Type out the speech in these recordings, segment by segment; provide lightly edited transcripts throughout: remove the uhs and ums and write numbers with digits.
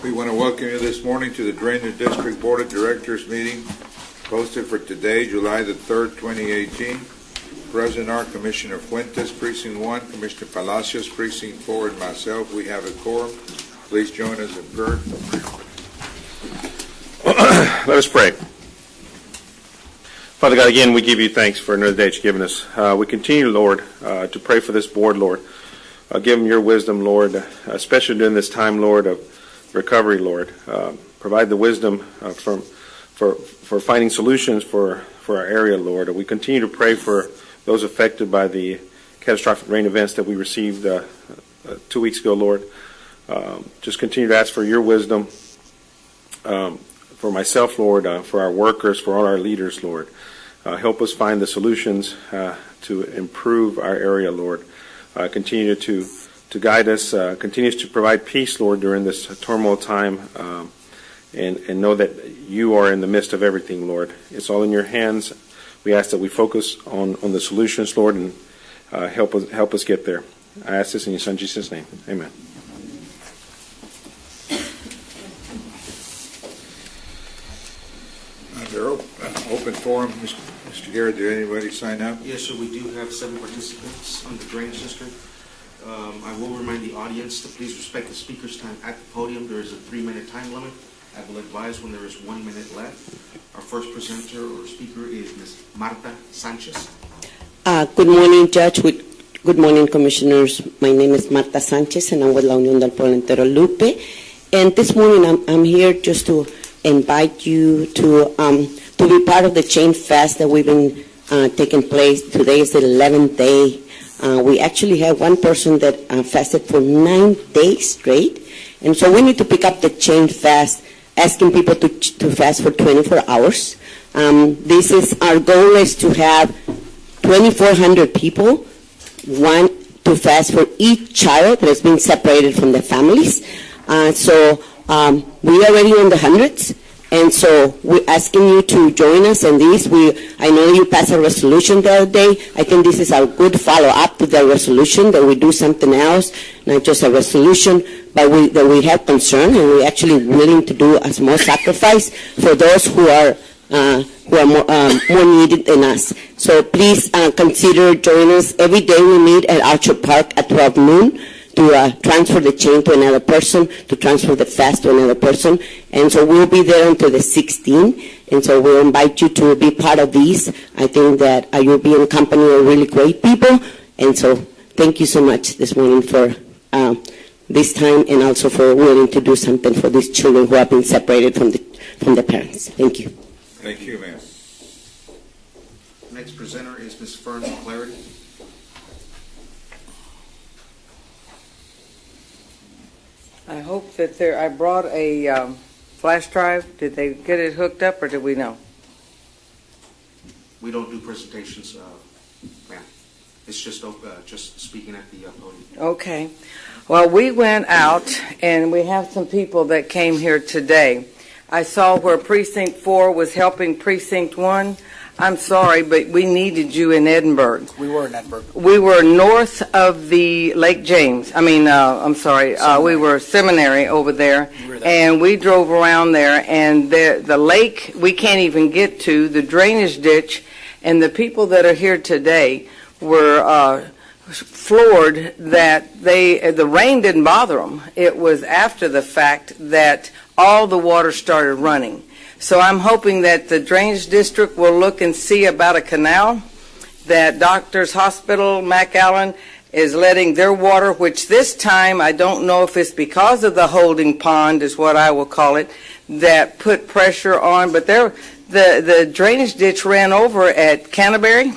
We want to welcome you this morning to the Drainage District Board of Directors meeting posted for today, July the 3rd, 2018. Present are Commissioner Fuentes, Precinct 1, Commissioner Palacios, Precinct 4, and myself. We have a quorum. Please join us in prayer. Let us pray. Father God, again, we give you thanks for another day that you've given us. We continue, Lord, to pray for this board, Lord. Give them your wisdom, Lord, especially during this time, Lord, of recovery, Lord. Provide the wisdom for finding solutions for our area, Lord. We continue to pray for those affected by the catastrophic rain events that we received 2 weeks ago, Lord. Just continue to ask for your wisdom for myself, Lord, for our workers, for all our leaders, Lord. Help us find the solutions to improve our area, Lord. Continue to guide us, continues to provide peace, Lord, during this turmoil time, and know that you are in the midst of everything, Lord. It's all in your hands. We ask that we focus on the solutions, Lord, and help us get there. I ask this in your Son, Jesus' name. Amen. They're open forum. Mr. Garrett, did anybody sign up? Yes, sir. We do have 7 participants on the Drainage District. I will remind the audience to please respect the speaker's time at the podium. There is a 3-minute time limit. I will advise when there is 1 minute left. Our first presenter or speaker is Ms. Marta Sanchez. Good morning, Judge. Good morning, Commissioners. My name is Marta Sanchez, and I'm with La Unión del Pueblo Entero Lupe. And this morning, I'm here just to invite you to be part of the chain fast that we've been taking place. Today is the 11th day. We actually have one person that fasted for 9 days straight, and so we need to pick up the chain fast, asking people to fast for 24 hours. This is our goal is to have 2,400 people, one to fast for each child that has been separated from their families. We are already in the hundreds, and so we're asking you to join us in this. I know you passed a resolution the other day. I think this is a good follow-up to the resolution, that we do something else, not just a resolution, but that we have concern, and we're actually willing to do a small sacrifice for those who are more needed than us. So please consider joining us. Every day we meet at Archer Park at 12 noon. To transfer the chain to another person, to transfer the fast to another person. And so we'll be there until the 16th. And so we'll invite you to be part of these. I think that you'll be in company of really great people. And so thank you so much this morning for this time, and also for willing to do something for these children who have been separated from the parents. Thank you. Thank you, ma'am. Next presenter is Ms. Fern Clarity. I hope that I brought a flash drive. Did they get it hooked up, or did we know? We don't do presentations, ma'am. It's just speaking at the podium. Okay. Well, we went out, and we have some people that came here today. I saw where Precinct 4 was helping Precinct 1. I'm sorry, but we needed you in Edinburgh. We were in Edinburgh. We were north of the Lake James. We were Seminary over there, and we drove around there, and the lake we can't even get to, the drainage ditch, and the people that are here today were floored that the rain didn't bother them. It was after the fact that all the water started running. So I'm hoping that the Drainage District will look and see about a canal, that Doctors Hospital, McAllen, is letting their water, which this time, I don't know if it's because of the holding pond, is what I will call it, that put pressure on, but the drainage ditch ran over at Canterbury.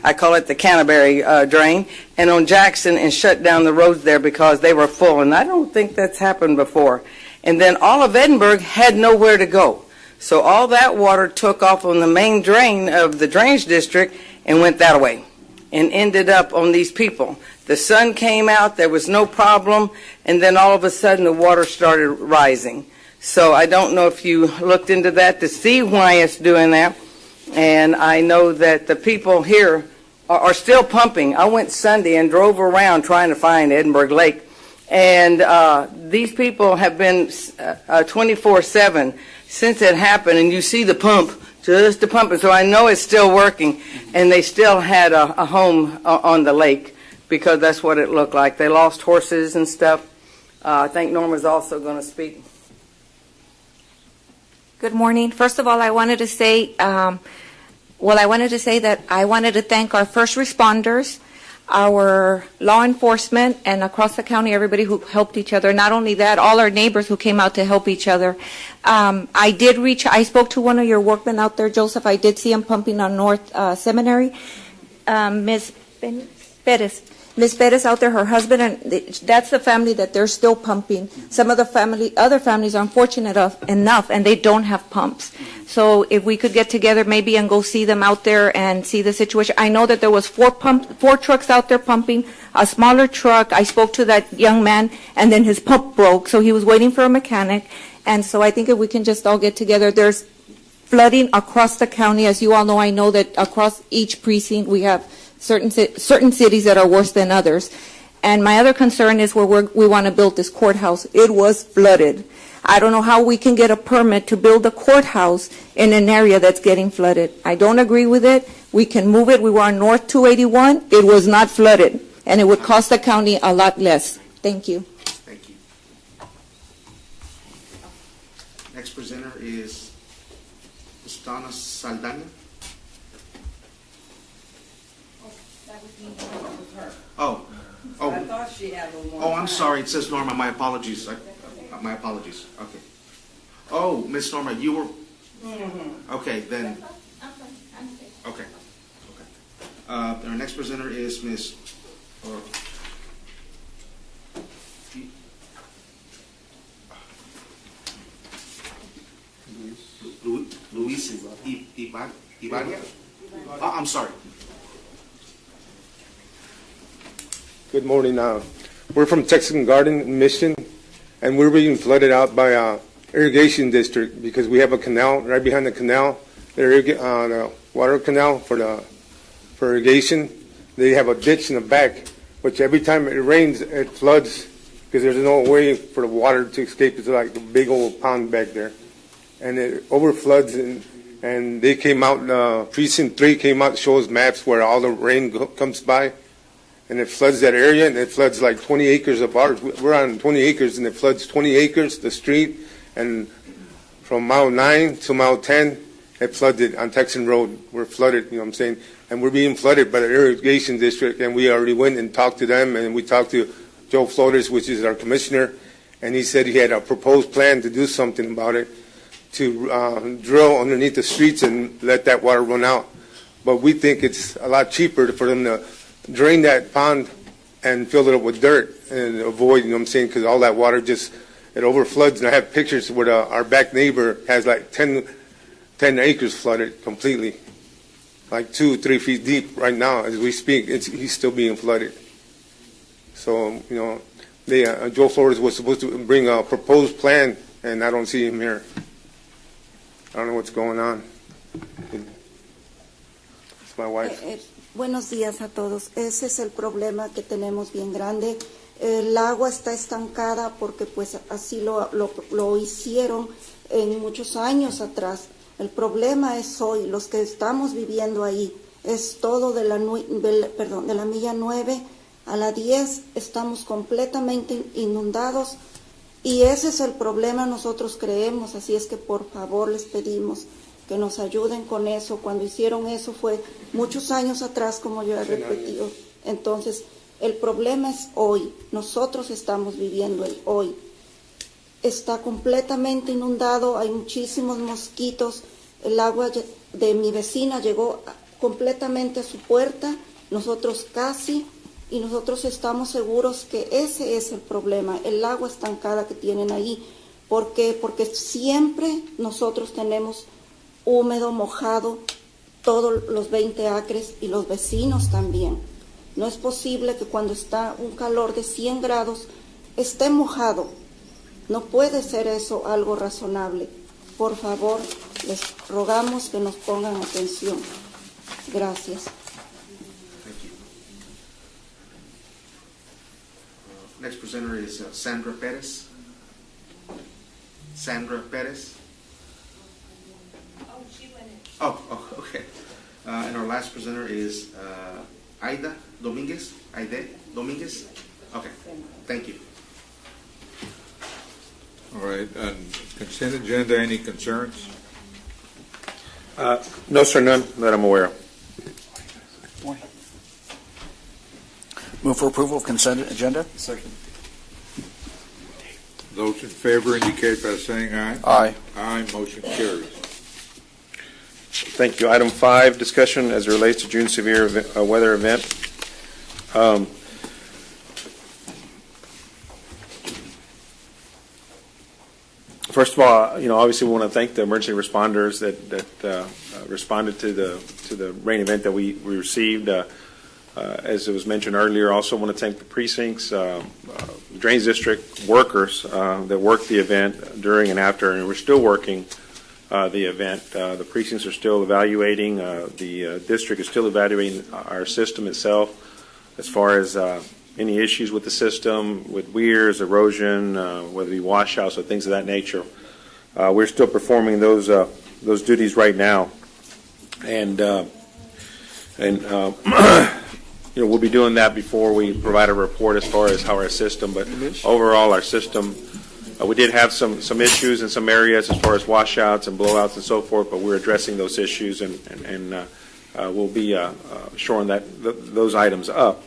I call it the Canterbury drain, and on Jackson, and shut down the roads there because they were full, and I don't think that's happened before. And then all of Edinburgh had nowhere to go. So all that water took off on the main drain of the drainage district and went that way and ended up on these people. The sun came out, there was no problem, and then all of a sudden the water started rising. So I don't know if you looked into that to see why it's doing that. And I know that the people here are still pumping. I went Sunday and drove around trying to find Edinburgh Lake, And these people have been 24/7 since it happened, and you see the pump, just the pump. So I know it's still working, and they still had a home on the lake because that's what it looked like. They lost horses and stuff. I think Norma's also going to speak. Good morning. First of all, I wanted to say, that I wanted to thank our first responders, our law enforcement, and across the county, everybody who helped each other. Not only that, all our neighbors who came out to help each other. I spoke to one of your workmen out there, Joseph. I did see him pumping on North Seminary. Ms. Perez. Ms. Perez out there, her husband, and that's the family that they're still pumping. Some of the other families are unfortunate enough, and they don't have pumps. So if we could get together maybe and go see them out there and see the situation. I know that there was 4 trucks out there pumping, a smaller truck. I spoke to that young man, and then his pump broke, so he was waiting for a mechanic. And so I think if we can just all get together, there's flooding across the county. As you all know, I know that across each precinct we have certain cities that are worse than others. And my other concern is where we want to build this courthouse. It was flooded. I don't know how we can get a permit to build a courthouse in an area that's getting flooded. I don't agree with it. We can move it. We were on North 281. It was not flooded, and it would cost the county a lot less. Thank you. Thank you. Next presenter is Ms. Donna Saldana. Oh. I thought she had a little more Oh, I'm time. sorry. It says Norma. My apologies. My apologies. Okay. Oh, Miss Norma, you were. Okay, then. Okay. Our next presenter is Miss. Luis Ibarria. Oh, I'm sorry. Good morning. We're from Texan Garden Mission, and we're being flooded out by irrigation district because we have a canal right behind the canal, the water canal for irrigation. They have a ditch in the back, which every time it rains, it floods because there's no way for the water to escape. It's like a big old pond back there, and it overfloods. And they came out. Precinct 3 came out, shows maps where all the rain comes by. And it floods that area, and it floods like 20 acres of ours. We're on 20 acres, and it floods 20 acres, the street, and from mile 9 to mile 10, it flooded on Texan Road. We're flooded, you know what I'm saying? And we're being flooded by the irrigation district, and we already went and talked to them, and we talked to Joe Flores, which is our commissioner, and he said he had a proposed plan to do something about it, to drill underneath the streets and let that water run out. But we think it's a lot cheaper for them to drain that pond and fill it up with dirt and avoid, you know what I'm saying, because all that water just, it overfloods. And I have pictures where our back neighbor has like 10 acres flooded completely, like 2-3 feet deep right now as we speak. He's still being flooded. So, you know, Joe Flores was supposed to bring a proposed plan, and I don't see him here. I don't know what's going on. It's my wife. Buenos días a todos. Ese es el problema que tenemos bien grande. El agua está estancada porque pues así lo hicieron en muchos años atrás. El problema es hoy, los que estamos viviendo ahí, es todo de la milla 9 a la 10, estamos completamente inundados y ese es el problema, nosotros creemos, así es que por favor les pedimos que nos ayuden con eso. Cuando hicieron eso fue muchos años atrás, como yo he repetido. Entonces, el problema es hoy. Nosotros estamos viviendo el hoy. Está completamente inundado, hay muchísimos mosquitos. El agua de mi vecina llegó completamente a su puerta, nosotros casi, y nosotros estamos seguros que ese es el problema, el agua estancada que tienen ahí. ¿Por qué? Porque siempre nosotros tenemos húmedo, mojado, todos los 20 acres y los vecinos también. No es posible que cuando está un calor de 100 grados esté mojado. No puede ser eso algo razonable. Por favor, les rogamos que nos pongan atención. Gracias. Next presenter is Sandra Perez. Sandra Perez. Oh, she went in. Oh, okay. And our last presenter is Aida Dominguez. Aide Dominguez. Okay, thank you. All right, and consent agenda, any concerns? No, sir, none that I'm aware of. Move for approval of consent agenda. Second. Those in favor indicate by saying aye. Aye. Aye, motion carries. Thank you. Item 5, discussion as it relates to June severe weather event. First of all, obviously we want to thank the emergency responders that responded to the rain event that we received. As it was mentioned earlier, also want to thank the precincts, Drainage District workers that worked the event during and after, and we're still working the event. The precincts are still evaluating. The district is still evaluating our system itself as far as any issues with the system, with weirs, erosion, whether it be washouts or things of that nature. We're still performing those duties right now, and we'll be doing that before we provide a report as far as how our system. But overall, our system, we did have some issues in some areas as far as washouts and blowouts and so forth. But we're addressing those issues, and we'll be shoring those items up.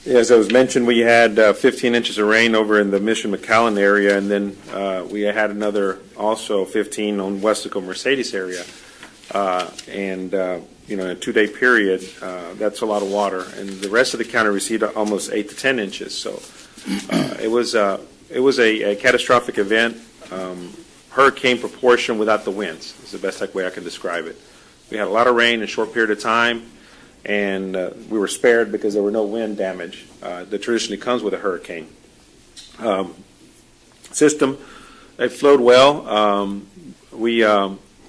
As I was mentioned, we had 15 inches of rain over in the Mission McAllen area, and then we had another also 15 on Westaco Mercedes area. In a 2-day period, that's a lot of water. And the rest of the county received almost 8 to 10 inches. So it was a catastrophic event, hurricane proportion without the winds is the best way I can describe it. We had a lot of rain in a short period of time, and we were spared because there were no wind damage that traditionally comes with a hurricane. System, it flowed well.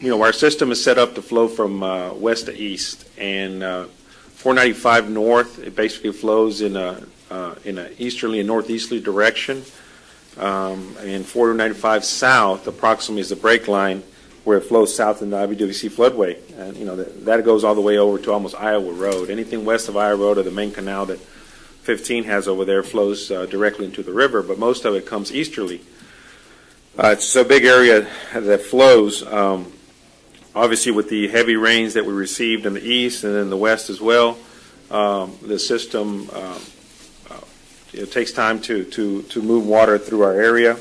Our system is set up to flow from west to east, and 495 north, it basically flows in a easterly and northeasterly direction, and 495 south approximately is the break line where it flows south in the IBWC floodway, and that goes all the way over to almost Iowa Road. Anything west of Iowa Road or the main canal that 15 has over there flows directly into the river, but most of it comes easterly. It's a big area that flows. Obviously, with the heavy rains that we received in the east and in the west as well, the system it takes time to move water through our area.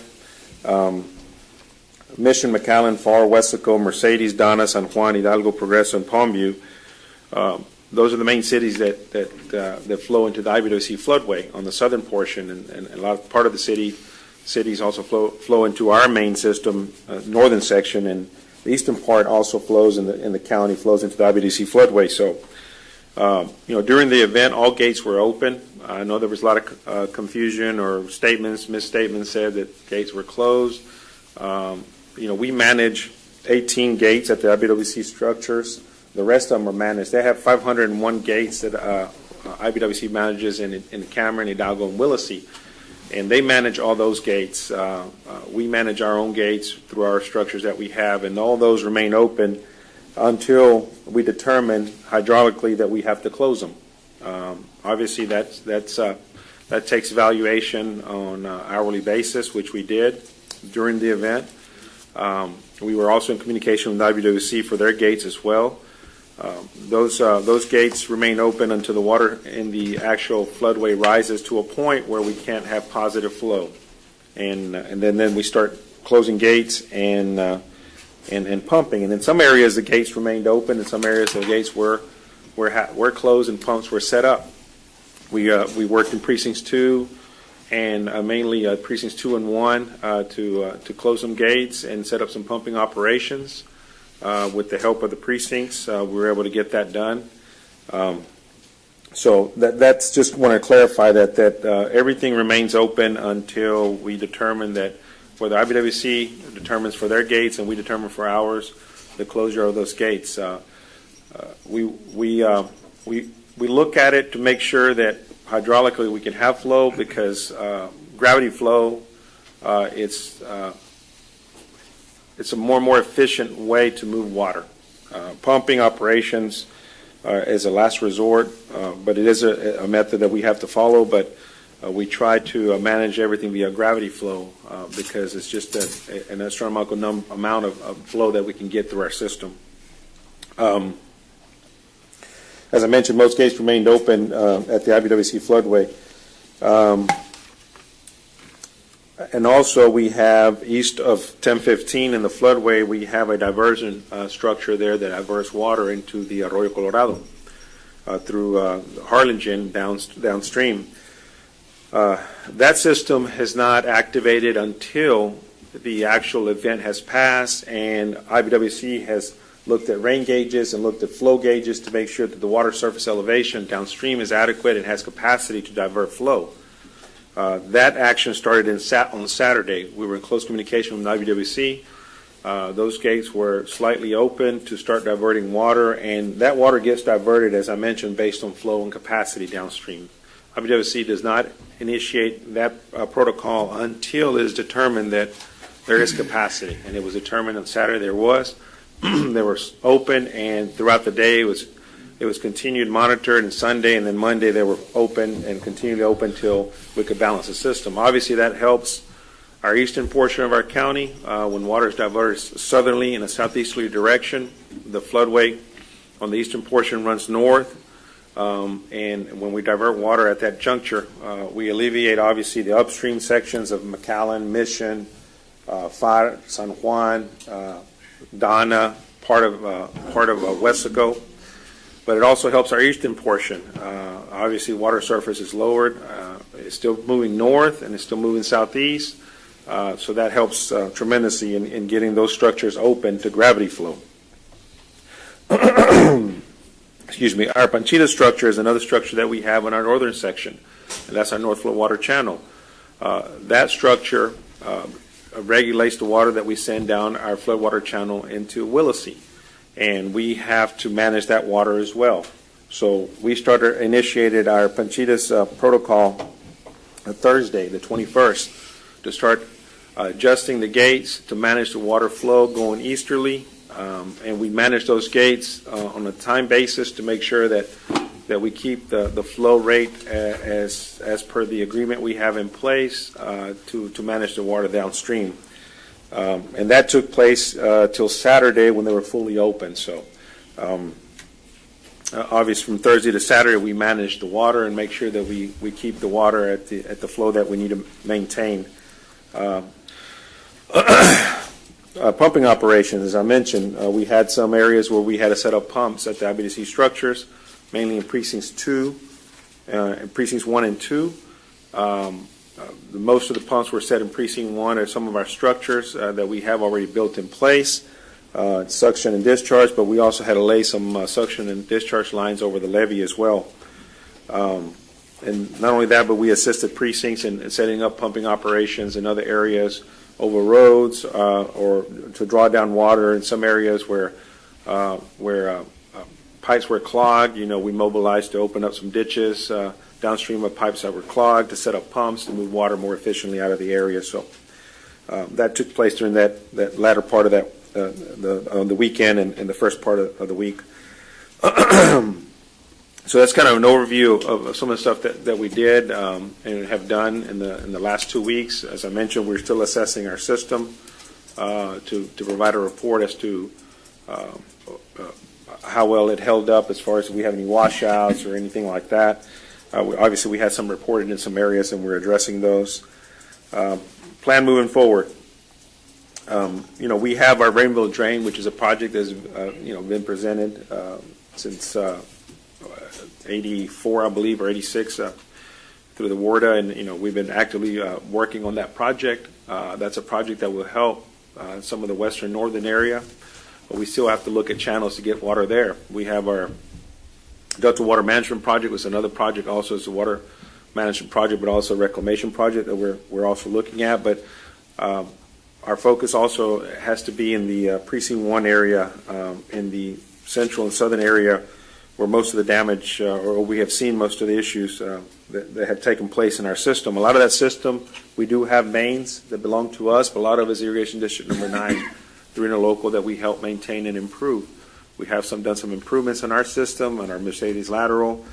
Mission, McAllen, Far, Westaco, Mercedes, Donna, San Juan, Hidalgo, Progreso, and Palmview. Those are the main cities that flow into the IBWC floodway on the southern portion, and a part of the cities also flow into our main system, northern section, and the eastern part also flows in the county, flows into the IBWC floodway. So, during the event, all gates were open. I know there was a lot of confusion or misstatements said that gates were closed. We manage 18 gates at the IBWC structures. The rest of them are managed. They have 501 gates that IBWC manages in Cameron, Hidalgo, and Willacy. And they manage all those gates. We manage our own gates through our structures that we have, and all those remain open until we determine hydraulically that we have to close them. Obviously, that takes evaluation on an hourly basis, which we did during the event. We were also in communication with IBWC for their gates as well. Those gates remain open until the water in the actual floodway rises to a point where we can't have positive flow, and then we start closing gates and pumping. And in some areas the gates remained open. In some areas the gates were closed and pumps were set up. We worked in precincts 2 and mainly precincts 2 and 1 to close some gates and set up some pumping operations. With the help of the precincts, we were able to get that done. So that's just want to clarify that everything remains open until we determine that, whether IBWC determines for their gates and we determine for ours, the closure of those gates. We look at it to make sure that hydraulically we can have flow because gravity flow, it's a more efficient way to move water. Pumping operations is a last resort, but it is a method that we have to follow. But we try to manage everything via gravity flow because it's just an astronomical amount of flow that we can get through our system. As I mentioned, most gates remained open at the IBWC floodway. And also we have east of 1015 in the floodway, we have a diversion structure there that diverts water into the Arroyo Colorado through Harlingen downstream. That system has not activated until the actual event has passed, and IBWC has looked at rain gauges and looked at flow gauges to make sure that the water surface elevation downstream is adequate and has capacity to divert flow. That action started on Saturday. We were in close communication with IBWC. Those gates were slightly open to start diverting water, and that water gets diverted, as I mentioned, based on flow and capacity downstream. IBWC does not initiate that protocol until it is determined that there is capacity, and it was determined on Saturday there was. They were open, and throughout the day it was continued, monitored, and Sunday and then Monday they were open and continued to open until we could balance the system. Obviously that helps our eastern portion of our county. When water is diverted southerly in a southeasterly direction, the floodway on the eastern portion runs north, and when we divert water at that juncture, we alleviate obviously the upstream sections of McAllen, Mission, Far, San Juan, Donna, part of Wesco, but it also helps our eastern portion. Obviously, water surface is lowered. It's still moving north and it's still moving southeast, so that helps tremendously in getting those structures open to gravity flow. Excuse me. Our Panchita structure is another structure that we have in our northern section, and that's our North Flow Water Channel. That structure regulates the water that we send down our floodwater channel into Willacy, and we have to manage that water as well. So we initiated our Panchitas protocol on Thursday, the 21st, to start adjusting the gates to manage the water flow going easterly, and we manage those gates on a time basis to make sure that we keep the flow rate as per the agreement we have in place to manage the water downstream. And that took place till Saturday when they were fully open. So obviously from Thursday to Saturday we manage the water and make sure that we keep the water at the flow that we need to maintain. Pumping operations, as I mentioned, we had some areas where we had to set up pumps at the IBWC structures, mainly in precincts 1 and 2. Most of the pumps were set in precinct 1 at some of our structures that we have already built in place, suction and discharge, but we also had to lay some suction and discharge lines over the levee as well. And not only that, but we assisted precincts in setting up pumping operations in other areas over roads or to draw down water in some areas where pipes were clogged. We mobilized to open up some ditches downstream of pipes that were clogged to set up pumps to move water more efficiently out of the area. So that took place during that latter part of the weekend and the first part of the week. So that's kind of an overview of some of the stuff that we did and have done in the last 2 weeks. As I mentioned, we're still assessing our system to provide a report as to how well it held up as far as if we have any washouts or anything like that. Obviously, we had some reported in some areas, and we're addressing those. Plan moving forward. We have our Rainbow Drain, which is a project that's been presented since 84, I believe, or 86 through the WARDA, and we've been actively working on that project. That's a project that will help some of the western northern area, but we still have to look at channels to get water there. We have our Delta Water Management Project, was another project, also as a water management project, but also a reclamation project that we're also looking at. But our focus also has to be in the Precinct 1 area, in the central and southern area, where most of the damage, or we have seen most of the issues that have taken place in our system. A lot of that system, we do have mains that belong to us, but a lot of it is Irrigation District Number 9 through interlocal that we help maintain and improve. We have done some improvements in our system, on our Mercedes lateral.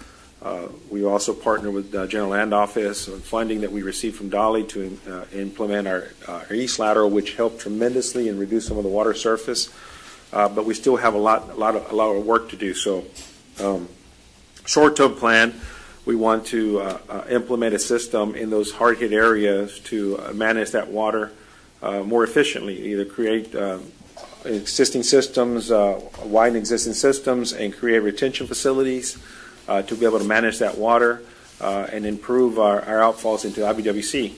We also partner with General Land Office on funding that we received from Dolly to implement our east lateral, which helped tremendously and reduce some of the water surface. But we still have a lot of work to do. So, short-term plan, we want to implement a system in those hard-hit areas to manage that water more efficiently. Either create existing systems, widen existing systems, and create retention facilities to be able to manage that water and improve our outfalls into IBWC.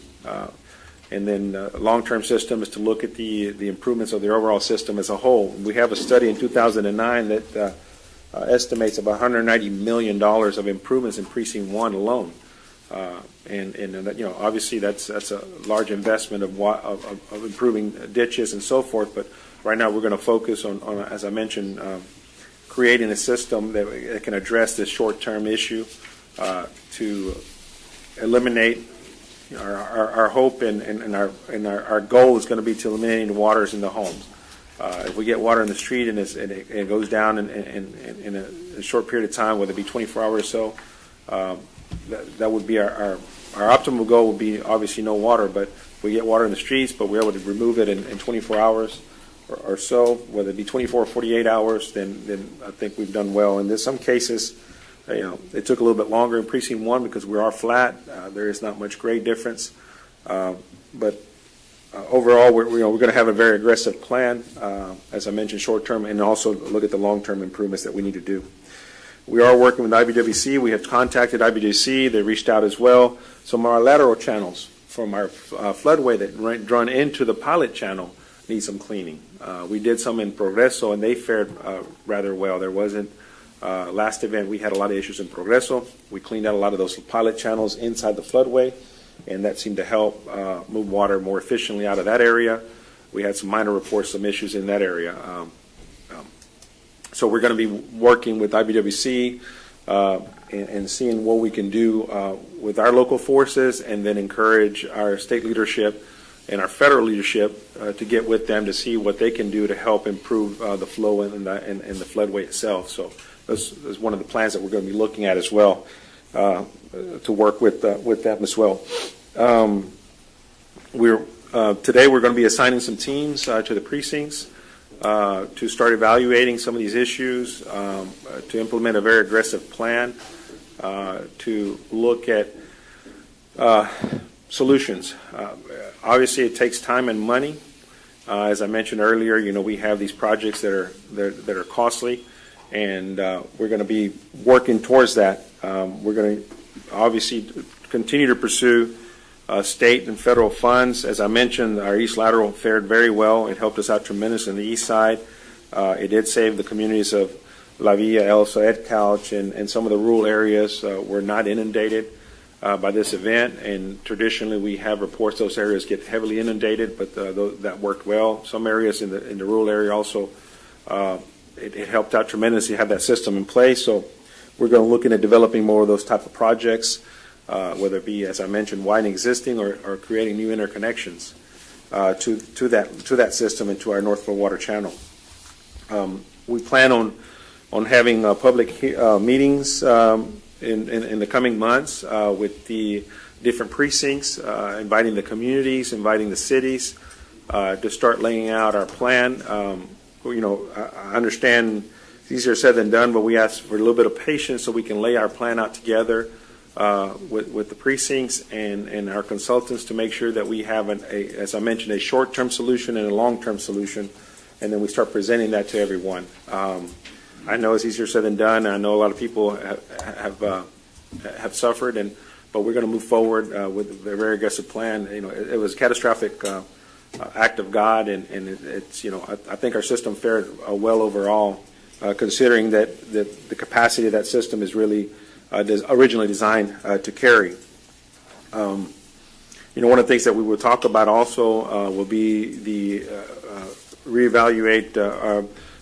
And then long-term system is to look at the improvements of the overall system as a whole. We have a study in 2009 that estimates about $190 million of improvements in Precinct 1 alone. And obviously that's a large investment of improving ditches and so forth. But right now we're going to focus on, as I mentioned, creating a system that can address this short-term issue to eliminate. Our hope and our goal is going to be to eliminating the waters in the homes. If we get water in the street and it goes down in a short period of time, whether it be 24 hours or so, that would be our optimal goal. Would be obviously no water, but if we get water in the streets, but we're able to remove it in 24 hours or so, whether it be 24 or 48 hours, then I think we've done well. And there's some cases, it took a little bit longer in Precinct 1 because we are flat. There is not much grade difference, but overall, we're going to have a very aggressive plan, as I mentioned, short term, and also look at the long term improvements that we need to do. We are working with IBWC. We have contacted IBWC. They reached out as well. Some of our lateral channels from our floodway that run into the pilot channel need some cleaning. We did some in Progreso, and they fared rather well. There wasn't. Last event, we had a lot of issues in Progreso. We cleaned out a lot of those pilot channels inside the floodway, and that seemed to help move water more efficiently out of that area. We had some minor reports, some issues in that area. So we're going to be working with IBWC and seeing what we can do with our local forces, and then encourage our state leadership and our federal leadership to get with them to see what they can do to help improve the flow in the floodway itself. So this is one of the plans that we're going to be looking at as well, to work with them as well. Today we're going to be assigning some teams to the precincts to start evaluating some of these issues, to implement a very aggressive plan, to look at solutions. Obviously, it takes time and money. As I mentioned earlier, we have these projects that are costly, and we're going to be working towards that. We're going to obviously continue to pursue state and federal funds. As I mentioned, our east lateral fared very well. It helped us out tremendously on the east side. It did save the communities of La Villa, Elsa, Edcouch, and some of the rural areas were not inundated by this event. And traditionally, we have reports those areas get heavily inundated, but that worked well. Some areas in the rural area also, it helped out tremendously to have that system in place. So we're going to look into developing more of those type of projects, whether it be, as I mentioned, widening existing or creating new interconnections to that system and to our North Flow Water Channel. We plan on having public meetings in the coming months with the different precincts, inviting the communities, inviting the cities to start laying out our plan. I understand it's easier said than done, but we ask for a little bit of patience so we can lay our plan out together with the precincts and our consultants to make sure that we have, as I mentioned, a short-term solution and a long-term solution, and then we start presenting that to everyone. I know it's easier said than done. I know a lot of people have suffered, but we're going to move forward with a very aggressive plan. It was a catastrophic act of God, and it's I think our system fared well overall, considering that the capacity of that system is really originally designed to carry. One of the things that we will talk about also will be the reevaluate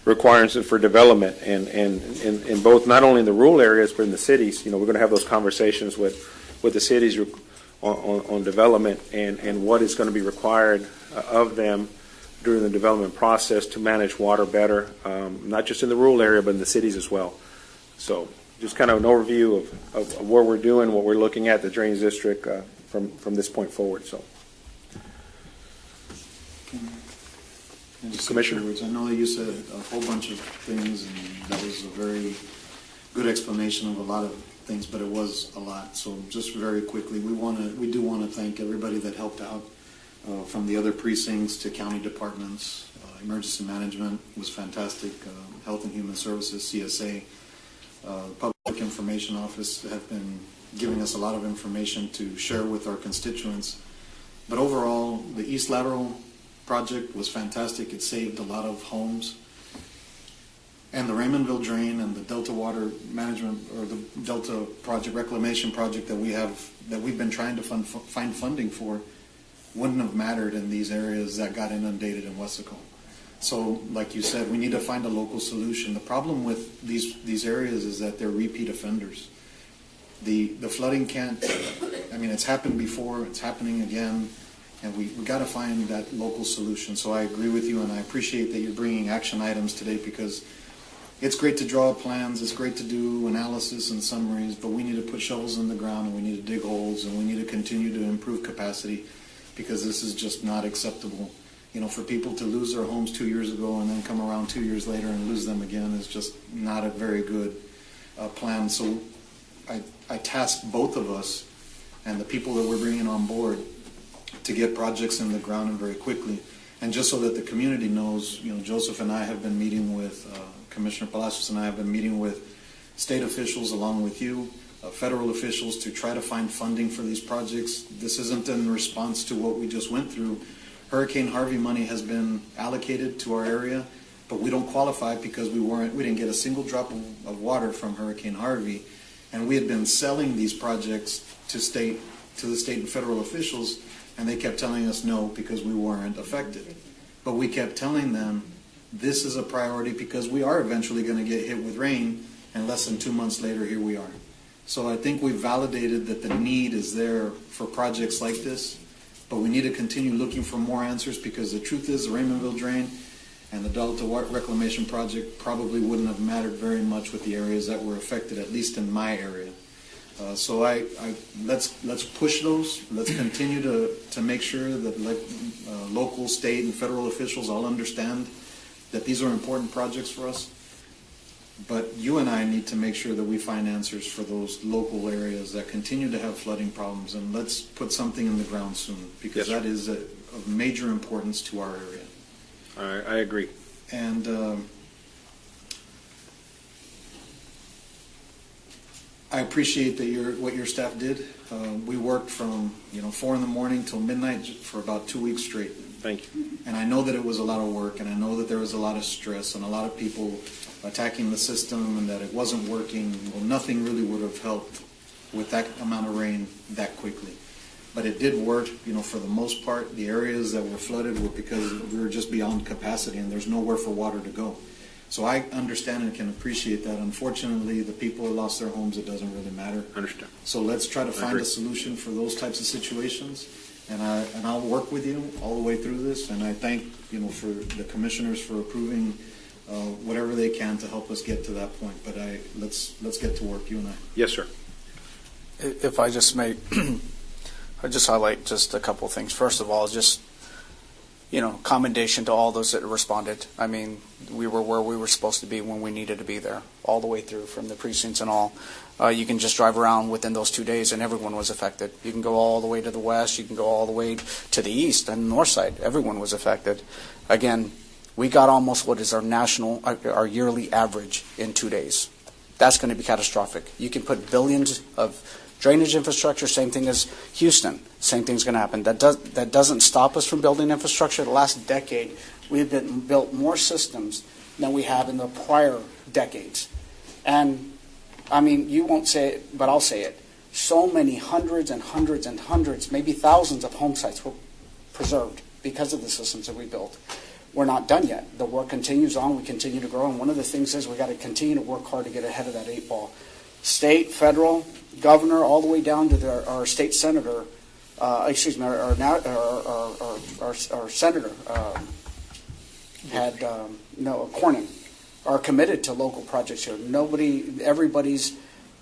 requirements for development, and in both, not only in the rural areas, but in the cities. We're going to have those conversations with the cities on development and what is going to be required of them during the development process to manage water better, not just in the rural area, but in the cities as well. So just kind of an overview of what we're doing, what we're looking at, the Drainage District from this point forward. So, Commissioner? I know that you said a whole bunch of things, and that was a very good explanation of a lot of things, but it was a lot. So just very quickly, we do want to thank everybody that helped out, from the other precincts to county departments. Emergency management was fantastic. Health and Human Services, CSA, Public Information Office have been giving us a lot of information to share with our constituents. But overall, the East Lateral project was fantastic. It saved a lot of homes. And the Raymondville Drain and the Delta Water Management, or the Delta Project Reclamation Project that we've been trying to find funding for, wouldn't have mattered in these areas that got inundated in Weslaco. So, like you said, we need to find a local solution. The problem with these areas is that they're repeat offenders. The flooding can't, it's happened before, it's happening again, and we got to find that local solution. So I agree with you, and I appreciate that you're bringing action items today, because it's great to draw plans, it's great to do analysis and summaries, but we need to put shovels in the ground, and we need to dig holes, and we need to continue to improve capacity, because this is just not acceptable. For people to lose their homes 2 years ago and then come around 2 years later and lose them again is just not a very good plan. So I task both of us and the people that we're bringing on board to get projects in the ground and very quickly. And just so that the community knows, Joseph and I have been meeting with, Commissioner Palacios and I have been meeting with state officials along with you, federal officials, to try to find funding for these projects. This isn't in response to what we just went through. Hurricane Harvey money has been allocated to our area, but we don't qualify because we didn't get a single drop of water from Hurricane Harvey, and we had been selling these projects to the state and federal officials, and they kept telling us no because we weren't affected. But we kept telling them this is a priority because we are eventually going to get hit with rain, and less than 2 months later, here we are. So I think we've validated that the need is there for projects like this. But we need to continue looking for more answers, because the truth is the Raymondville Drain and the Delta Water Reclamation Project probably wouldn't have mattered very much with the areas that were affected, at least in my area. So let's push those. Let's continue to make sure that local, state, and federal officials all understand that these are important projects for us. But you and I need to make sure that we find answers for those local areas that continue to have flooding problems, and let's put something in the ground soon, because that is of major importance to our area. I agree. And I appreciate that what your staff did. We worked from 4 in the morning till midnight for about 2 weeks straight. Thank you. And I know that it was a lot of work, and I know that there was a lot of stress and a lot of people attacking the system, and that it wasn't working. Well, nothing really would have helped with that amount of rain that quickly. But it did work, for the most part. The areas that were flooded were because we were just beyond capacity, and there's nowhere for water to go. So I understand and can appreciate that. Unfortunately, the people that lost their homes, it doesn't really matter. Understand. So let's try to find a solution for those types of situations. And I'll work with you all the way through this. And I thank for the commissioners for approving whatever they can to help us get to that point. But let's get to work, you and I. Yes, sir. If I just may, I just highlight just a couple of things. First of all, just commendation to all those that responded. I mean, we were where we were supposed to be when we needed to be there, all the way through from the precincts and all. You can just drive around within those 2 days, and everyone was affected. You can go all the way to the west. You can go all the way to the east and north side. Everyone was affected. Again, we got almost what is our yearly average in 2 days. That's going to be catastrophic. You can put billions of drainage infrastructure, same thing as Houston. Same thing's going to happen. That doesn't stop us from building infrastructure. The last decade, we've built more systems than we have in the prior decades. And I mean, you won't say it, but I'll say it. So many hundreds and hundreds and hundreds, maybe thousands of home sites were preserved because of the systems that we built. we're not done yet. The work continues on. We continue to grow. And one of the things is we got to continue to work hard to get ahead of that 8 ball. State, federal, governor, all the way down to our state senator, our senator Cornyn, are committed to local projects here. Everybody's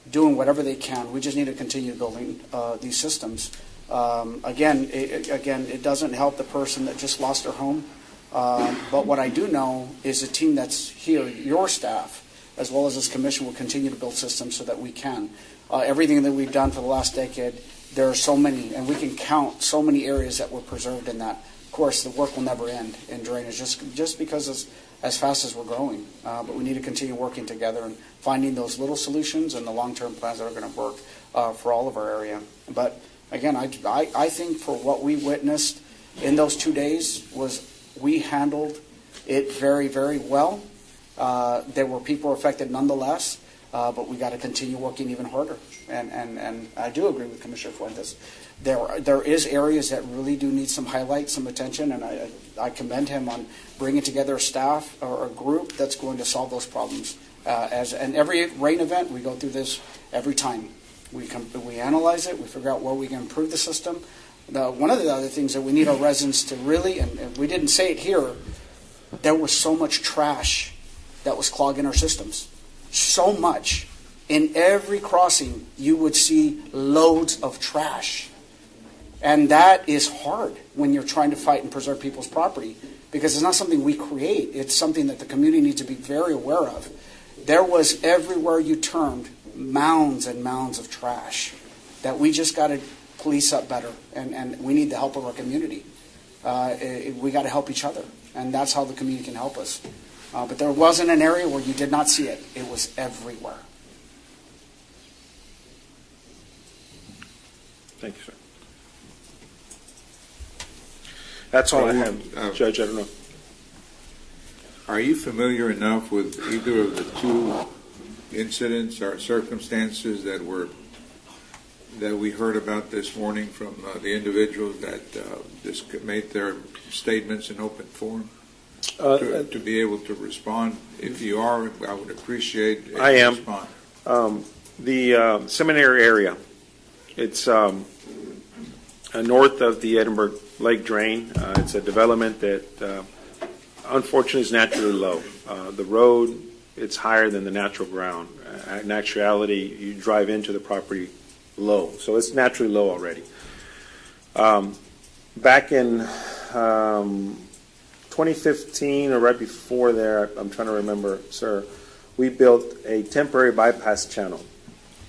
doing whatever they can. We just need to continue building these systems. Again, it doesn't help the person that just lost their home. But what I do know is the team that's here, your staff, as well as this commission, will continue to build systems so that we can. Everything that we've done for the last decade, there are so many, and we can count so many areas that were preserved in that. Of course, the work will never end in drainage, just because as fast as we're growing. But we need to continue working together and finding those little solutions and the long-term plans that are going to work for all of our area. But again, I think for what we witnessed in those 2 days was we handled it very, very well. There were people affected nonetheless, but we got to continue working even harder. And I do agree with Commissioner Fuentes. There is areas that really do need some highlight, some attention, and I commend him on bringing together a staff or a group that's going to solve those problems. And every rain event, we go through this every time. We analyze it, we figure out where we can improve the system. One of the other things that we need our residents to really, and we didn't say it here, there was so much trash that was clogging our systems. So much. In every crossing, you would see loads of trash. And that is hard when you're trying to fight and preserve people's property, because it's not something we create. It's something that the community needs to be very aware of. There was, everywhere you turned, mounds and mounds of trash that we just got to police up better, and we need the help of our community. We got to help each other, and that's how the community can help us. But there wasn't an area where you did not see it. It was everywhere. Thank you, sir. That's all I have, Judge. I don't know. Are you familiar enough with either of the 2 incidents or circumstances that we heard about this morning from the individuals that just made their statements in open forum? To be able to respond. If you are, I would appreciate a response. The seminary area, it's north of the Edinburgh Lake Drain. It's a development that unfortunately is naturally low. The road, it's higher than the natural ground. In actuality, you drive into the property low, so it's naturally low already. Back in 2015 or right before there, I'm trying to remember, sir, we built a temporary bypass channel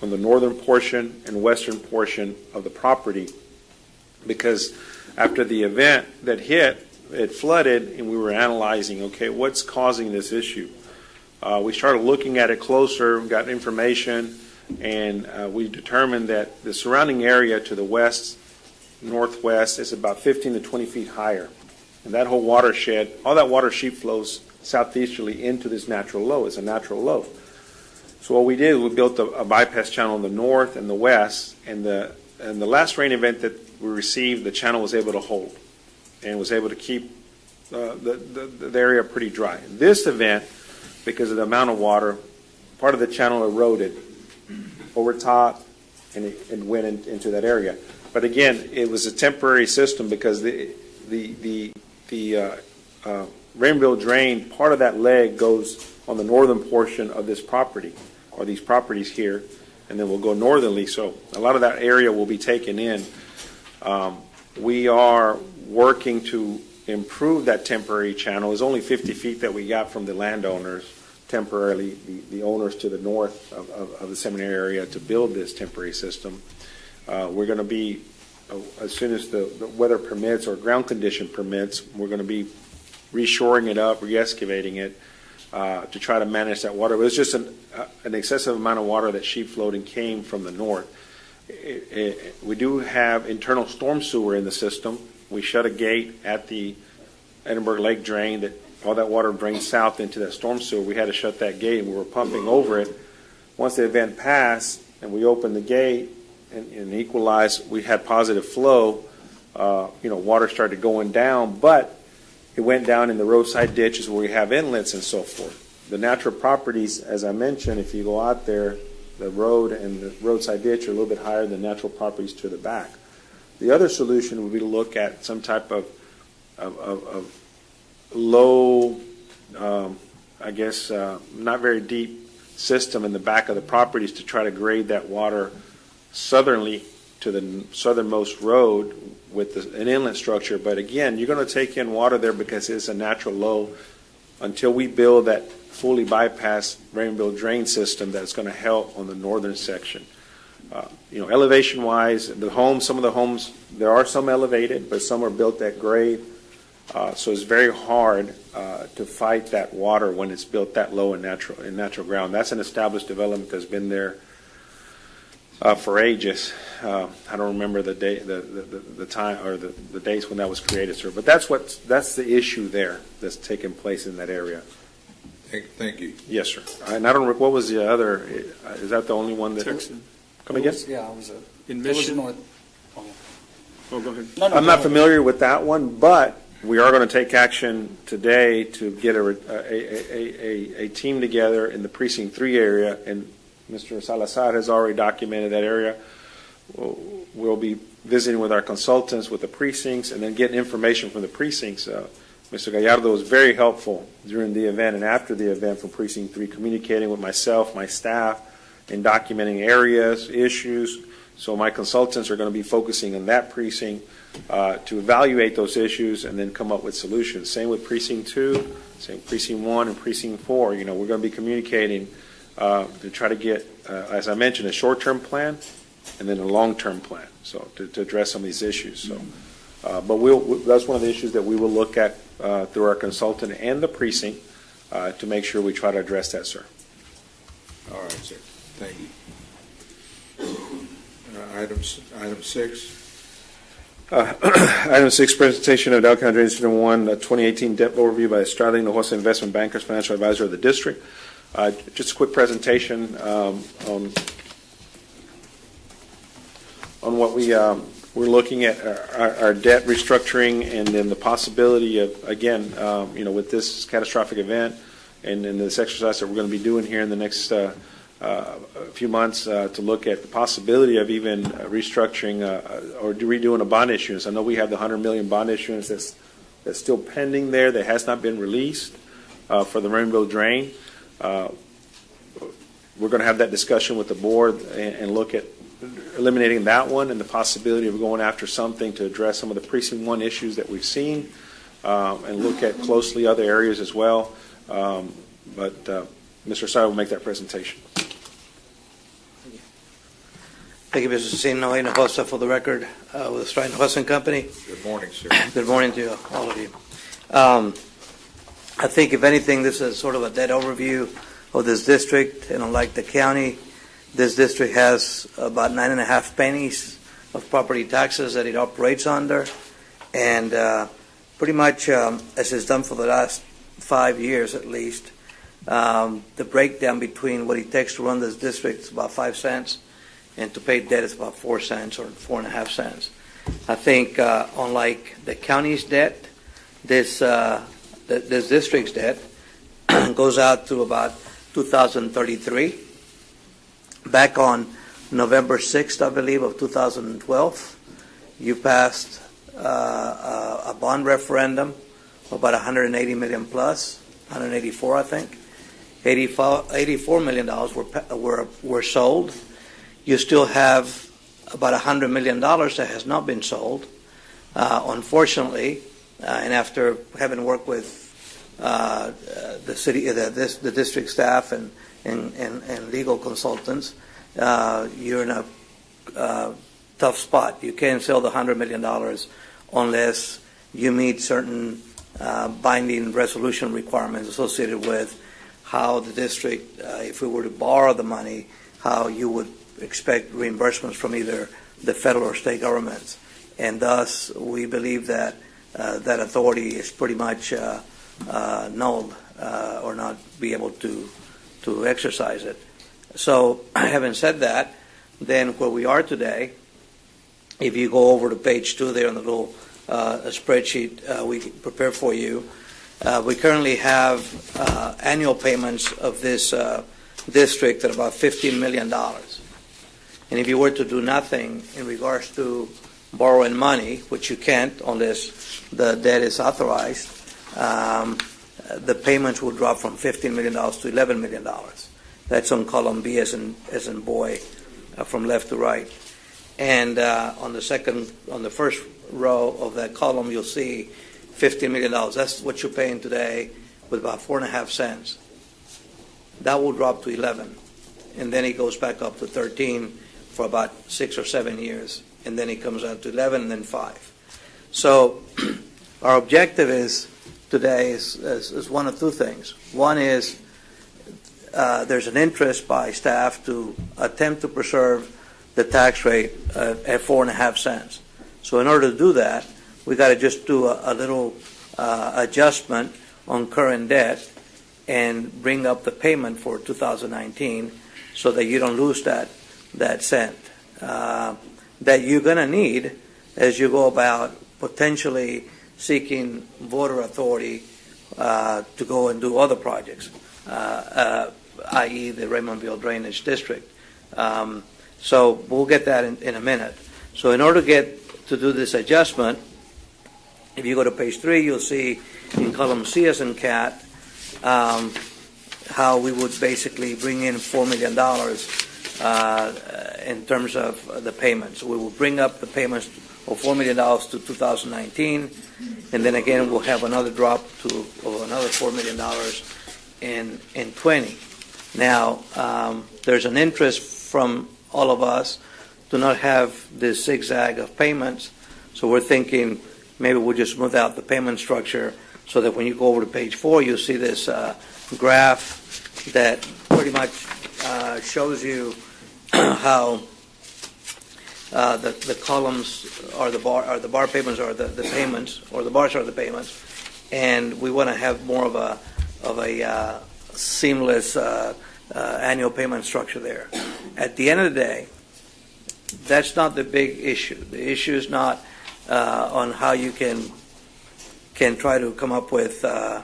on the northern portion and western portion of the property, because after the event that hit, it flooded, and we were analyzing, okay, what's causing this issue? We started looking at it closer, got information, and we determined that the surrounding area to the west, northwest, is about 15 to 20 feet higher. And that whole watershed, all that water sheet flows southeasterly into this natural low. It's a natural low. So what we did, we built a bypass channel in the north and the west, and the last rain event that we received, the channel was able to hold and was able to keep the area pretty dry. This event, because of the amount of water, part of the channel eroded over top, and it went into that area. But again, it was a temporary system because the Rainville Drain, part of that leg goes on the northern portion of this property, or these properties here, and then we'll go northerly. So a lot of that area will be taken in. We are working to improve that temporary channel. It's only 50 feet that we got from the landowners temporarily, the owners to the north of the seminary area, to build this temporary system. We're going to be, as soon as the weather permits or ground condition permits, we're going to be reshoring it up, re-excavating it to try to manage that water. It was just an excessive amount of water that sheet flowed and came from the north. We do have internal storm sewer in the system. We shut a gate at the Edinburgh Lake Drain that all that water drains south into that storm sewer. We had to shut that gate, and we were pumping over it. Once the event passed and we opened the gate and equalized, we had positive flow. Water started going down, but It went down in the roadside ditches where we have inlets and so forth. The natural properties, as I mentioned, if you go out there, the road and the roadside ditch are a little bit higher than natural properties to the back. The other solution would be to look at some type of low, not very deep system in the back of the properties to try to grade that water southerly to the southernmost road with an inlet structure. But again, you're going to take in water there because it's a natural low until we build that fully bypass Rainbow drain system that's going to help on the northern section. Elevation-wise, some of the homes, there are some elevated, but some are built at grade. So it's very hard to fight that water when it's built that low in natural ground. That's an established development that's been there for ages. I don't remember the date, the time, or the dates when that was created, sir. But that's the issue there that's taking place in that area. Thank you. Yes, sir. And I don't. What was the other? Is that the only one that? Texan. Come again? Yeah, I was in Mission. Oh, go ahead. I'm not familiar with that one, but we are going to take action today to get a team together in the Precinct 3 area, and Mr. Salazar has already documented that area. We'll be visiting with our consultants with the precincts and then getting information from the precincts. Mr. Gallardo was very helpful during the event and after the event from Precinct 3, communicating with myself, my staff, and documenting areas, issues. So my consultants are going to be focusing on that precinct to evaluate those issues and then come up with solutions. Same with Precinct 2, same Precinct 1 and Precinct 4. We're going to be communicating to try to get, as I mentioned, a short-term plan and then a long-term plan, so to address some of these issues. So, but that's one of the issues that we will look at through our consultant and the precinct to make sure we try to address that, sir. All right, sir. Thank you. Item 6. Item 6, presentation of Dow County Drainage System 1 2018 debt overview by Estrada Hinojosa Investment Bankers, financial advisor of the district. Just a quick presentation on what we're looking at our debt restructuring and then the possibility of, again, with this catastrophic event and this exercise that we're going to be doing here in the next few months to look at the possibility of even restructuring or redoing a bond issuance. I know we have the $100 million bond issuance that's still pending there that has not been released for the Rainbow Drain. We're going to have that discussion with the board and look at eliminating that one and the possibility of going after something to address some of the Precinct 1 issues that we've seen and look at closely other areas as well. But Mr. Sai will make that presentation. Thank you, Mr. Cecino Hinojosa, for the record, with Estrada Hinojosa Company. Good morning, sir. Good morning to all of you. I think, if anything, this is sort of a debt overview of this district, and unlike the county, this district has about 9.5 pennies of property taxes that it operates under, and pretty much as it's done for the last 5 years at least, the breakdown between what it takes to run this district is about 5 cents, and to pay debt is about 4 cents or 4.5 cents. I think unlike the county's debt, this district's debt goes out to about 2033. Back on November 6th, I believe, of 2012, you passed a bond referendum of about 180 million plus, 184, I think. $84 million were sold. You still have about $100 million that has not been sold. Unfortunately, and after having worked with the city, the district staff and legal consultants, you're in a tough spot. You can't sell the $100 million unless you meet certain binding resolution requirements associated with how the district, if we were to borrow the money, how you would expect reimbursements from either the federal or state governments. And thus, we believe that that authority is pretty much null or not be able to exercise it. So, having said that, then where we are today, if you go over to page 2 there on the little a spreadsheet we prepared for you. We currently have annual payments of this district at about $15 million. And if you were to do nothing in regards to borrowing money, which you can't unless the debt is authorized, the payments will drop from $15 million to $11 million. That's on column B as in boy, from left to right. And on the first row of that column, you'll see $15 million. That's what you're paying today with about 4.5 cents. That will drop to 11. And then it goes back up to 13 for about 6 or 7 years. And then it comes out to 11 and then 5. So our objective today is one of two things. One is there's an interest by staff to attempt to preserve the tax rate at 4.5 cents. So in order to do that, we got to just do a little adjustment on current debt and bring up the payment for 2019 so that you don't lose that cent that you're going to need as you go about potentially seeking voter authority to go and do other projects, i.e. the Raymondville Drainage District. So we'll get that in a minute. So in order to do this adjustment, if you go to page 3, you'll see in column C as in cat how we would basically bring in $4 million in terms of the payments. We will bring up the payments of $4 million to 2019, and then again we'll have another drop of another $4 million in 20. Now, there's an interest from all of us to not have this zigzag of payments, so we're thinking maybe we'll just smooth out the payment structure so that when you go over to page 4, you'll see this graph that pretty much shows you how the columns are the bar payments are the payments, or the bars are the payments, and we want to have more of a seamless annual payment structure there. At the end of the day, that's not the big issue. The issue is not on how you can try to come up with an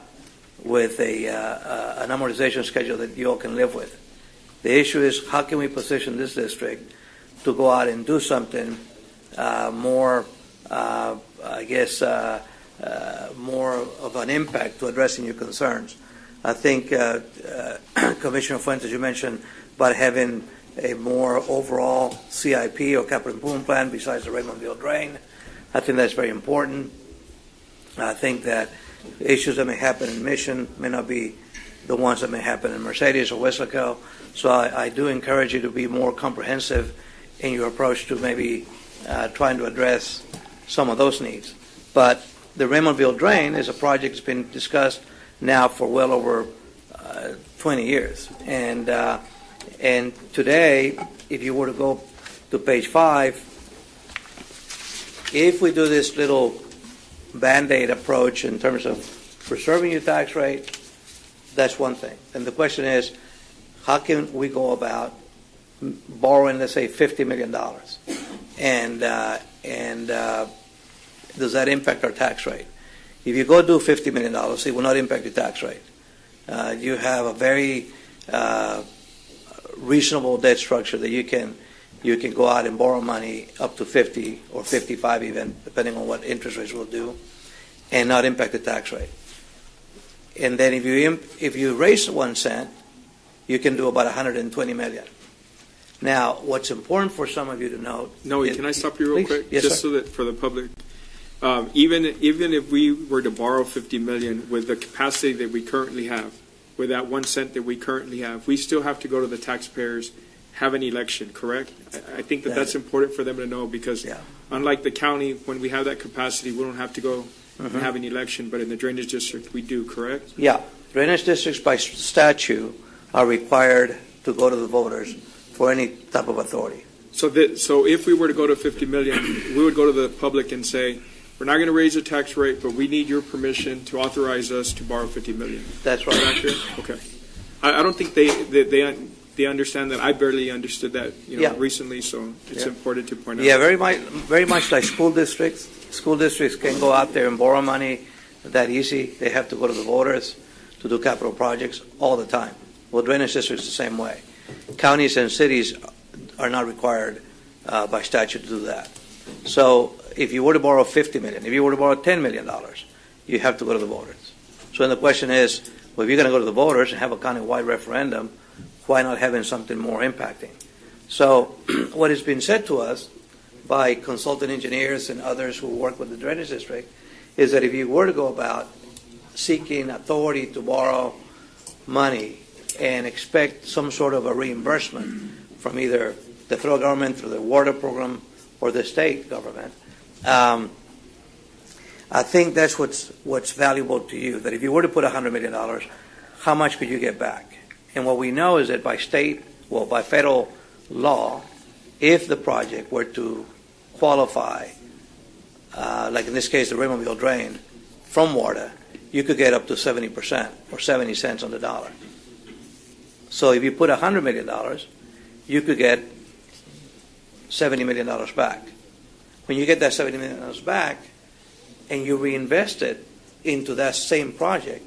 amortization schedule that you all can live with. The issue is how can we position this district to go out and do something more, more of an impact to addressing your concerns. I think Commissioner Fuentes, you mentioned about having a more overall CIP or capital improvement plan besides the Raymondville drain. I think that's very important. I think that issues that may happen in Mission may not be the ones that may happen in Mercedes or Weslaco. So I do encourage you to be more comprehensive in your approach to maybe trying to address some of those needs. But the Raymondville drain is a project that's been discussed now for well over 20 years. And today, if you were to go to page 5, if we do this little Band-Aid approach in terms of preserving your tax rate, that's one thing. And the question is, how can we go about borrowing, let's say, $50 million? And does that impact our tax rate? If you go do $50 million, it will not impact your tax rate. You have a very reasonable debt structure that you can go out and borrow money up to 50 or 55 even, depending on what interest rates will do, and not impact the tax rate. And then if you raise 1 cent, you can do about $120 million. Now, what's important for some of you to note... Noe, can I stop you real quick? Yes, just sir. So that for the public, even if we were to borrow $50 million with the capacity that we currently have, with that 1 cent that we currently have, we still have to go to the taxpayers, have an election, correct? I think that's important for them to know, because unlike the county, when we have that capacity, we don't have to go and have an election, but in the drainage district, we do, correct? Yeah. Drainage districts by statute are required to go to the voters for any type of authority. So if we were to go to $50 million, we would go to the public and say, we're not going to raise the tax rate, but we need your permission to authorize us to borrow $50 million. That's right. Accurate? Okay. I don't think they understand that. I barely understood that recently, so it's important to point out. Yeah, very much like school districts. school districts can go out there and borrow money that easy. They have to go to the voters to do capital projects all the time. Well, drainage districts the same way. Counties and cities are not required by statute to do that. So if you were to borrow $50 million, if you were to borrow $10 million, you have to go to the voters. So then the question is, well, if you're going to go to the voters and have a county-wide referendum, why not having something more impacting? So what has been said to us by consultant engineers and others who work with the drainage district is that if you were to go about seeking authority to borrow money and expect some sort of a reimbursement from either the federal government through the water program or the state government, I think that's what's valuable to you, that if you were to put $100 million, how much could you get back? And what we know is that by federal law, if the project were to qualify, like in this case, the Raymondville drain, from WARDA, you could get up to 70% or 70 cents on the dollar. So if you put $100 million, you could get $70 million back. When you get that $70 million back and you reinvest it into that same project,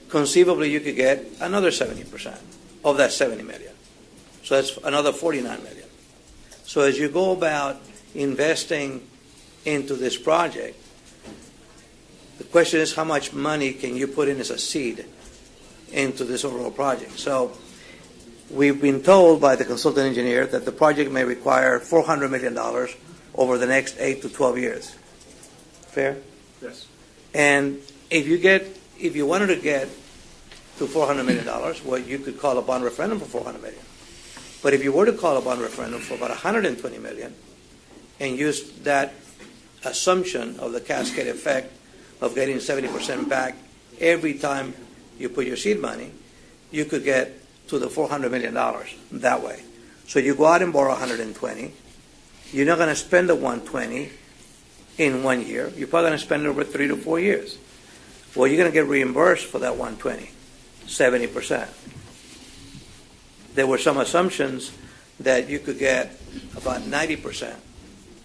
conceivably you could get another 70% of that $70 million. So that's another $49 million. So as you go about investing into this project, the question is how much money can you put in as a seed into this overall project. So we've been told by the consultant engineer that the project may require $400 million over the next 8 to 12 years. Fair? Yes. And if you wanted to get to $400 million, well, you could call a bond referendum for $400 million. But if you were to call a bond referendum for about $120 million and use that assumption of the cascade effect of getting 70% back every time you put your seed money, you could get to the $400 million that way. So you go out and borrow 120. You're not going to spend the 120 in 1 year. You're probably going to spend it over 3 to 4 years. Well, you're going to get reimbursed for that 120, 70%. There were some assumptions that you could get about 90%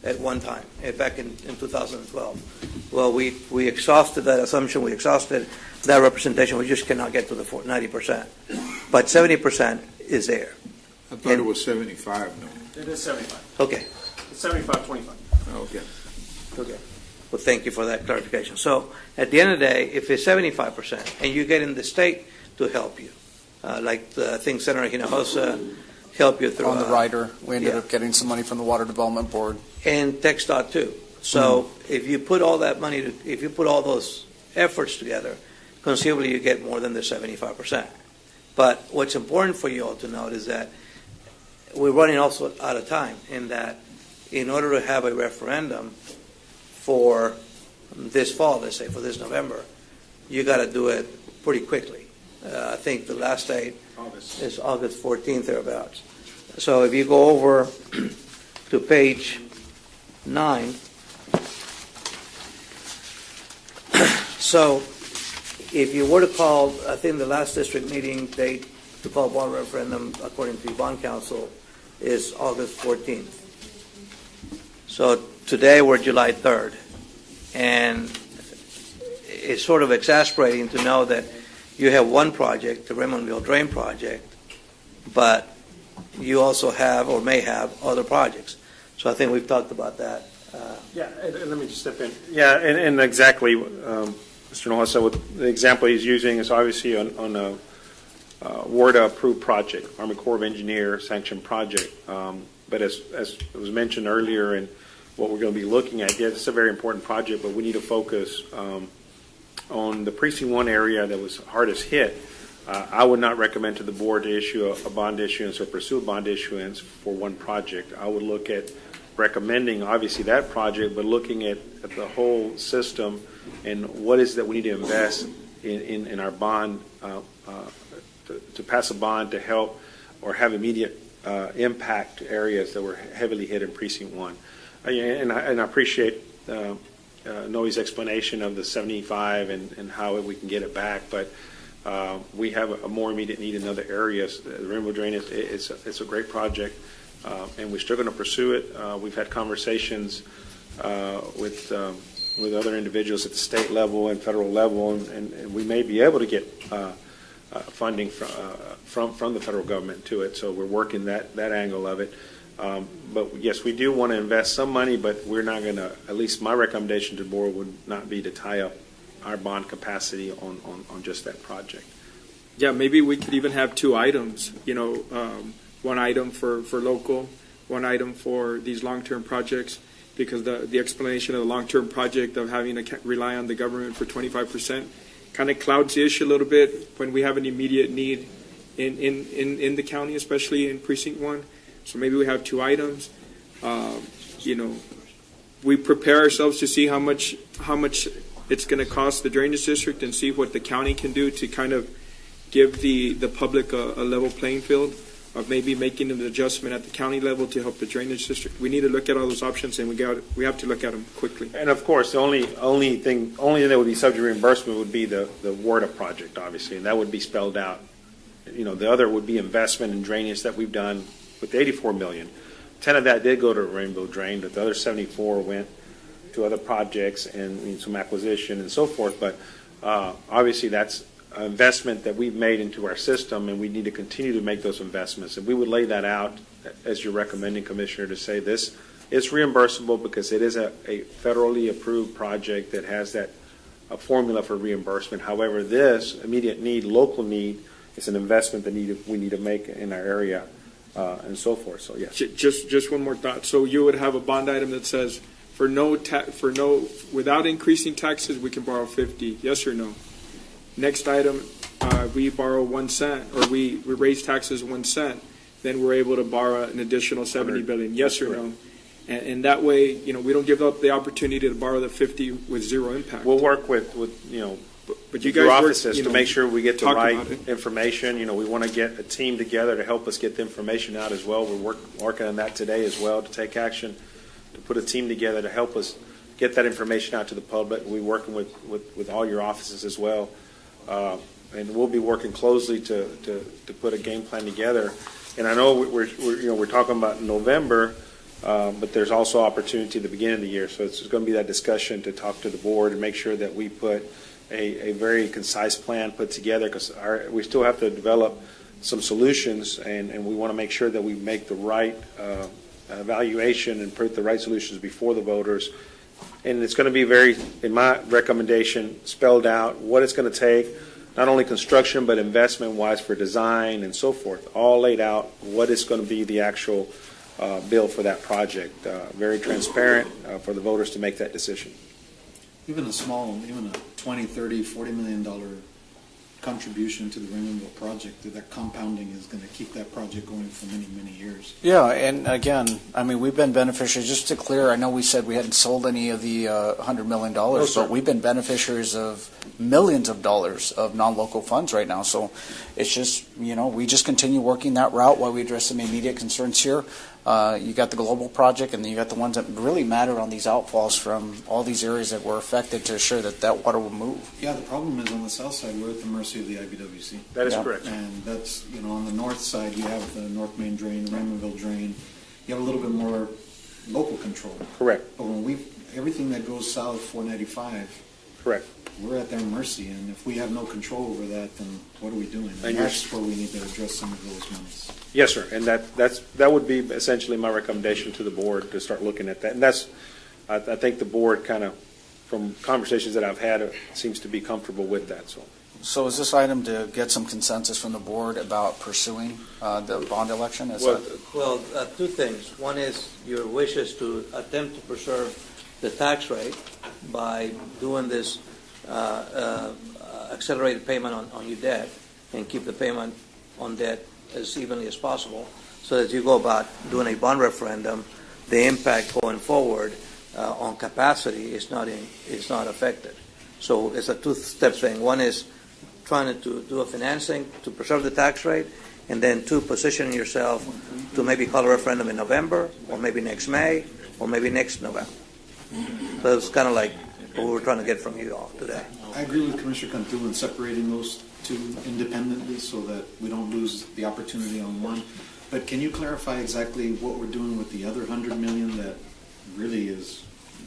at one time, back in 2012. Well, we exhausted that assumption. We exhausted that representation. We just cannot get to the 90%. But 70% is there. I thought it was 75, no? It is 75. Okay. It's 75-25. Okay. Okay. Well, thank you for that clarification. So at the end of the day, if it's 75% and you get in the state to help you, like I think Senator Hinojosa helped you through on the rider, we ended up getting some money from the Water Development Board and TxDOT too. So if you put all that money, if you put all those efforts together, conceivably you get more than the 75%. But what's important for you all to note is that we're running also out of time, in that in order to have a referendum for this fall, let's say for this November, you got to do it pretty quickly. I think the last date is August 14th, thereabouts. So if you go over to page 9, so if you were to call, I think the last district meeting date to call bond referendum, according to the bond council, is August 14th. So today we're July 3rd. And it's sort of exasperating to know that you have one project, the Raymondville Drain Project, but you also have or may have other projects. So I think we've talked about that. And let me just step in. Yeah, and exactly, Mr. Hinojosa, what the example he's using is obviously on a WARDA-approved project, Army Corps of Engineers sanctioned project. But as it was mentioned earlier, and what we're going to be looking at, yes, it's a very important project, but we need to focus on the Precinct 1 area that was hardest hit. I would not recommend to the board to issue a bond issuance or pursue a bond issuance for one project. I would look at recommending, obviously, that project, but looking at the whole system and what is that we need to invest in our bond to pass a bond to help or have immediate impact areas that were heavily hit in Precinct 1. And I appreciate Noe's explanation of the 75 and how we can get it back, but we have a more immediate need in other areas. The Rainbow Drain it's a great project, and we're still going to pursue it. We've had conversations with with other individuals at the state level and federal level, and we may be able to get funding from the federal government to it. So we're working that angle of it. But yes, we do want to invest some money, but we're not going to, at least my recommendation to the board would not be to tie up our bond capacity on just that project. Yeah, maybe we could even have two items, one item for local, one item for these long-term projects, because the explanation of the long-term project of having to rely on the government for 25% kind of clouds the issue a little bit when we have an immediate need in the county, especially in Precinct 1. So maybe we have two items. We prepare ourselves to see how much it's going to cost the drainage district and see what the county can do to kind of give the public a level playing field of maybe making an adjustment at the county level to help the drainage district. We need to look at all those options, and we have to look at them quickly. And of course, the only thing that would be subject to reimbursement would be the WRDA project, obviously, and that would be spelled out. The other would be investment in drainage that we've done with the $84 million. 10 of that did go to Rainbow Drain, but the other 74 went to other projects and some acquisition and so forth. But obviously, that's an investment that we've made into our system, and we need to continue to make those investments. And we would lay that out, as you're recommending, Commissioner, to say this is reimbursable because it is a federally approved project that has that formula for reimbursement. However, this immediate need, local need, is an investment that we need to make in our area and so forth. So yes. Just one more thought. So you would have a bond item that says without increasing taxes, we can borrow 50. Yes or no? Next item, we borrow 1 cent, or we raise taxes 1 cent, then we're able to borrow an additional $70 billion. Yes or no? And that way, we don't give up the opportunity to borrow the 50 with zero impact. We'll work with but you guys offices to make sure we get the right information. We want to get a team together to help us get the information out as well. We're working on that today as well to take action, to put a team together to help us get that information out to the public. We're working with all your offices as well. And we'll be working closely to put a game plan together. And I know we're talking about November, but there's also opportunity at the beginning of the year. So it's going to be that discussion to talk to the board and make sure that we put a very concise plan put together, because we still have to develop some solutions, and we want to make sure that we make the right evaluation and put the right solutions before the voters. And it's going to be in my recommendation, spelled out what it's going to take, not only construction, but investment-wise for design and so forth, all laid out what is going to be the actual bill for that project. Very transparent for the voters to make that decision. Even a 20, 30, $40 million contribution to the Raymondville project, that compounding is going to keep that project going for many, many years. Yeah, and again, we've been beneficiaries. Just to clear, I know we said we hadn't sold any of the $100 million, but we've been beneficiaries of millions of dollars of non-local funds right now. So it's just, we just continue working that route while we address some immediate concerns here. You got the global project, and then you got the ones that really matter on these outfalls from all these areas that were affected to ensure that water will move. Yeah, the problem is on the south side, we're at the mercy of the IBWC. That is correct. And that's, on the north side, you have the North Main Drain, the Raymondville Drain. You have a little bit more local control. Correct. But when everything that goes south 495, correct, we're at their mercy, and if we have no control over that, then what are we doing? And that's where we need to address some of those monies. Yes, sir, and that would be essentially my recommendation to the board, to start looking at that. And that's, I think the board kind of, from conversations that I've had, seems to be comfortable with that. So is this item to get some consensus from the board about pursuing the bond election? Well, two things. One is your wishes to attempt to preserve the tax rate by doing this accelerated payment on your debt, and keep the payment on debt as evenly as possible, so that you go about doing a bond referendum, the impact going forward on capacity is not affected. So it's a two-step thing. One is trying to do a financing to preserve the tax rate, and then two, positioning yourself to maybe call a referendum in November, or maybe next May, or maybe next November. So it's kind of like what we're trying to get from you all today. I agree with Commissioner Cantu in separating those two independently so that we don't lose the opportunity on one. But can you clarify exactly what we're doing with the other $100 million that really is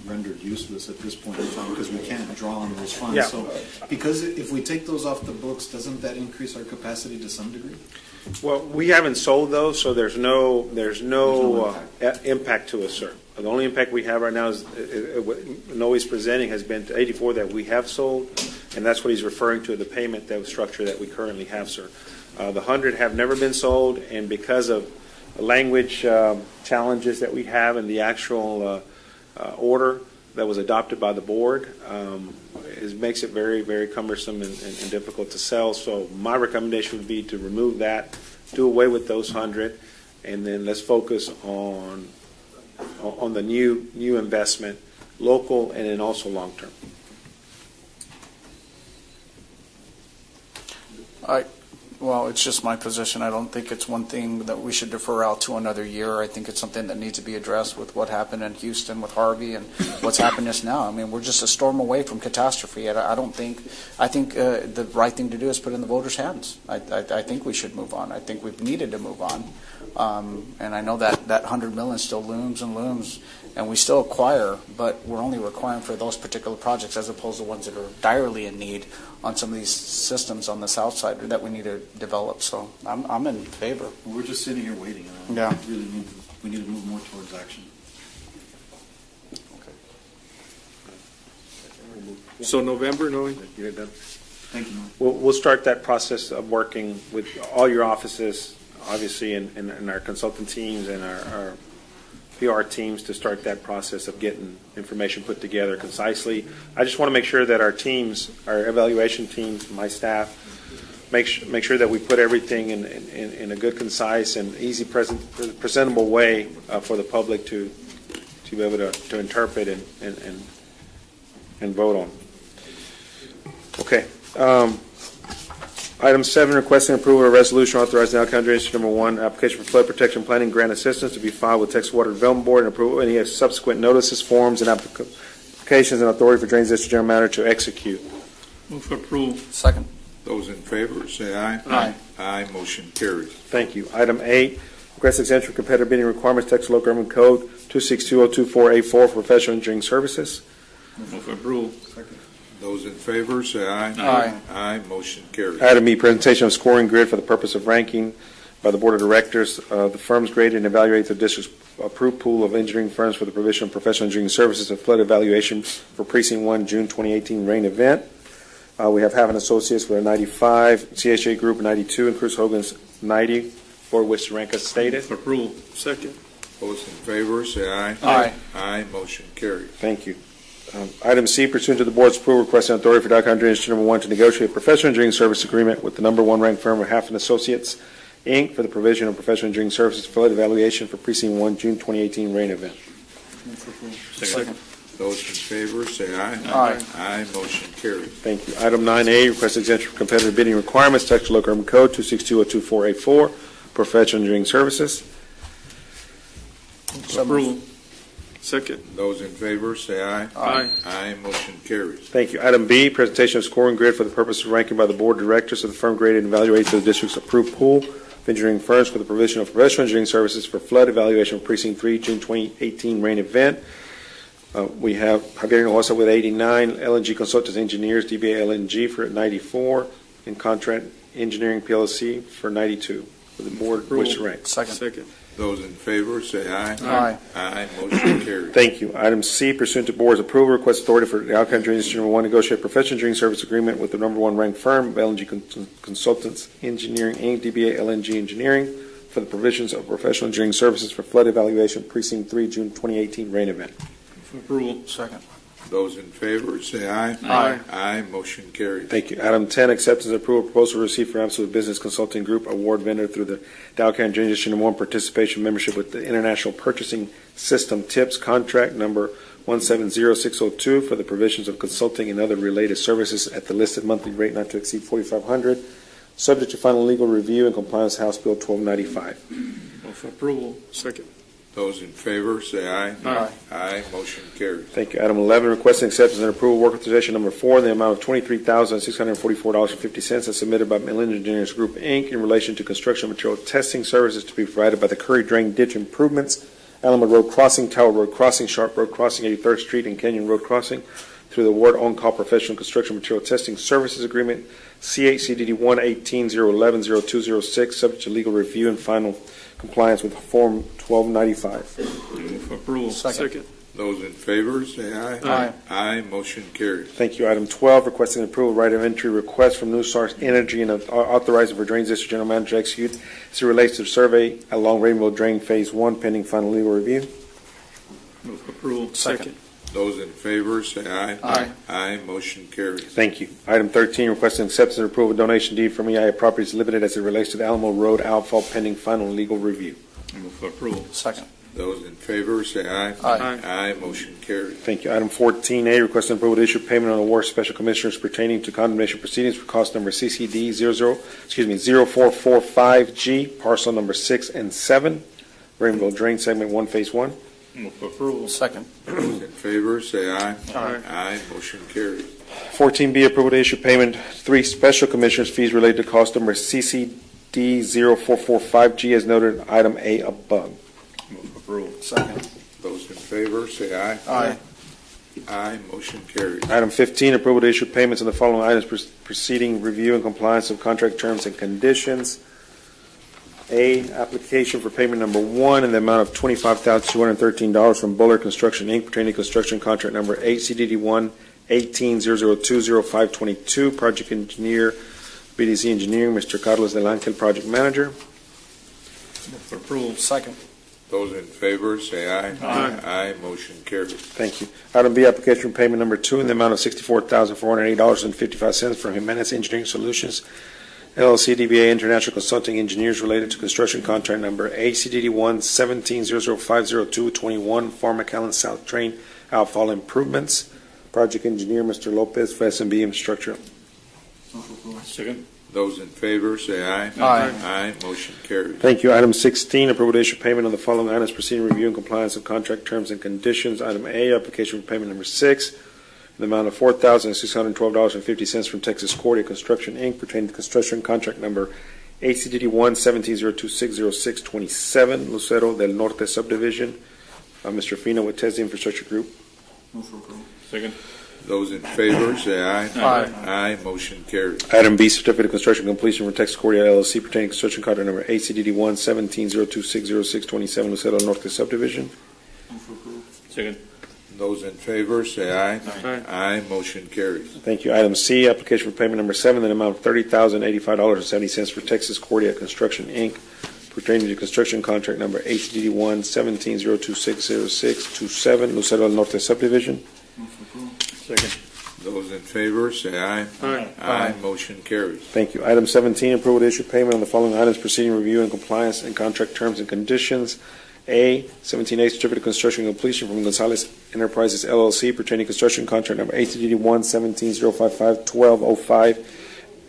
rendered useless at this point in time because we can't draw on those funds. Yeah. So, because if we take those off the books, doesn't that increase our capacity to some degree? Well, we haven't sold those, so there's no impact to us, sir. The only impact we have right now is what Noe's presenting has been to 84 that we have sold, and that's what he's referring to, the payment that structure that we currently have, sir. The 100 have never been sold, and because of language challenges that we have in the actual order that was adopted by the board, it makes it very, very cumbersome and difficult to sell. So my recommendation would be to remove that, do away with those 100, and then let's focus on the new investment, local and then also long term. Well, it's just my position. I don't think it's one thing that we should defer out to another year. I think it's something that needs to be addressed with what happened in Houston with Harvey and what's happened just now. I mean, we're just a storm away from catastrophe. I think the right thing to do is put it in the voters' hands. I think we should move on. I think we've needed to move on. And I know that $100 million still looms and looms, and we still acquire, but we're only requiring for those particular projects as opposed to ones that are direly in need on some of these systems on the south side that we need to develop. So I'm in favor. We're just sitting here waiting. And Yeah. we need to move more towards action. So November, Noe? Thank you. We'll start that process of working with all your offices, obviously, and our consultant teams and our PR teams to start that process of getting information put together concisely. I just want to make sure that our teams, our evaluation teams, my staff, make sure that we put everything in a good, concise, and easy, presentable way for the public to be able to interpret and vote on. Okay. Item 7, requesting approval of a resolution authorizing Allen County Drainage District Number 1 application for flood protection planning grant assistance to be filed with Texas Water Development Board and approval any subsequent notices, forms, and applications and authority for Drainage District General Manager to execute. Move for approval. Second. Those in favor, say aye. Aye. Aye, motion carries. Thank you. Item 8, request exemption from competitive bidding requirements, Texas Local Government Code 2620224A4 for professional engineering services. Move for approval. Second. Those in favor, say aye. Aye. Aye, motion carries. Item E, presentation of scoring grid for the purpose of ranking by the Board of Directors. The firms graded and evaluate the district's approved pool of engineering firms for the provision of professional engineering services and flood evaluation for Precinct 1 June 2018 rain event. We have Haven Associates with a 95, CHA Group 92, and Cruz Hogan's 90, for which the rank is stated. For approval. Second. Those in favor, say aye. Aye. Aye, motion carries. Thank you. Item C, pursuant to the board's approval, requesting authority for Dow County Drainage District Number 1 to negotiate a professional engineering service agreement with the number 1 ranked firm of Hafen Associates, Inc. for the provision of professional engineering services for flood evaluation for Precinct 1 June 2018 rain event. Move for approval. Second. Those in favor, say aye. Aye. Aye, motion carries. Thank you. Item 9A, request exemption from competitive bidding requirements, Texas Local Government Code 2620224A4, professional engineering services. Approval. Second. Those in favor, say aye. Aye. Aye, motion carries. Thank you. Item B, presentation of scoring grid for the purpose of ranking by the board of directors of the firm graded and evaluated to the district's approved pool of engineering firms for the provision of professional engineering services for flood evaluation of Precinct 3 June 2018 rain event. We have Javier Hinojosa with 89, LNG Consultants Engineers, DBA LNG for 94, and Contract Engineering PLC for 92. For the board, which rank? Second. Those in favor, say aye. Aye. Aye, motion carries. Thank you. Item C, pursuant to board's approval, request authority for the Allen County Drainage District Number 1 negotiate professional engineering service agreement with the number 1 ranked firm of LNG Consultants Engineering, Inc., DBA LNG Engineering, for the provisions of professional engineering services for flood evaluation Precinct 3 June 2018 rain event. For approval. Second. Those in favor, say aye. Aye. Aye, motion carries. Thank you. Item 10, acceptance and approval proposal received from Absolute Business Consulting Group, award vendor through the Dow County Drainage District Number 1 participation membership with the International Purchasing System TIPS contract number 170602 for the provisions of consulting and other related services at the listed monthly rate not to exceed $4,500, subject to final legal review and compliance House Bill 1295. Move for approval. Second. Those in favor, say aye. Aye. Aye, motion carries. Thank you. Item 11, requesting acceptance and approval work authorization number 4 in the amount of $23,644.50 as submitted by Millennium Engineers Group, Inc. in relation to construction material testing services to be provided by the Curry Drain Ditch Improvements Alamo Road Crossing, Tower Road Crossing, Sharp Road Crossing, 83rd Street, and Canyon Road Crossing through the Ward On-Call Professional Construction Material Testing Services Agreement, C8CDD 118-011-0206, subject to legal review and final compliance with Form 1295. Move for approval. Second. Those in favor, say aye. Aye. Aye, motion carries. Thank you. Item 12, requesting approval of right of entry request from New Source Energy and authorizing for Drainage District General Manager to execute as it relates to the survey along Rainbow Drain Phase 1 pending final legal review. Move for approval. Second. Those in favor, say aye. Aye. Aye, motion carries. Thank you. Item 13, requesting acceptance and approval of donation deed from EIA Properties Limited as it relates to the Alamo Road outfall pending final legal review. Move for approval. Second. Those in favor, say aye. Aye. Aye, motion carries. Thank you. Item 14A, requesting approval to issue payment on award special commissioners pertaining to condemnation proceedings for cost number CCD 0445G, parcel number 6 and 7, Rainbow Drain Segment 1, Phase 1. Move for approval. Second. Those in favor, say aye. Aye. Aye, motion carries. 14B, approval to issue payment 3 special commissioners fees related to cost number CCD 0445G as noted item A above. Move for approval. Second. Those in favor, say aye. Aye. Aye, motion carries. Item 15, approval to issue payments on the following items preceding review and compliance of contract terms and conditions. A, application for payment number 1 in the amount of $25,213 from Buller Construction, Inc., pertaining to construction contract number 8CDD 11800200522, project engineer, BDC Engineering, Mr. Carlos Del Angel, project manager. Move for approval. Second. Those in favor, say aye. Aye. Aye, motion carries. Thank you. Item B, application for payment number 2 in the amount of $64,408.55 from Jimenez Engineering Solutions, LLC, DBA International Consulting Engineers related to construction contract number ACDD 11700500221, Farm McAllen South Drain outfall improvements. Project engineer, Mr. Lopez, for S&B Infrastructure. Second. Those in favor, say aye. Aye. Aye, motion carries. Thank you. Item 16, approval to issue payment on the following items proceeding review and compliance of contract terms and conditions. Item A, application for payment number 6 in the amount of $4,612.50 from Texas Cordia Construction, Inc., pertaining to construction contract number ACDD 11702600627, Lucero del Norte Subdivision. Mr. Fino with TESDA Infrastructure Group. Move for approval. Second. Those in favor, say aye. Aye. Aye, motion carries. Item B, certificate of construction completion for Texas Cordia LLC pertaining to construction contract number ACDD 11702600627, Lucero del Norte Subdivision. Move for approval. Second. Those in favor, say aye. Aye. Aye, motion carries. Thank you. Item C, application for payment number 7 in the amount of $30,085.70 for Texas Cordia Construction, Inc., pertaining to construction contract number ACDD 11702600627, Lucero del Norte Subdivision. Move for approval. Second. Those in favor, say aye. Aye. Aye, motion carries. Thank you. Item 17, approval to issue payment on the following items proceeding review and compliance and contract terms and conditions. A, 17A, certificate of construction completion from Gonzalez Enterprises LLC pertaining to construction contract number ACDD 11705511205,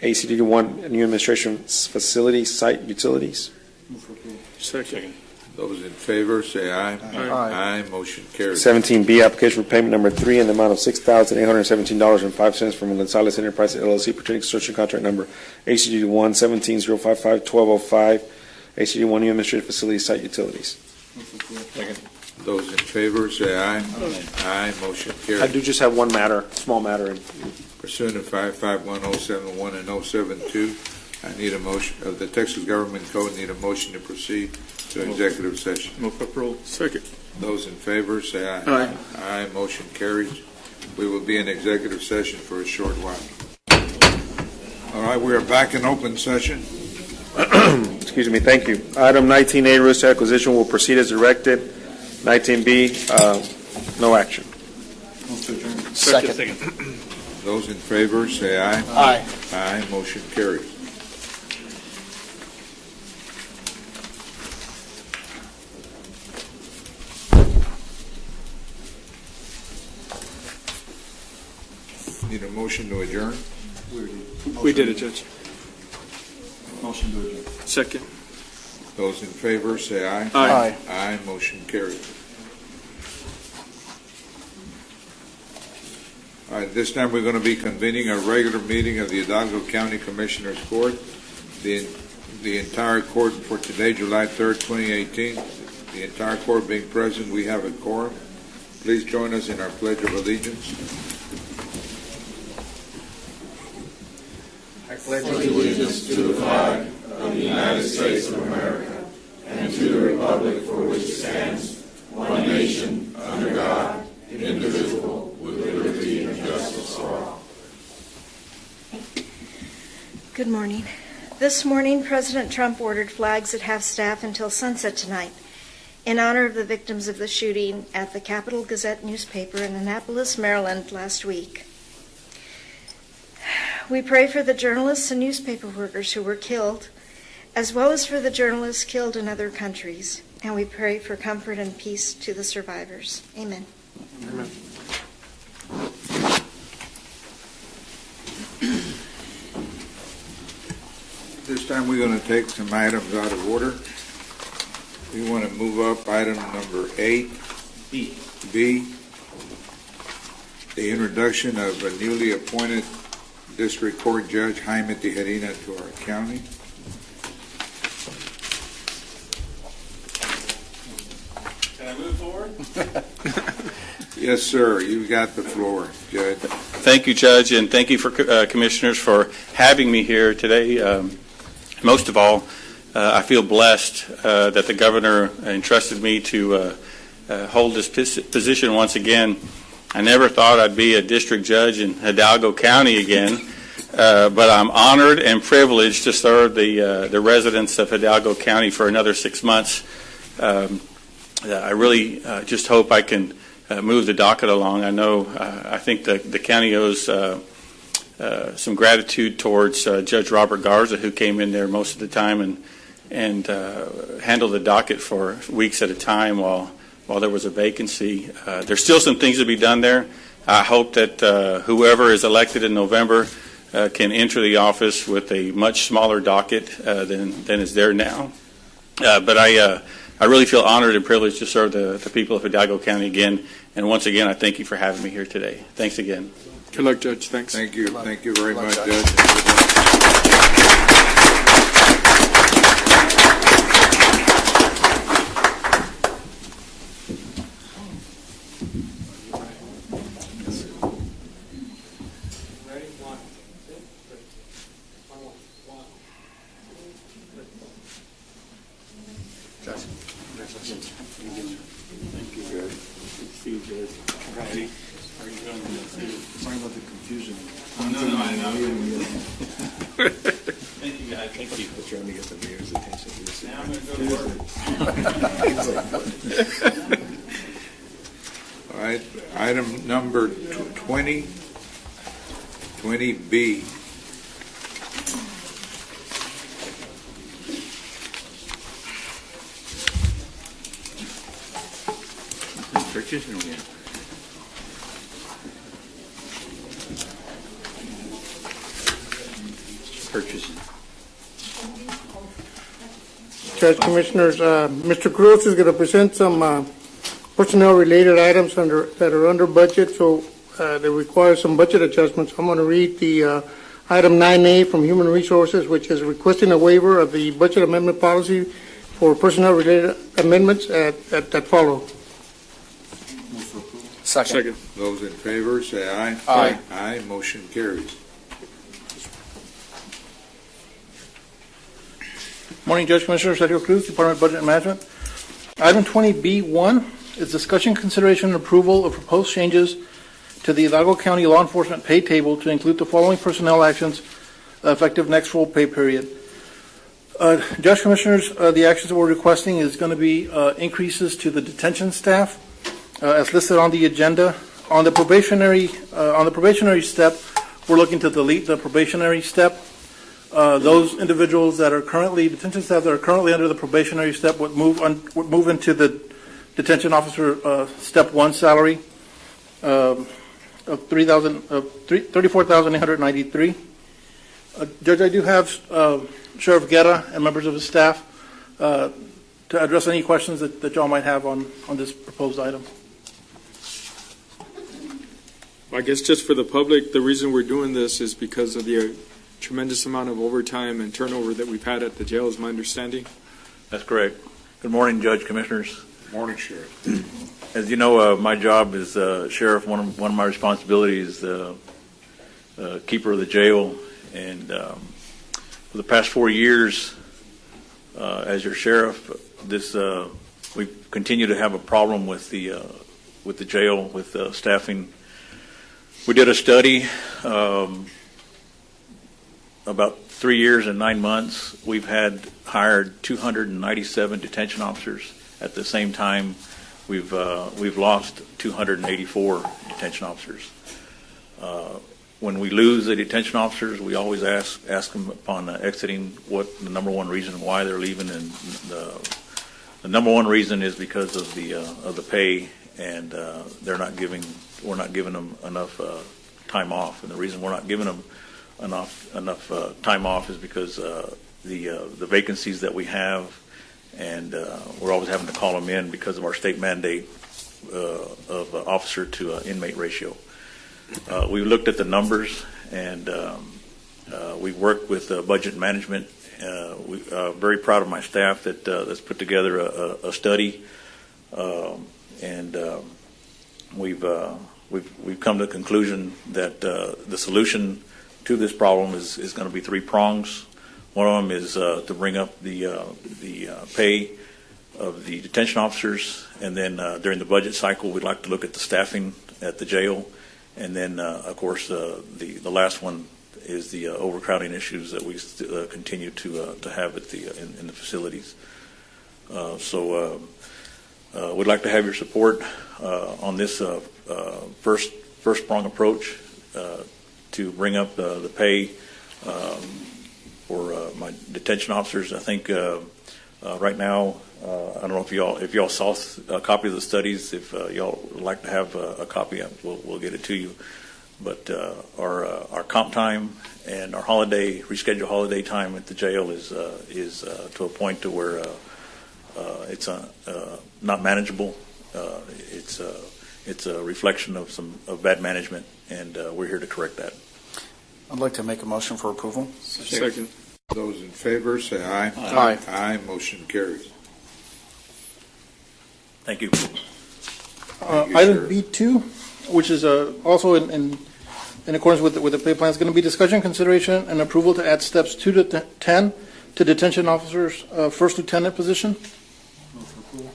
ACDD 1 New Administration Facility Site Utilities. Move for approval. Second. Those in favor, say aye. Aye. Aye, motion carries. 17B, application for payment number 3 in the amount of $6,817.05 from Gonzalez Enterprises LLC pertaining to construction contract number ACDD 11705511205, ACDD 1 New Administrative Facility Site Utilities. Move for approval. Second. Those in favor, say aye. Aye, motion I carries. do just have one matter, small matter. Pursuant to 5510701 and 072, I need a motion, of the Texas Government Code, need a motion to proceed to executive session. Move for approval. Second. Those in favor, say aye. Aye. Aye, motion carries. We will be in executive session for a short while. All right, we are back in open session. Excuse me, thank you. Item 19A, real estate acquisition will proceed as directed. 19B, no action. Move to adjourn. Second. Those in favor, say aye. Aye. Aye, motion carries. Need a motion to adjourn? We did it, Judge. Motion to adjourn. Second. Those in favor, say aye. Aye. Aye, motion carries. All right, this time we're going to be convening a regular meeting of the Hidalgo County Commissioners Court. The entire court for today, July 3rd, 2018, The entire court being present, we have a quorum. Please join us in our Pledge of Allegiance. I pledge allegiance to the flag of the United States of America and to the republic for which it stands, one nation, under God, indivisible, with liberty and justice for all. Good morning. This morning, President Trump ordered flags at half-staff until sunset tonight in honor of the victims of the shooting at the Capital Gazette newspaper in Annapolis, Maryland last week. We pray for the journalists and newspaper workers who were killed, as well as for the journalists killed in other countries, and we pray for comfort and peace to the survivors. Amen. Amen. This time we're going to take some items out of order. We want to move up item number 8B, the introduction of a newly appointed District Court Judge Jaime Tijerina to our county. Can I move forward? Yes, sir. You got the floor, Judge. Thank you, Judge, and thank you for Commissioners for having me here today. Most of all, I feel blessed that the Governor entrusted me to hold this position once again. I never thought I'd be a district judge in Hidalgo County again, but I'm honored and privileged to serve the residents of Hidalgo County for another 6 months. I really just hope I can move the docket along. I think the county owes some gratitude towards Judge Robert Garza, who came in there most of the time and handled the docket for weeks at a time while there was a vacancy. There's still some things to be done there. I hope that whoever is elected in November can enter the office with a much smaller docket than is there now. But I really feel honored and privileged to serve the people of Hidalgo County again. And once again, I thank you for having me here today. Thanks again. Good luck, Judge. Thanks. Thank you. Thank you very much, Judge. Sorry about the confusion. No, I know. Thank you, guys. Thank you. We're trying to get the mayor's attention. Now I'm going to go to work. All right, item number 20B. Purchasing again. Purchasing. Judge, Commissioners, Mr. Cruz is going to present some personnel-related items that are under budget, so they require some budget adjustments. I'm going to read the item 9A from Human Resources, which is requesting a waiver of the budget amendment policy for personnel-related amendments that follow. Second. Those in favor, say aye. Aye. Aye. Motion carries. Morning, Judge, Commissioner Sergio Cruz, Department of Budget and Management. Item 20B1 is discussion, consideration, and approval of proposed changes to the Hidalgo County Law Enforcement pay table to include the following personnel actions effective next full pay period. Judge, Commissioners, the actions that we're requesting is going to be increases to the detention staff, as listed on the agenda. On the probationary step, we're looking to delete the probationary step. Those individuals that are currently detention staff that are currently under the probationary step would move into the detention officer step 1 salary of $34,893. Judge, I do have Sheriff Guerra and members of his staff to address any questions that y'all might have on this proposed item. I guess just for the public, the reason we're doing this is because of the tremendous amount of overtime and turnover that we've had at the jail, is my understanding. That's correct. Good morning, Judge, Commissioners. Morning, Sheriff. As you know, my job is Sheriff. One of my responsibilities is keeper of the jail. And for the past 4 years, as your sheriff, we continue to have a problem with the jail, with staffing. We did a study about 3 years and 9 months. We've hired 297 detention officers. At the same time, we've lost 284 detention officers. When we lose the detention officers, we always ask them upon exiting what the number one reason why they're leaving, and the number one reason is because of the pay, and we're not giving them enough time off. And the reason we're not giving them enough time off is because the vacancies that we have, and we're always having to call them in because of our state mandate of officer to inmate ratio. We've looked at the numbers, and we've worked with budget management. We're very proud of my staff that's put together a study, and we've come to the conclusion that the solution to this problem is going to be 3 prongs. One of them is to bring up the pay of the detention officers, and then during the budget cycle, we'd like to look at the staffing at the jail. And then, of course, the last one is the overcrowding issues that we continue to have at in the facilities. So we'd like to have your support on this first prong approach to bring up the pay for my detention officers. I think right now, I don't know if y'all saw a copy of the studies. If y'all would like to have a copy, we'll get it to you. But our comp time and our rescheduled holiday time at the jail is to a point to where it's not manageable. It's a reflection of bad management, and we're here to correct that. I'd like to make a motion for approval. Second. Those in favor say aye. Aye. Aye. Motion carries. Thank you. Item B2, which is also in accordance with the pay plan, is going to be discussion, consideration, and approval to add steps 2 to 10 to detention officers' first lieutenant position.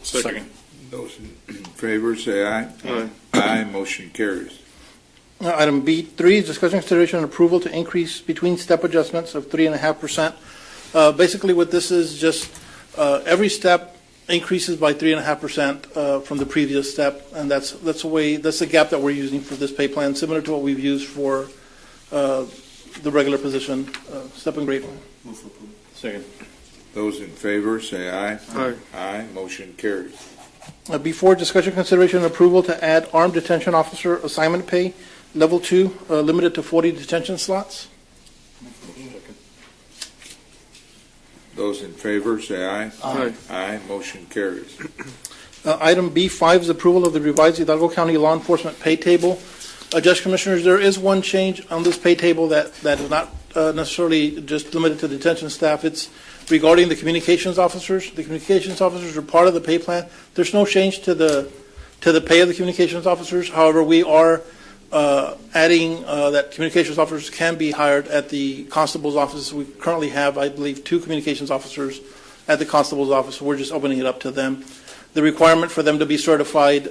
Second. Those in favor say aye. Aye. Aye. Motion carries. Item B3 is discussion, consideration, and approval to increase between step adjustments of 3.5%. Basically, what this is just every step increases by 3.5% from the previous step, and that's the gap that we're using for this pay plan, similar to what we've used for the regular position, step and grade one. Move for approval. Second. Those in favor say aye. Aye. Aye. Motion carries. Before discussion, consideration, and approval to add armed detention officer assignment pay, level 2, limited to 40 detention slots. Those in favor say aye. Aye. Aye. Motion carries. Item B5 is approval of the revised Hidalgo County law enforcement pay table. Judge Commissioners, there is one change on this pay table that is not necessarily just limited to detention staff. It's regarding the communications officers. The communications officers are part of the pay plan. There's no change to the pay of the communications officers. However, we are adding that communications officers can be hired at the constable's office. We currently have, I believe, 2 communications officers at the constable's office. We're just opening it up to them. The requirement for them to be certified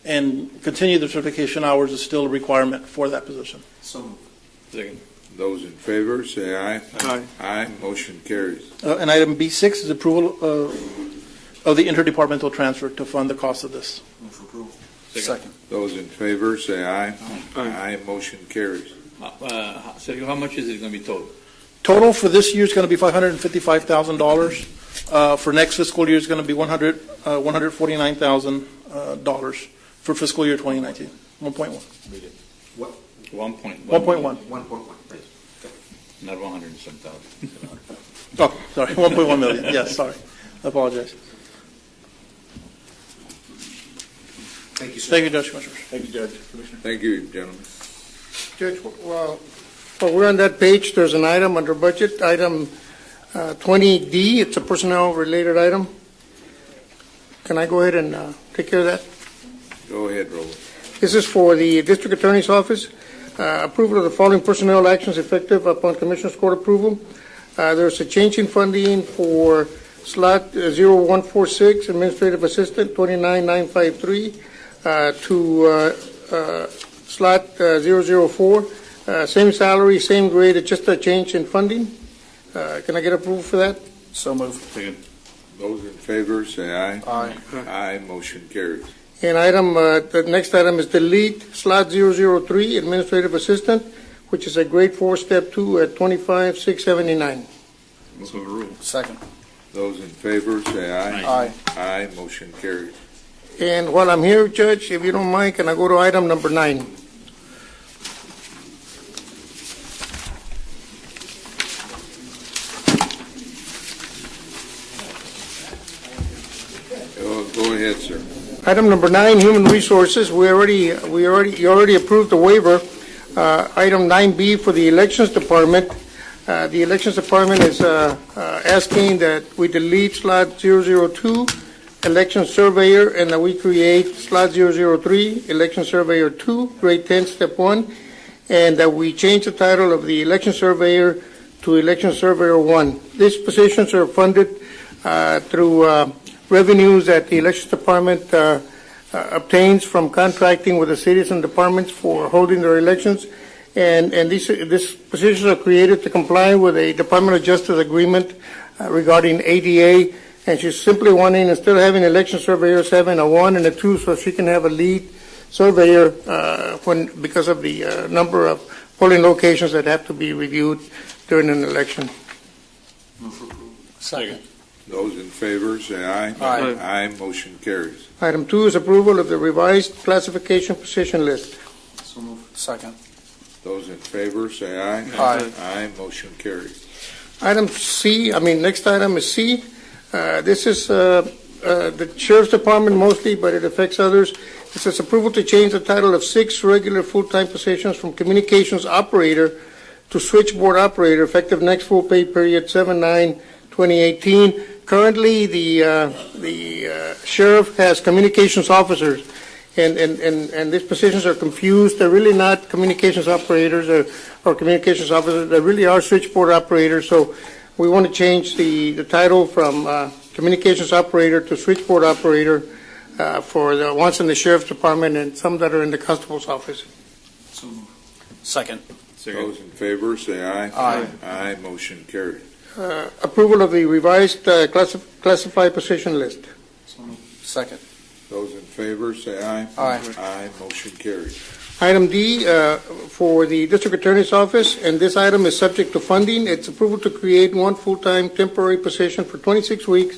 and continue their certification hours is still a requirement for that position. So moved. Second. Those in favor say aye. Aye. Aye. Motion carries. And item B6 is approval of the interdepartmental transfer to fund the cost of this. Move for approval. Second. Those in favor say aye. Aye. Aye. Motion carries. Sergio, how much is it going to be total? Total for this year is going to be $555,000. For next fiscal year is going to be $149,000 for fiscal year 2019. 1.1. What? 1.1. 1.1. 1.1. Right. Not 100 and some thousand. Oh, sorry, 1.1 million. Yes, sorry. I apologize. Thank you, sir. Thank you, Judge Commissioners. Thank you, Judge. Commissioner. Thank you, gentlemen. Judge, while we're on that page, there's an item under budget, item 20D. It's a personnel-related item. Can I go ahead and take care of that? Go ahead, Roland. This is for the District Attorney's Office. Approval of the following personnel actions effective upon Commissioner's Court approval. There's a change in funding for slot 0146, Administrative Assistant, 29953, to slot 004. Same salary, same grade, it's just a change in funding. Can I get approval for that? So moved. Second. Those in favor, say aye. Aye. Aye, motion carries. And the next item is delete slot 003, Administrative Assistant, which is a grade 4, step 2 at 25,679. Move overrule. Second. Those in favor, say aye. Aye. Aye, motion carries. And while I'm here, Judge, if you don't mind, can I go to item number 9? Go ahead, sir. Item number 9, Human Resources. You already approved the waiver. Item 9B for the Elections Department. The Elections Department is asking that we delete slot 002, Election Surveyor, and that we create slot 003, Election Surveyor 2, grade 10, step 1, and that we change the title of the Election Surveyor to Election Surveyor 1. These positions are funded through revenues that the Elections Department obtains from contracting with the cities and departments for holding their elections. And these positions are created to comply with a Department of Justice agreement regarding ADA. And she's simply wanting, instead of having election surveyors, having a 1 and a 2, so she can have a lead surveyor because of the number of polling locations that have to be reviewed during an election. Move for approval. Second. Those in favor, say aye. Aye. Aye, motion carries. Item 2 is approval of the revised classification position list. So moved. Second. Those in favor, say aye. Aye. Aye, motion carries. Item C, next item is C. This is the Sheriff's Department mostly, but it affects others. It says approval to change the title of 6 regular full-time positions from communications operator to switchboard operator, effective next full pay period, 7/9/2018. Currently, the sheriff has communications officers, and these positions are confused. They're really not communications operators or communications officers. They really are switchboard operators. So we want to change the title from communications operator to switchboard operator for the ones in the sheriff's department and some that are in the constable's office. So moved. Second. Those in favor, say aye. Aye. Aye, motion carries. Approval of the revised classified position list. So moved. Second. Those in favor, say aye. Aye. Aye, motion carries. Item D for the District Attorney's Office, and this item is subject to funding. It's approval to create 1 full-time temporary position for 26 weeks,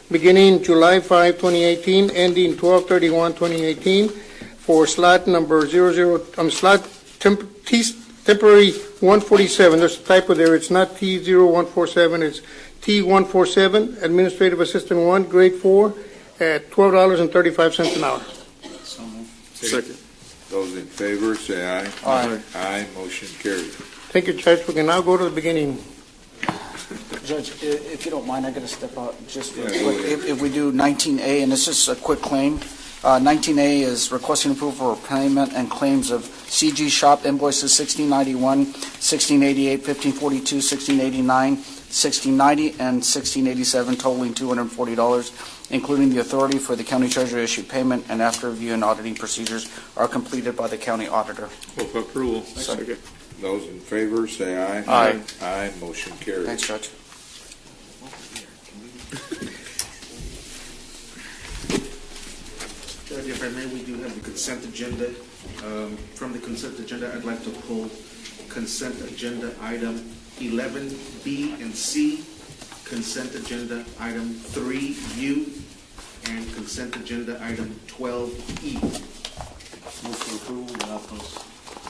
beginning July 5, 2018, ending 12/31/2018, for slot number temporary 147. There's a typo there. It's not T0147. It's T147, Administrative Assistant 1, grade 4, at $12.35 an hour. So moved. Second. Those in favor, say aye. Aye. Aye, motion carries. Thank you, Judge. We can now go to the beginning. Judge, if you don't mind, I got to step out just real Yeah, quick. go ahead. If we do 19A, and this is a quick claim. 19A is requesting approval for payment and claims of CG Shop invoices 1691, 1688, 1542, 1689, 1690, and 1687, totaling $240, including the authority for the county treasurer to issue payment, and after review and auditing procedures are completed by the county auditor. Move for approval. Second. Those in favor, say aye. Aye. Aye, motion carries. Thanks, Judge. Judge, if I may, we do have the consent agenda. From the consent agenda, I'd like to pull consent agenda item 11B and C, consent agenda item 3U, and consent agenda item 12E. Move for approval without those.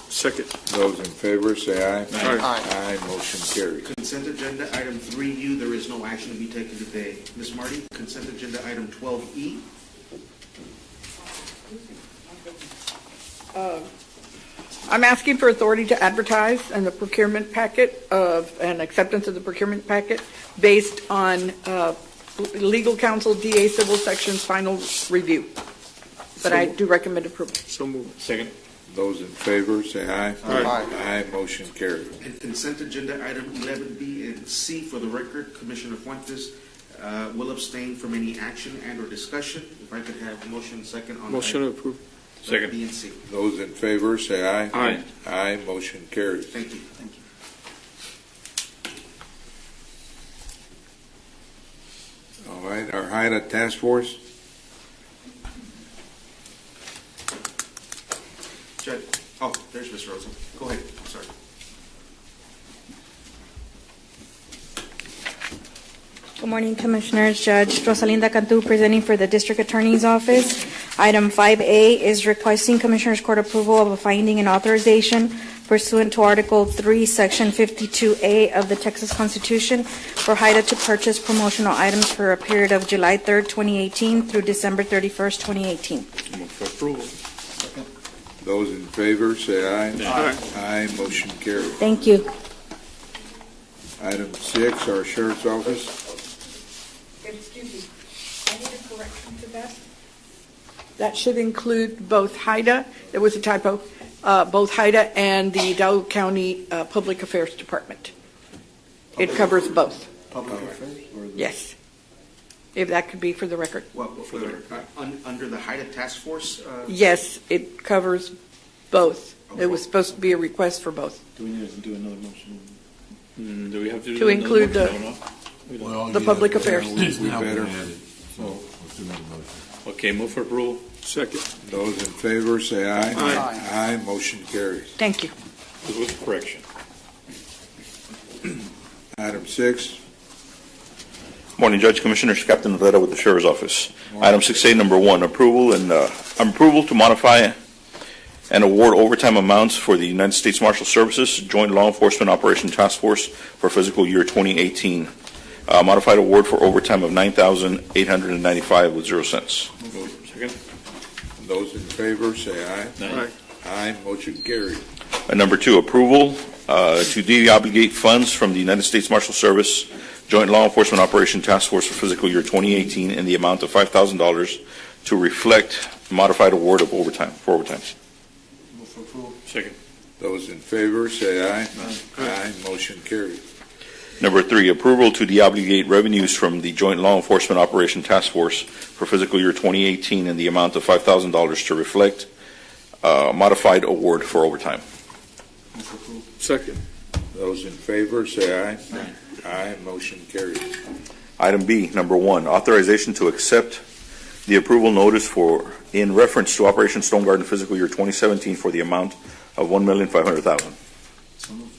Second. Those in favor, say aye. Aye. Aye, motion carries. Consent agenda item 3U, there is no action to be taken today. Ms. Marty, consent agenda item 12E. I'm asking for authority to advertise in the procurement packet and acceptance of the procurement packet based on legal counsel, DA, civil sections, final review. But I do recommend approval. So moved. Second. Those in favor, say aye. Aye. Aye, motion carried. And consent agenda item 11B and C, for the record, Commissioner Fuentes will abstain from any action and or discussion. If I could have a motion second on Motion item approved. Second. B and C. Those in favor, say aye. Aye. Aye, motion carried. Thank you. All right, our HIDA task force. Judge, oh, there's Ms. Rosa. Go ahead, I'm sorry. Good morning, Commissioners. Judge Rosalinda Cantu presenting for the District Attorney's Office. Item 5A is requesting Commissioners Court approval of a finding and authorization pursuant to Article 3, Section 52A of the Texas Constitution for HIDA to purchase promotional items for a period of July 3rd, 2018 through December 31st, 2018. Move for approval. Those in favor, say aye. Aye. Aye, motion carried. Thank you. Item 6, our sheriff's office. Excuse me, I need a correction to that. That should include both HIDA, there was a typo, both HIDA and the Hidalgo County Public Affairs Department. It covers both. Public affairs? Or the- Yes. If that could be for the record. Well, under the HIDA task force? Yes, it covers both. It was supposed to be a request for both. Do we need to do another motion? Do we have to do To include another the- motion? No, no? The public affairs. We better. Okay, move for approval. Second. Those in favor, say aye. Aye. Aye, motion carries. Thank you. With correction. Item 6, Morning, Judge, Commissioners, Captain Herrera with the Sheriff's Office. Item 6A, number 1, approval to modify and award overtime amounts for the United States Marshal Services Joint Law Enforcement Operation Task Force for fiscal year 2018. Modified award for overtime of $9,895 with 0 cents. Second. those in favor, say aye. Aye. Aye, motion carried. And number 2, approval to deobligate funds from the United States Marshal Service Joint Law Enforcement Operation Task Force for fiscal year 2018 in the amount of $5,000 to reflect modified award of overtime, for overtime. Move for approval. Second. Those in favor, say aye. Aye, motion carried. Number 3, approval to deobligate revenues from the Joint Law Enforcement Operation Task Force for fiscal year 2018 in the amount of $5,000 to reflect modified award for overtime. Move for approval. Second. Those in favor, say aye. Aye, motion carried. Item B, number 1, authorization to accept the approval notice for, in reference to Operation Stone Garden fiscal year 2017 for the amount of $1,500,000. So move.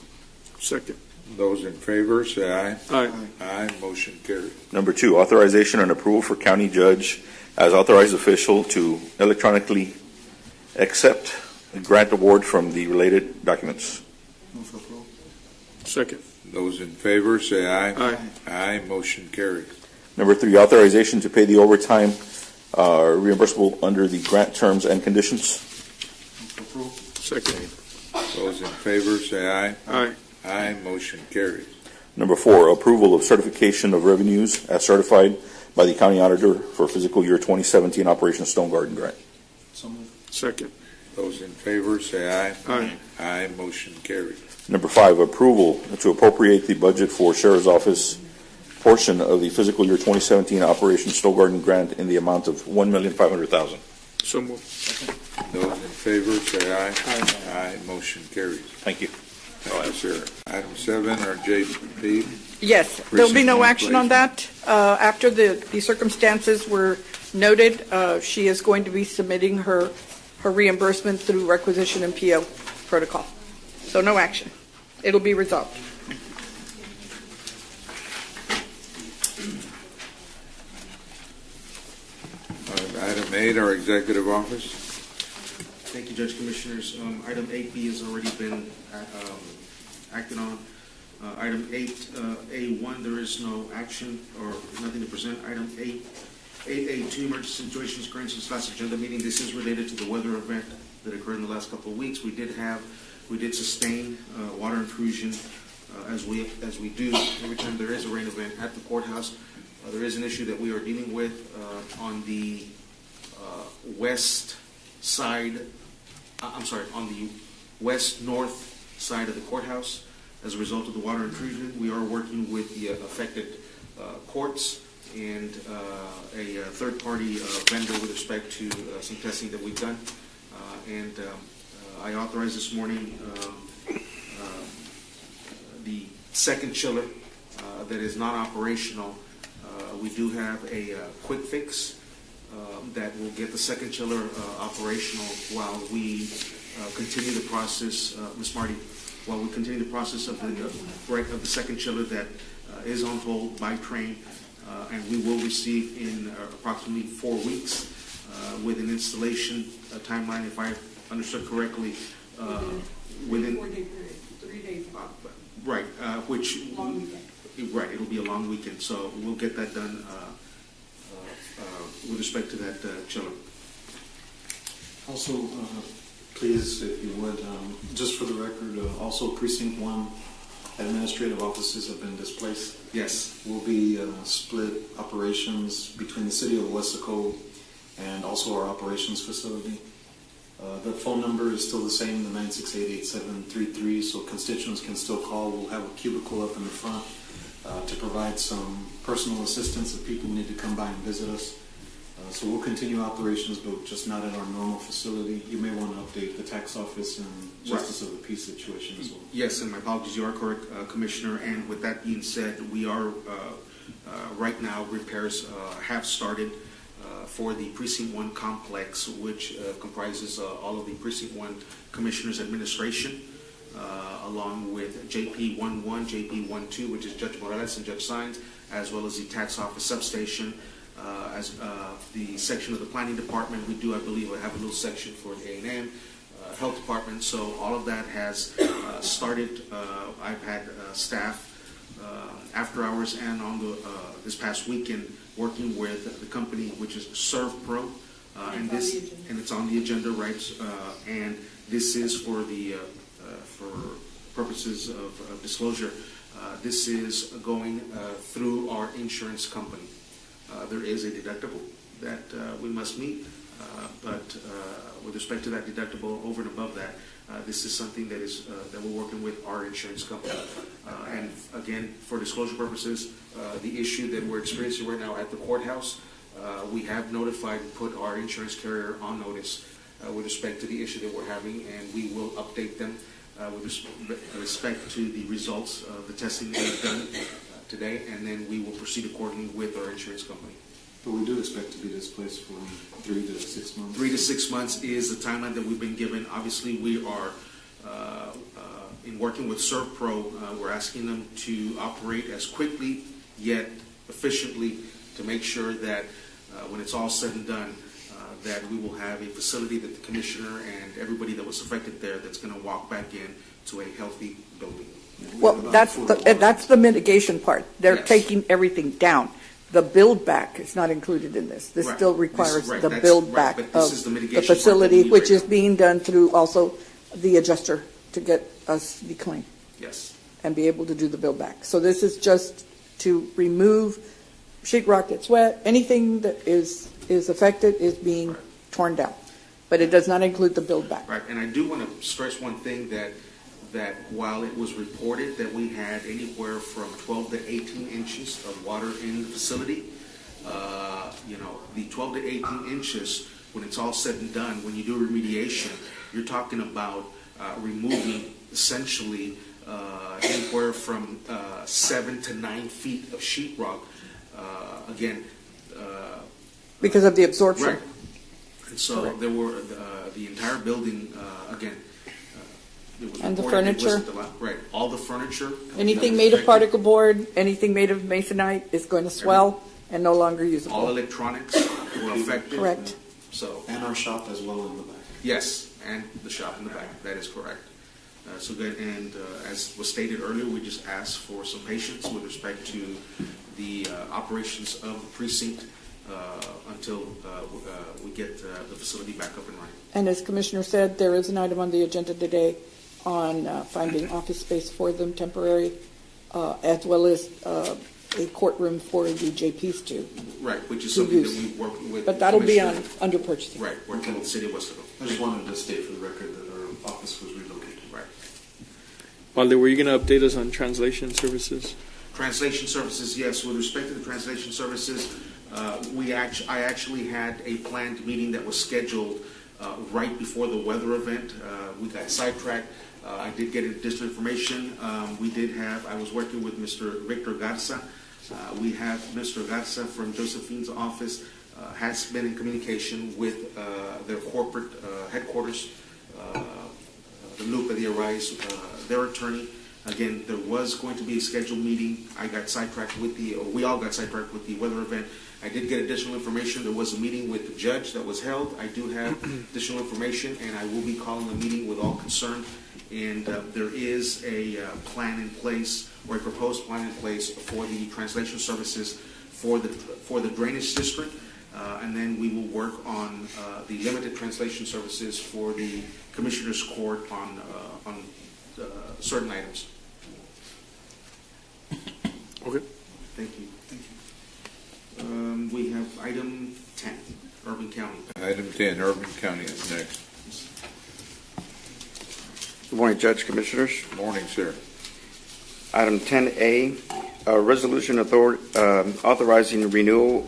Second. Those in favor, say aye. Aye. Aye, motion carried. Number 2, authorization and approval for county judge as authorized official to electronically accept the grant award from the related documents. Move for approval. Second. Those in favor, say aye. Aye. Aye, motion carried. Number 3, authorization to pay the overtime reimbursable under the grant terms and conditions. Move for approval. Second. Those in favor, say aye. Aye. Aye, motion carried. Number 4, approval of certification of revenues as certified by the county auditor for fiscal year 2017 Operation Stone Garden grant. So move. Second. Those in favor, say aye. Aye. Aye, motion carried. Number 5, approval to appropriate the budget for Sheriff's Office portion of the fiscal year 2017 Operation Stone Garden grant in the amount of $1,500,000. So moved. Those in favor, say aye. Aye, motion carries. Thank you. Thank you, sir. Item 7, our JP. Yes, there'll be no Precinct action on that. After the circumstances were noted, she is going to be submitting her reimbursement through requisition and PO protocol. So no action. It'll be resolved. Item 8, our executive office. Thank you, Judge Commissioners. Item 8B has already been acted on. Item 8A1, there is no action or nothing to present. Item 8A2, emergency situations occurring since last agenda meeting. This is related to the weather event that occurred in the last couple of weeks. We did sustain water intrusion as we do every time there is a rain event at the courthouse. There is an issue that we are dealing with on the west side, on the west-north side of the courthouse. As a result of the water intrusion, we are working with the affected courts and a third-party vendor with respect to some testing that we've done. I authorized this morning the second chiller that is not operational. We do have a quick fix that will get the second chiller operational while we continue the process, Ms. Marty, while we continue the process of the second chiller that is on hold by train, and we will receive in approximately 4 weeks with an installation timeline, if I understood correctly, within 4 day period, 3 days. Right, right, it'll be a long weekend, so we'll get that done with respect to that chiller. Also, please, if you would, just for the record, also Precinct 1 administrative offices have been displaced. Yes. Will be split operations between the city of Weslaco and also our operations facility. The phone number is still the same, the 968-8733, so constituents can still call. We'll have a cubicle up in the front to provide some personal assistance if people need to come by and visit us. So we'll continue operations, but just not at our normal facility. You may want to update the tax office and Justice of the Peace situation as well. Yes, and my apologies, you are correct, Commissioner. And with that being said, we are right now, repairs have started for the Precinct 1 complex, which comprises all of the Precinct 1 Commissioners Administration, along with JP11, JP12, which is Judge Morales and Judge Saenz, as well as the tax office substation. As the section of the planning department, we do, I believe, have a little section for the A&M, health department. So all of that has started. I've had staff after hours and on the this past weekend working with the company, which is ServPro, and it's on the agenda, right? And this is for the for purposes of disclosure. This is going through our insurance company. There is a deductible that we must meet, but with respect to that deductible, over and above that, this is something that is that we're working with our insurance company. And again, for disclosure purposes, the issue that we're experiencing right now at the courthouse, we have notified and put our insurance carrier on notice with respect to the issue that we're having, and we will update them with respect to the results of the testing that we've done today, and then we will proceed accordingly with our insurance company. But we do expect to be displaced for 3 to 6 months. 3 to 6 months is the timeline that we've been given. Obviously, we are in working with ServPro. We're asking them to operate as quickly yet efficiently to make sure that when it's all said and done, that we will have a facility that the commissioner and everybody that was affected there that's going to walk back in to a healthy building. Well, that's the mitigation part. They're taking everything down. The build back is not included in this. This still requires the build back of the facility, which is being done through also the adjuster to get us the claim. Yes. And be able to do the build back. So this is just to remove sheetrock that's wet. Anything that is affected is being torn down. But it does not include the build back. Right, and I do want to stress one thing that while it was reported that we had anywhere from 12 to 18 inches of water in the facility, the 12 to 18 inches, when it's all said and done, when you do remediation, you're talking about removing essentially anywhere from 7 to 9 feet of sheetrock. Again, because of the absorption. Right. And so there were the entire building, again, and the furniture. Right, all the furniture. Anything made of particle board, anything made of masonite is going to swell and no longer usable. All electronics were affected. Correct. So and our shop as well in the back. Yes, and the shop in the back. That is correct. So good. And as was stated earlier, we just asked for some patience with respect to the operations of the precinct until we get the facility back up and running. And as Commissioner said, there is an item on the agenda today on finding office space for them temporary, as well as a courtroom for the JPs to. Right, which is to something use. that we work with. But that'll be on Commissioner. under purchasing. Right, working with the city of Westerville. I just wanted to state for the record that our office was relocated. Right. Waldo, were you going to update us on translation services? Translation services, yes. With respect to the translation services, I actually had a planned meeting that was scheduled right before the weather event. We got sidetracked. I did get additional information. I was working with Mr. Victor Garza. We have Mr. Garza from Josephine's office has been in communication with their corporate headquarters, the Lupa de Arise, their attorney. Again, there was going to be a scheduled meeting. We all got sidetracked with the weather event. I did get additional information. There was a meeting with the judge that was held. I do have additional information, and I will be calling a meeting with all concerned. And there is a plan in place, or a proposed plan in place for the translation services for the drainage district. And then we will work on the limited translation services for the Commissioner's Court on certain items. Okay. Thank you. We have item 10, Urban County. Item 10, Urban County is next. Good morning, Judge, Commissioners. Morning, sir. Item 10A, a resolution authorizing renewal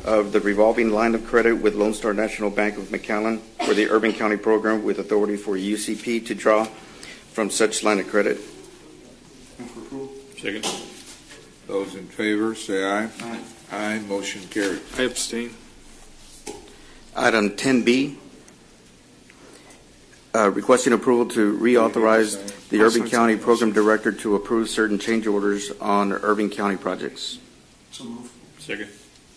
of the revolving line of credit with Lone Star National Bank of McAllen for the Urban County program with authority for UCP to draw from such line of credit. Second. Those in favor, say aye. Aye. Aye, motion carried. I abstain. Item 10B, requesting approval to reauthorize the Urban County Program Director to approve certain change orders on Urban County projects. So move. Second.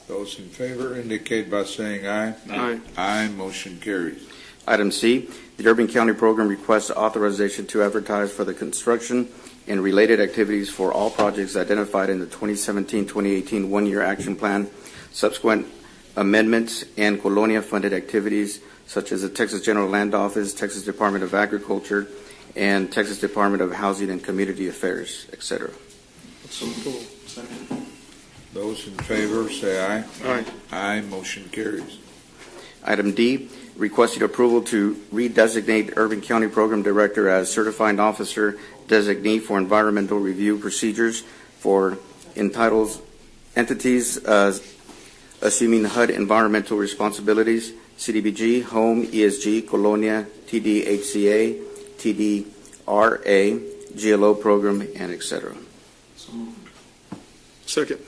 Those in favor indicate by saying aye. Aye. Aye, motion carries. Item C, the Urban County Program requests authorization to advertise for the construction and related activities for all projects identified in the 2017-2018 one-year action plan, subsequent amendments, and Colonia-funded activities such as the Texas General Land Office, Texas Department of Agriculture, and Texas Department of Housing and Community Affairs, etc. So move. Second. Those in favor, say aye. Aye. Aye, motion carries. Item D, requesting approval to redesignate Urban County Program Director as certifying officer designee for environmental review procedures for entitled entities assuming HUD environmental responsibilities, CDBG, Home, ESG, Colonia, TDHCA, TDRA, GLO program, and etc. So moved. Second.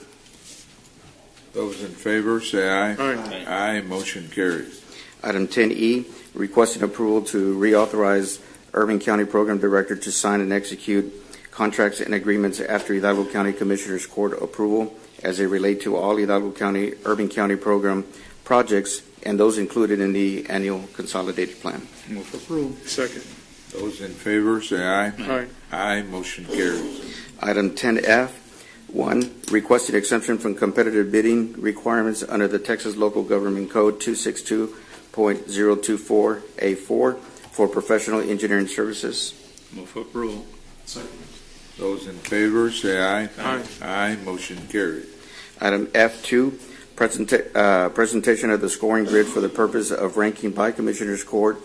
Those in favor, say aye. Aye. Aye, motion carries. Item 10E, requesting approval to reauthorize Urban County Program Director to sign and execute contracts and agreements after Hidalgo County Commissioners Court approval as they relate to all Hidalgo County Urban County Program projects and those included in the annual consolidated plan. Move for approval. Second. Those in favor, say aye. Aye. Aye, motion carries. Item 10F, 1, requesting exemption from competitive bidding requirements under the Texas Local Government Code 262.024A4 for professional engineering services. Move for approval. Second. Those in favor, say aye. Aye. Aye, motion carries. Item F2, presentation of the scoring grid for the purpose of ranking by Commissioners Court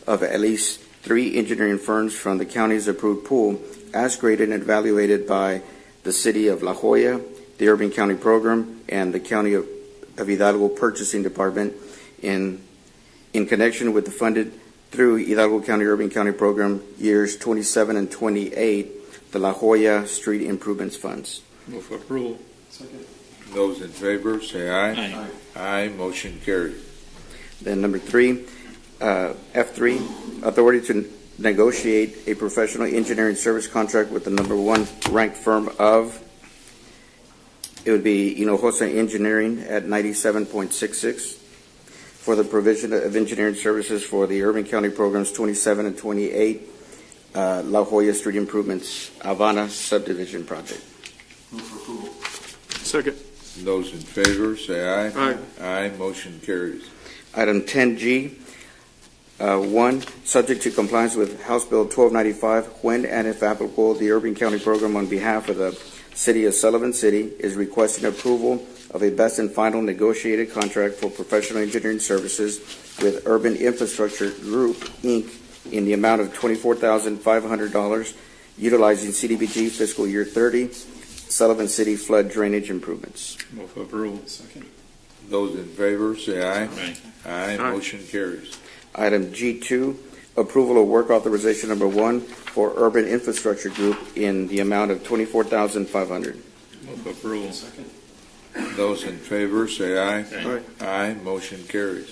of at least 3 engineering firms from the county's approved pool as graded and evaluated by the City of La Joya, the Urban County Program, and the County of Hidalgo Purchasing Department in connection with the funded through Hidalgo County Urban County Program years 27 and 28, the La Joya Street Improvements Funds. Move for approval. Second. Those in favor, say aye. Aye. Aye, motion carries. Then number 3, F3, authority to negotiate a professional engineering service contract with the number 1 ranked firm of, it would be Hinojosa Engineering at 97.66 for the provision of engineering services for the Urban County Programs 27 and 28 La Joya Street Improvements Havana Subdivision Project. Move for approval. Second. Those in favor, say aye. Aye. Aye, motion carries. Item 10G, 1, subject to compliance with House Bill 1295, when and if applicable, the Urban County Program on behalf of the City of Sullivan City, is requesting approval of a best and final negotiated contract for professional engineering services with Urban Infrastructure Group, Inc., in the amount of $24,500, utilizing CDBG fiscal year 30, Sullivan City flood drainage improvements. Move for approval. Second. Those in favor, say aye. Aye. Aye. Motion carries. Item G2, approval of work authorization number 1 for Urban Infrastructure Group in the amount of $24,500. Move for approval. Second. Those in favor, say aye. Aye. Aye. Motion carries.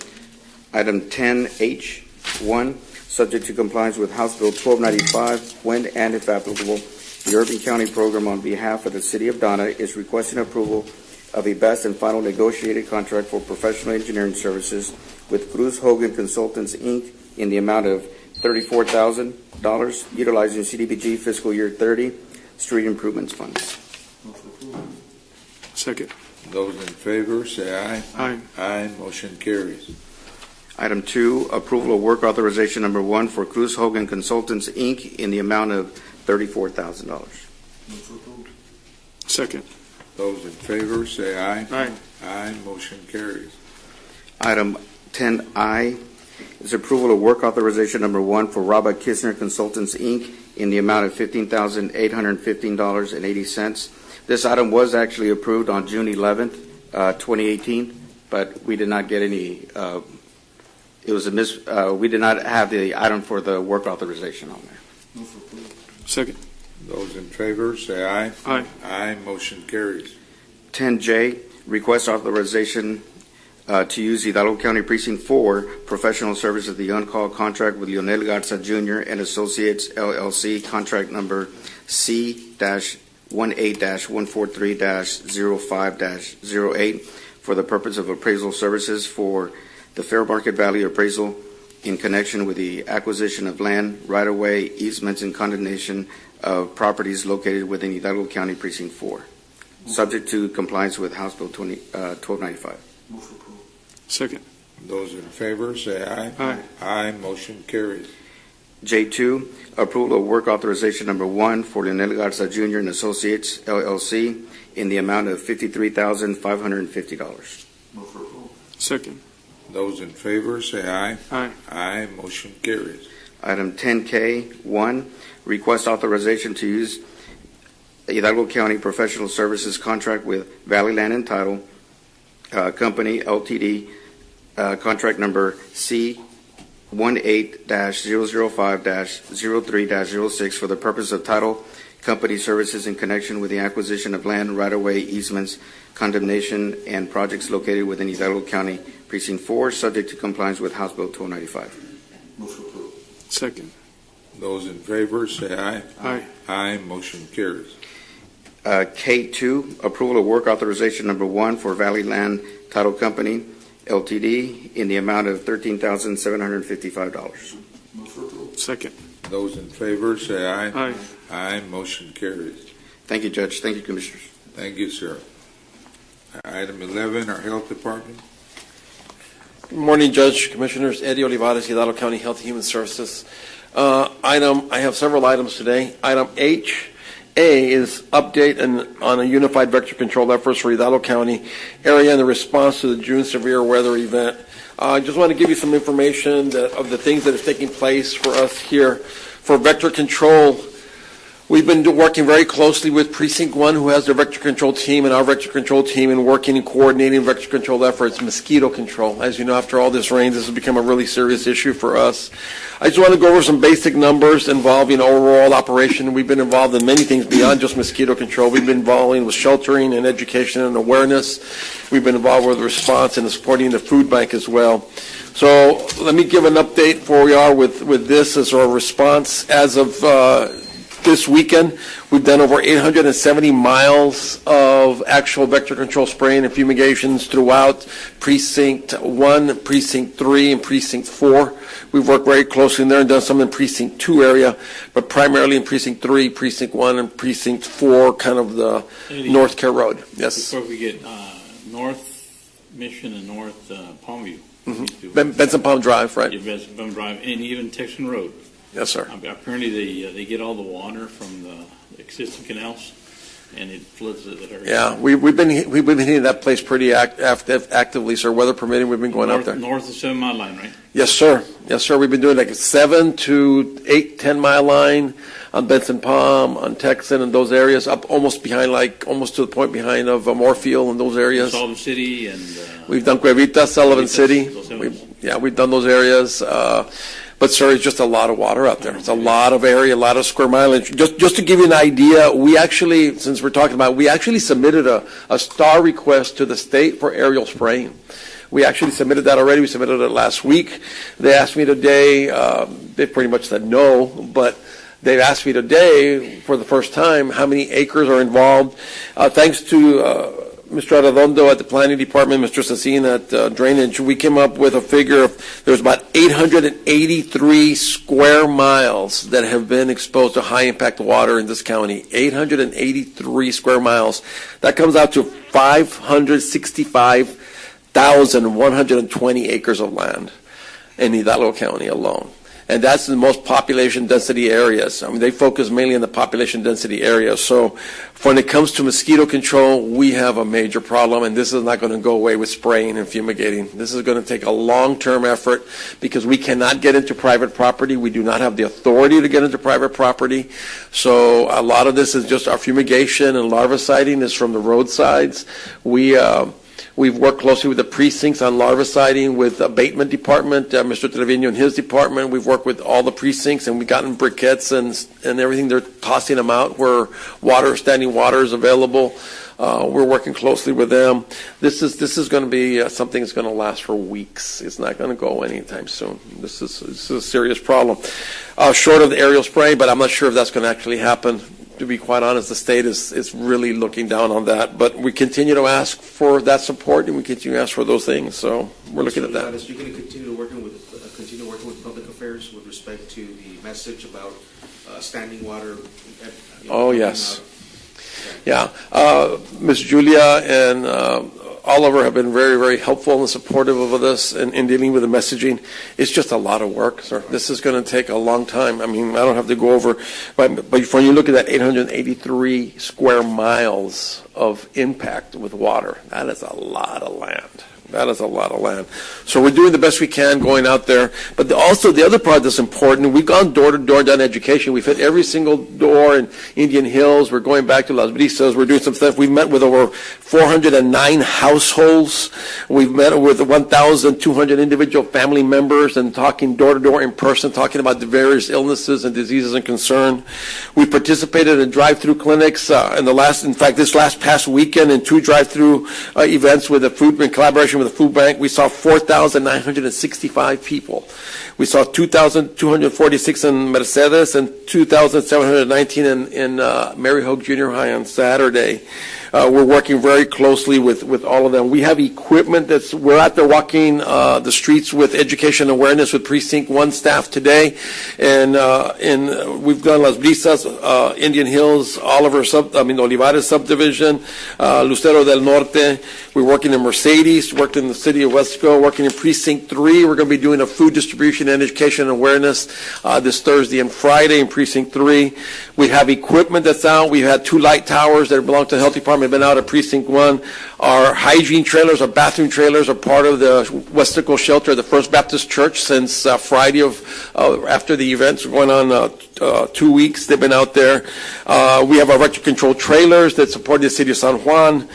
Item 10H1, subject to compliance with House Bill 1295, when and if applicable, the Urban County Program on behalf of the City of Donna is requesting approval of a best and final negotiated contract for professional engineering services with Cruz Hogan Consultants, Inc. in the amount of $34,000, utilizing CDBG fiscal year 30 street improvements funds. Second. Those in favor, say aye. Aye. Aye. Motion carries. Item 2, approval of work authorization number 1 for Cruz Hogan Consultants, Inc. in the amount of $34,000. Second. Those in favor, say aye. Aye. Aye. Motion carries. Item 10I is approval of work authorization number 1 for Rabba Kistner Consultants, Inc. in the amount of $15,815.80. This item was actually approved on June 11th, 2018, but we did not get any. We did not have the item for the work authorization on there. Second. Those in favor, say aye. Aye. Aye. Motion carries. 10J, request authorization to use Hidalgo County Precinct 4 professional services, the on-call contract with Leonel Garza Jr. and Associates, LLC, contract number C-18-143-05-08 for the purpose of appraisal services for the fair market value appraisal in connection with the acquisition of land, right-of-way, easements, and condemnation of properties located within Hidalgo County Precinct 4, subject to compliance with House Bill 1295. Second. Those in favor, say aye. Aye. Aye. Motion carries. J2, approval of work authorization number 1 for Leonel Garza Jr. and Associates, LLC, in the amount of $53,550. Second. Those in favor, say aye. Aye. Aye. Motion carries. Item 10K1, request authorization to use Hidalgo County Professional Services contract with Valley Land and Title Company, Ltd., contract number C-18-005-03-06 for the purpose of title company services in connection with the acquisition of land, right-of-way, easements, condemnation, and projects located within Hidalgo County Precinct 4, subject to compliance with House Bill 1295. Second. Those in favor, say aye. Aye. Aye. Motion carries. K2, approval of work authorization number 1 for Valley Land Title Company, Ltd., in the amount of $13,755. Second. Those in favor, say aye. Aye. Aye. Motion carries. Thank you, Judge. Thank you, Commissioners. Thank you, sir. Item 11, our Health Department. Good morning, Judge, Commissioners. Eddie Olivares, Hidalgo County Health and Human Services. I have several items today. Item H. A is update on a unified vector control efforts for Hidalgo County area in the response to the June severe weather event. I just want to give you some information of the things that is taking place for us here. For vector control, we've been working very closely with Precinct 1, who has their vector control team, and our vector control team, and working and coordinating vector control efforts, mosquito control. As you know, after all this rain, this has become a really serious issue for us. I just want to go over some basic numbers involving overall operation. We've been involved in many things beyond just mosquito control. We've been involved with sheltering and education and awareness. We've been involved with response and supporting the food bank as well. So let me give an update for where we are with this as our response. As of this weekend, we've done over 870 miles of actual vector control spraying and fumigations throughout Precinct 1, Precinct 3, and Precinct 4. We've worked very closely in there and done some in Precinct 2 area, but primarily in Precinct 3, Precinct 1, and Precinct 4, kind of the North Care Road. Yes. Before we get North Mission and North Palmview. Benson Palm Drive, right? Yeah, Benson Palm Drive, and even Texan Road. Yes, sir. Apparently they get all the water from the existing canals. and it floods that area. Yeah, we've been hitting that place pretty actively, sir. Weather permitting, we've been going out there. North of 7 Mile Line, right? Yes, sir. Yes, sir. We've been doing like a 7 to 8, 10 mile line on Benson Palm, on Texan, and those areas, up almost behind, almost to the point behind of Moorfield and those areas. Sullivan City and. We've done Cuevita, Sullivan City. We've done those areas. But, sir, it's just a lot of water out there. It's a lot of area, a lot of square mileage. Just to give you an idea, we actually, since we're talking about it, we actually submitted a STAR request to the state for aerial spraying. We actually submitted that already. We submitted it last week. They asked me today, they pretty much said no, but they've asked me today for the first time how many acres are involved. Thanks to Mr. Arredondo at the Planning Department, Mr. Cecina at Drainage, we came up with a figure of there's about 883 square miles that have been exposed to high-impact water in this county. 883 square miles. That comes out to 565,120 acres of land in Hidalgo County alone. And that's the most population density areas. I mean, they focus mainly on the population density areas. So when it comes to mosquito control, we have a major problem, and this is not going to go away with spraying and fumigating. This is going to take a long-term effort because we cannot get into private property. We do not have the authority to get into private property. So a lot of this is just our fumigation and larviciding is from the roadsides. We've worked closely with the precincts on larviciding with the abatement department, Mr. Trevino and his department. We've worked with all the precincts, and we've gotten briquettes and everything. They're tossing them out where standing water is available. We're working closely with them. This is going to be something that's going to last for weeks. It's not going to go anytime soon. This is a serious problem. Short of the aerial spray, but I'm not sure if that's going to actually happen. To be quite honest, the state is really looking down on that. But we continue to ask for that support, and we continue to ask for those things. So we're looking at that. You're going to continue working with public affairs with respect to the message about standing water. Oh yes, yeah. Ms. Julia and Oliver have been very, very helpful and supportive of this in dealing with the messaging. It's just a lot of work, sir. This is going to take a long time. I mean, I don't have to go over, but when you look at that 883 square miles of impact with water, that is a lot of land. That is a lot of land. So we're doing the best we can going out there. But also the other part that's important, we've gone door to door, done education. We've hit every single door in Indian Hills. We're going back to Las Brisas. We're doing some stuff. We've met with over 409 households. We've met with 1,200 individual family members and talking door to door in person, talking about the various illnesses and diseases and concern. We participated in drive-through clinics this last past weekend in 2 drive-through events with the food in collaboration with the food bank. We saw 4,965 people. We saw 2,246 in Mercedes and 2,719 in Mary Hogue Junior High on Saturday. We're working very closely with all of them. We have equipment we're out there walking the streets with education awareness with Precinct 1 staff today. And we've done Las Brisas, Indian Hills, Olivares subdivision, Lucero del Norte. We're working in Mercedes, worked in the city of Wesco, working in Precinct 3. We're going to be doing a food distribution and education awareness this Thursday and Friday in Precinct 3. We have equipment that's out. We had 2 light towers that belong to the Health Department have been out at Precinct 1. Our hygiene trailers, our bathroom trailers are part of the Westico shelter, the First Baptist Church, since Friday after the events going on 2 weeks. They've been out there. We have our vector control trailers that support the city of San Juan.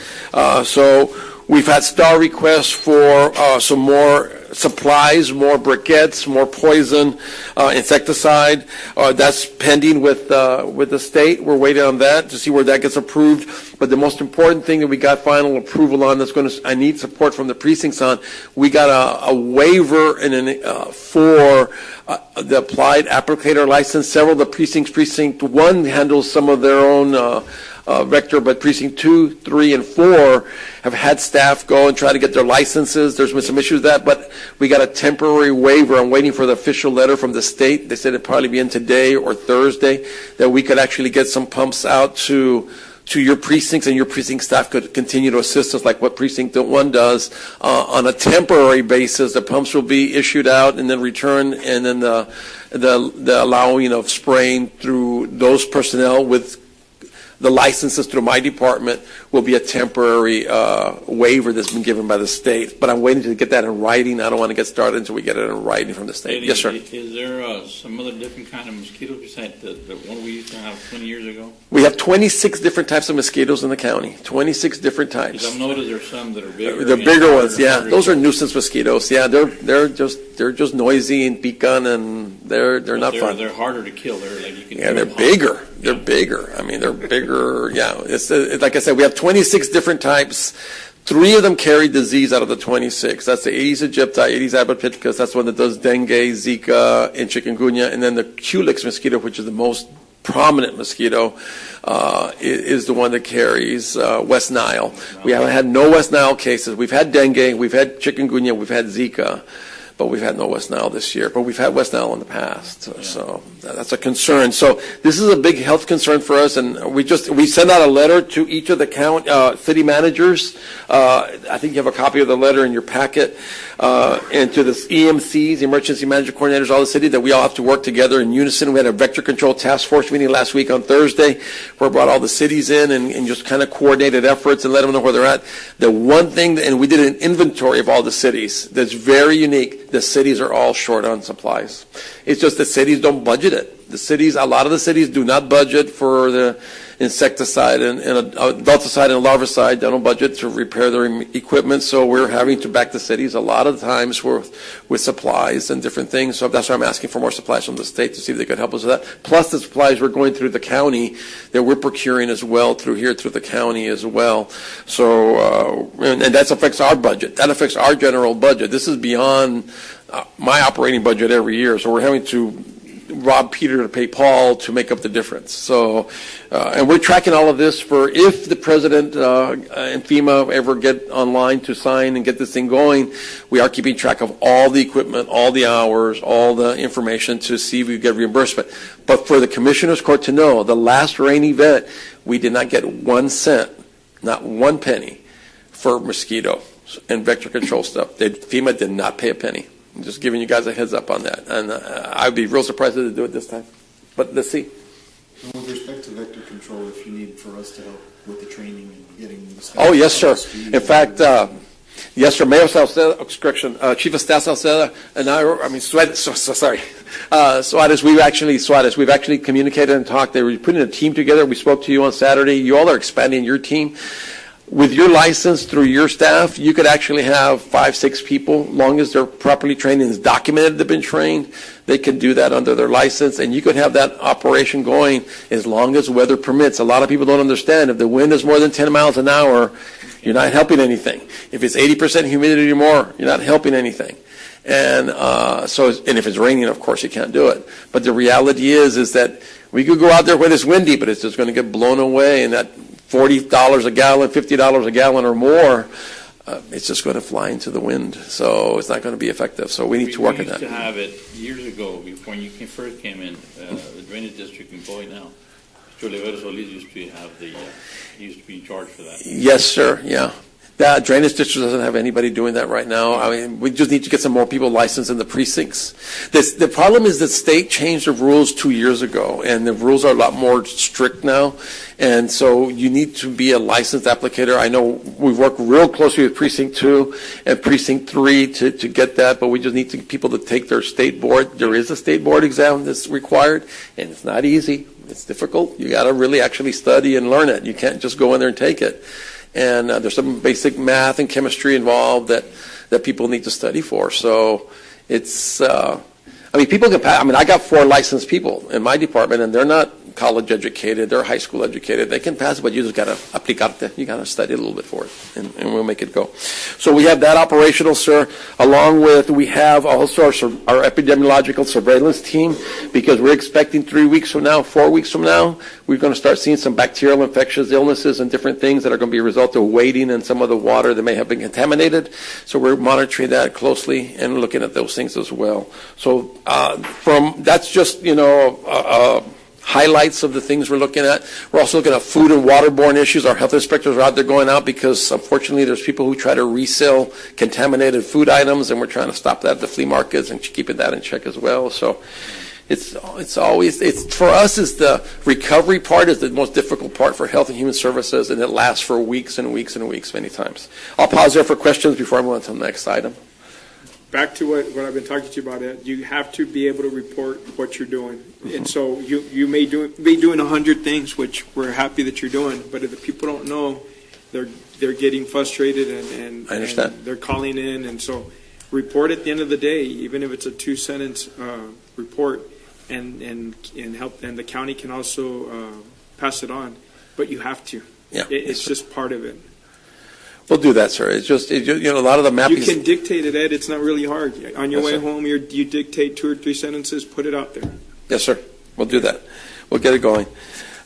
So we've had STAR requests for some more supplies, more briquettes, more poison, insecticide. That's pending with the state. We're waiting on that to see where that gets approved. But the most important thing that we got final approval on I need support from the precincts on, we got a waiver for the applied applicator license. Several of the precincts, Precinct 1 handles some of their own vector, but Precinct 2, 3, and 4 have had staff go and try to get their licenses. There's been some issues with that, but we got a temporary waiver. I'm waiting for the official letter from the state. They said it'd probably be in today or Thursday, that we could actually get some pumps out to your precincts, and your precinct staff could continue to assist us like what Precinct 1 does on a temporary basis. The pumps will be issued out and then returned, and then the allowing of spraying through those personnel with the licenses through my department will be a temporary waiver that's been given by the state. But I'm waiting to get that in writing. I don't want to get started until we get it in writing from the state. Eddie, Yes, sir. Is there some other different kind of mosquitoes besides the one we used to have 20 years ago? We have 26 different types of mosquitoes in the county. 26 different types. Because I've noticed there's some that are bigger. The bigger ones, yeah. Those are nuisance mosquitoes. Yeah, they're just noisy and pican, and they're not fun. They're harder to kill. They're like you can. Yeah, they're bigger. They're bigger. I mean, they're bigger. Yeah, it's like I said, we have 26 different types. 3 of them carry disease out of the 26. That's the Aedes aegypti, Aedes albopictus. That's one that does dengue, Zika, and chikungunya. And then the Culex mosquito, which is the most prominent mosquito, is the one that carries West Nile. We haven't had no West Nile cases. We've had dengue, we've had chikungunya, we've had Zika, but we've had no West Nile this year. But we've had West Nile in the past, so that's a concern. So this is a big health concern for us, and we send out a letter to each of the city managers. I think you have a copy of the letter in your packet, and to the EMCs, emergency management coordinators, all the city, that we all have to work together in unison. We had a vector control task force meeting last week on Thursday, where we brought all the cities in and just kind of coordinated efforts and let them know where they're at. The one thing, and we did an inventory of all the cities that's very unique. The cities are all short on supplies. It's just the cities don't budget it. A lot of the cities do not budget for the insecticide and adulticide and larvicide. They don't budget to repair their equipment, so we're having to back the cities a lot of times with supplies and different things. So that's why I'm asking for more supplies from the state to see if they could help us with that. Plus the supplies we're going through the county that we're procuring as well through the county as well. So and that affects our budget. That affects our general budget. This is beyond my operating budget every year. So we're having to rob Peter to pay Paul to make up the difference. So, and we're tracking all of this for if the president and FEMA ever get online to sign and get this thing going, we are keeping track of all the equipment, all the hours, all the information to see if we get reimbursement. But for the Commissioner's Court to know, the last rain event, we did not get 1 cent, not 1 penny for mosquito and vector control stuff. FEMA did not pay a penny. I'm just giving you guys a heads up on that. And I'd be real surprised if they do it this time. But let's see. And with respect to vector control, if you need for us to help with the training and getting the staff. Oh, yes, sir. In fact, yes, sir. Mayor Salceda, correction, Chief of Staff Salceda, and Suarez, we've actually communicated and talked. They were putting a team together. We spoke to you on Saturday. You all are expanding your team. With your license through your staff, you could actually have 5, 6 people, long as they're properly trained and it's documented they've been trained. They can do that under their license, and you could have that operation going as long as weather permits. A lot of people don't understand. If the wind is more than 10 miles an hour, you're not helping anything. If it's 80% humidity or more, you're not helping anything. And and if it's raining, of course, you can't do it. But the reality is that we could go out there when it's windy, but it's just going to get blown away, and that $40 a gallon, $50 a gallon or more, it's just going to fly into the wind. So it's not going to be effective. So we need to work on that. We used to have it years ago, before you first came in, the drainage district employee now. Mr. Oliveros Solis used to be in charge for that. Yes, sir. Yeah. The drainage district doesn't have anybody doing that right now. I mean, we just need to get some more people licensed in the precincts. The problem is the state changed the rules 2 years ago, and the rules are a lot more strict now. And so you need to be a licensed applicator. I know we've worked real closely with Precinct 2 and Precinct 3 to get that, but we just need people to take their state board. There is a state board exam that's required, and it's not easy. It's difficult. You got to really actually study and learn it. You can't just go in there and take it. And there's some basic math and chemistry involved that people need to study for. So it's, people can pass. I got 4 licensed people in my department, and they're not college educated, they're high school educated. They can pass it, but you just got to aplicarte. You got to study a little bit for it, and we'll make it go. So we have that operational, sir, along with we have also our epidemiological surveillance team, because we're expecting 3 weeks from now, 4 weeks from now, we're going to start seeing some bacterial infectious illnesses and different things that are going to be a result of wading in some of the water that may have been contaminated. So we're monitoring that closely and looking at those things as well. So that's just, highlights of the things we're looking at. We're also looking at food and waterborne issues. Our health inspectors are out there going out because, unfortunately, there's people who try to resell contaminated food items, and we're trying to stop that at the flea markets and keeping that in check as well. So It's always, for us, is the recovery part is the most difficult part for Health and Human Services, and it lasts for weeks and weeks and weeks many times. I'll pause there for questions before I move on to the next item. Back to what I've been talking to you about, Ed, you have to be able to report what you're doing. And so you may be doing 100 things, which we're happy that you're doing, but if the people don't know, they're getting frustrated and I understand. And they're calling in, and so report at the end of the day, even if it's a 2-sentence report, and help, and the county can also pass it on, but you have to. Yeah, it's just part of it. We'll do that, sir. It's just, a lot of the mapping. You can dictate it, Ed. It's not really hard. On your Yes, way sir. home, you dictate 2 or 3 sentences, put it out there. Yes, sir. We'll do that. We'll get it going.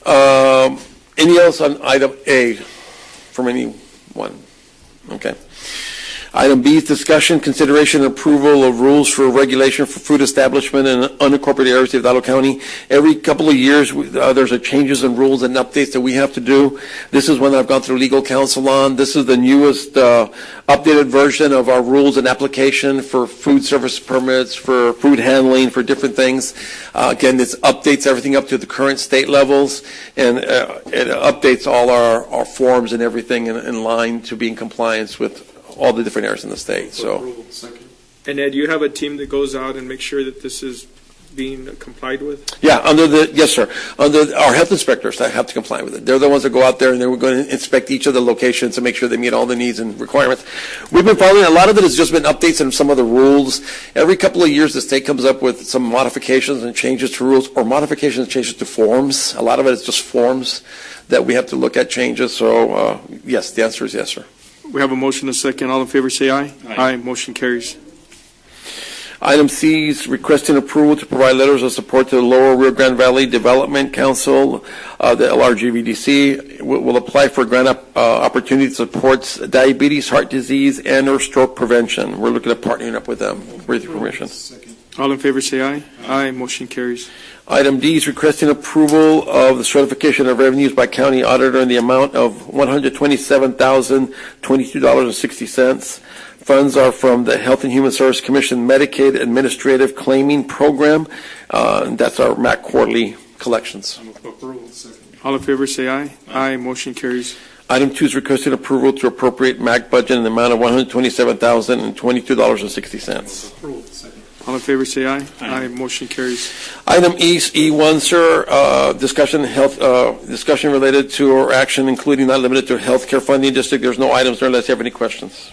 Any else on item A from anyone? Okay. Item B is discussion, consideration, and approval of rules for regulation for food establishment in unincorporated areas of Hidalgo County. Every couple of years, there's a changes in rules and updates that we have to do. This is one that I've gone through legal counsel on. This is the newest updated version of our rules and application for food service permits, for food handling, for different things. Again, this updates everything up to the current state levels, and it updates all our forms and everything in line to be in compliance with all the different areas in the state. So, And Ed, you have a team that goes out and makes sure that this is being complied with? yeah, yes, sir. Under our health inspectors that have to comply with it. They're the ones that go out there and they're going to inspect each of the locations to make sure they meet all the needs and requirements. We've been following, a lot of it has just been updates in some of the rules. Every couple of years, the state comes up with some modifications and changes to rules, or modifications and changes to forms. A lot of it is just forms that we have to look at changes. So, yes, the answer is yes, sir. We have a motion and a second. All in favor say aye. Aye. Motion carries. Item C is requesting approval to provide letters of support to the Lower Rio Grande Valley Development Council. The LRGVDC will apply for grant opportunity that supports diabetes, heart disease, and or stroke prevention. We're looking at partnering up with them. With your permission. All in favor say aye. Aye. Motion carries. Item D is requesting approval of the certification of revenues by county auditor in the amount of $127,022.60. Funds are from the Health and Human Services Commission Medicaid Administrative Claiming Program. And that's our MAC quarterly collections. All in favor say aye. Aye. Motion carries. Item 2 is requesting approval to appropriate MAC budget in the amount of $127,022.60. All in favor say aye. Aye. Motion carries. Item E1, sir, discussion related to or action including not limited to healthcare funding district. There's no items there unless you have any questions.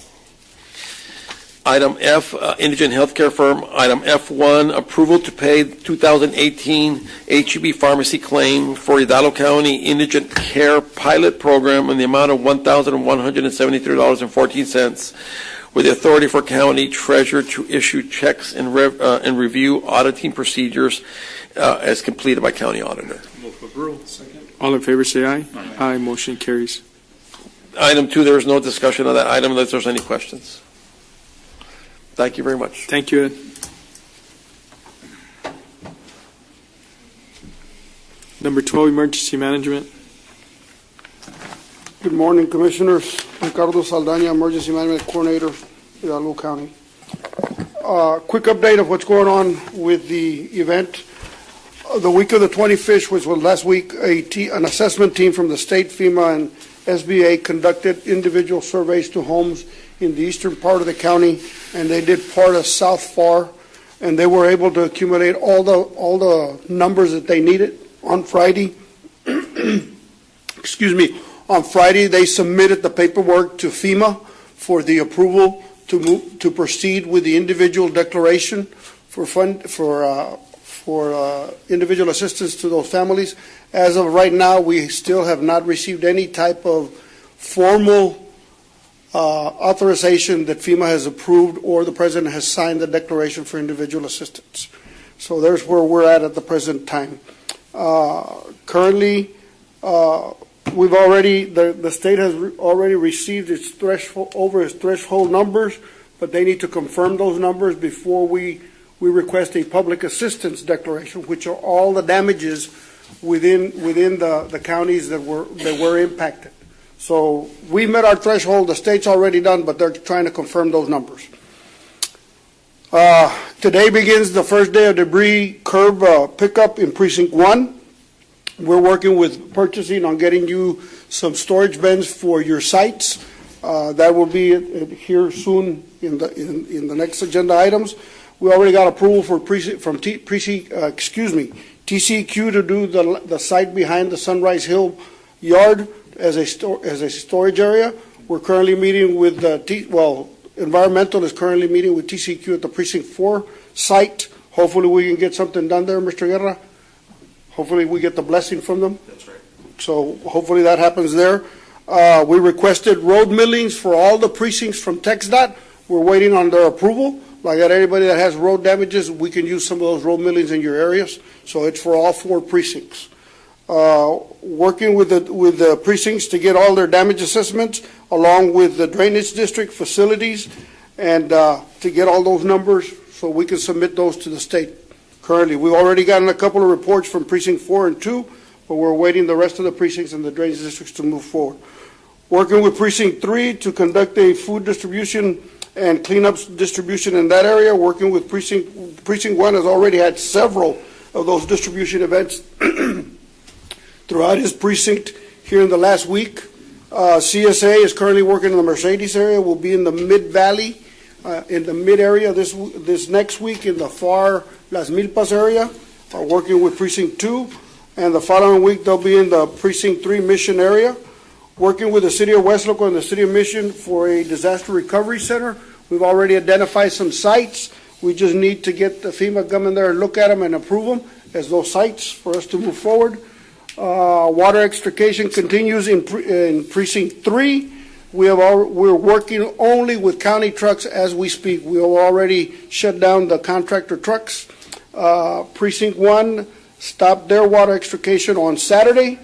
Item F, indigent healthcare firm. Item F1, approval to pay 2018 HEB pharmacy claim for Hidalgo County Indigent Care Pilot Program in the amount of $1,173.14. with the authority for county treasurer to issue checks and review auditing procedures as completed by county auditor. All in favor say aye. Aye. Motion carries. Item 2, there is no discussion of that item unless there's any questions. Thank you very much. Thank you, Ed. Number 12, emergency management. Good morning, Commissioners. Ricardo Saldaña, Emergency Management Coordinator, Hidalgo County. Quick update of what's going on with the event. The week of the 25th, which was last week, an assessment team from the state, FEMA, and SBA conducted individual surveys to homes in the eastern part of the county, and they did part of South Far, and they were able to accumulate all the numbers that they needed on Friday. Excuse me. On Friday, they submitted the paperwork to FEMA for the approval to proceed with the individual declaration for individual assistance to those families. As of right now, we still have not received any type of formal authorization that FEMA has approved or the President has signed the declaration for individual assistance. So there's where we're at the present time. Currently, the state has already received its threshold numbers, but they need to confirm those numbers before we request a public assistance declaration, which are all the damages within the counties that were impacted. So we met our threshold. The state's already done, but they're trying to confirm those numbers. Today begins the first day of debris curb pickup in Precinct 1. We're working with purchasing on getting you some storage bins for your sites. That will be here soon in the next agenda items. We already got approval for TCQ to do the site behind the Sunrise Hill yard as a storage area. We're currently meeting with Environmental is currently meeting with TCQ at the Precinct 4 site. Hopefully we can get something done there, Mr. Guerra. Hopefully we get the blessing from them. That's right. So hopefully that happens there. We requested road millings for all the precincts from TxDOT. We're waiting on their approval. Like anybody that has road damages, we can use some of those road millings in your areas. So it's for all 4 precincts. Working with the precincts to get all their damage assessments, along with the drainage district facilities, and to get all those numbers so we can submit those to the state. Currently, we've already gotten a couple of reports from Precinct 4 and 2, but we're waiting the rest of the precincts and the drainage districts to move forward. Working with Precinct 3 to conduct a food distribution and cleanup distribution in that area. Working with Precinct 1 has already had several of those distribution events throughout his precinct here in the last week. CSA is currently working in the Mercedes area. We'll be in the Mid-Valley, in the mid area this next week in the far Las Milpas area, working with Precinct 2. And the following week they'll be in the Precinct 3 Mission area, working with the City of West Loco and the City of Mission for a disaster recovery center. We've already identified some sites. We just need to get the FEMA come in there and look at them and approve them as those sites for us to move forward. Water extrication continues in Precinct 3. We're working only with county trucks as we speak. We have already shut down the contractor trucks. Precinct 1 stopped their water extrication on Saturday,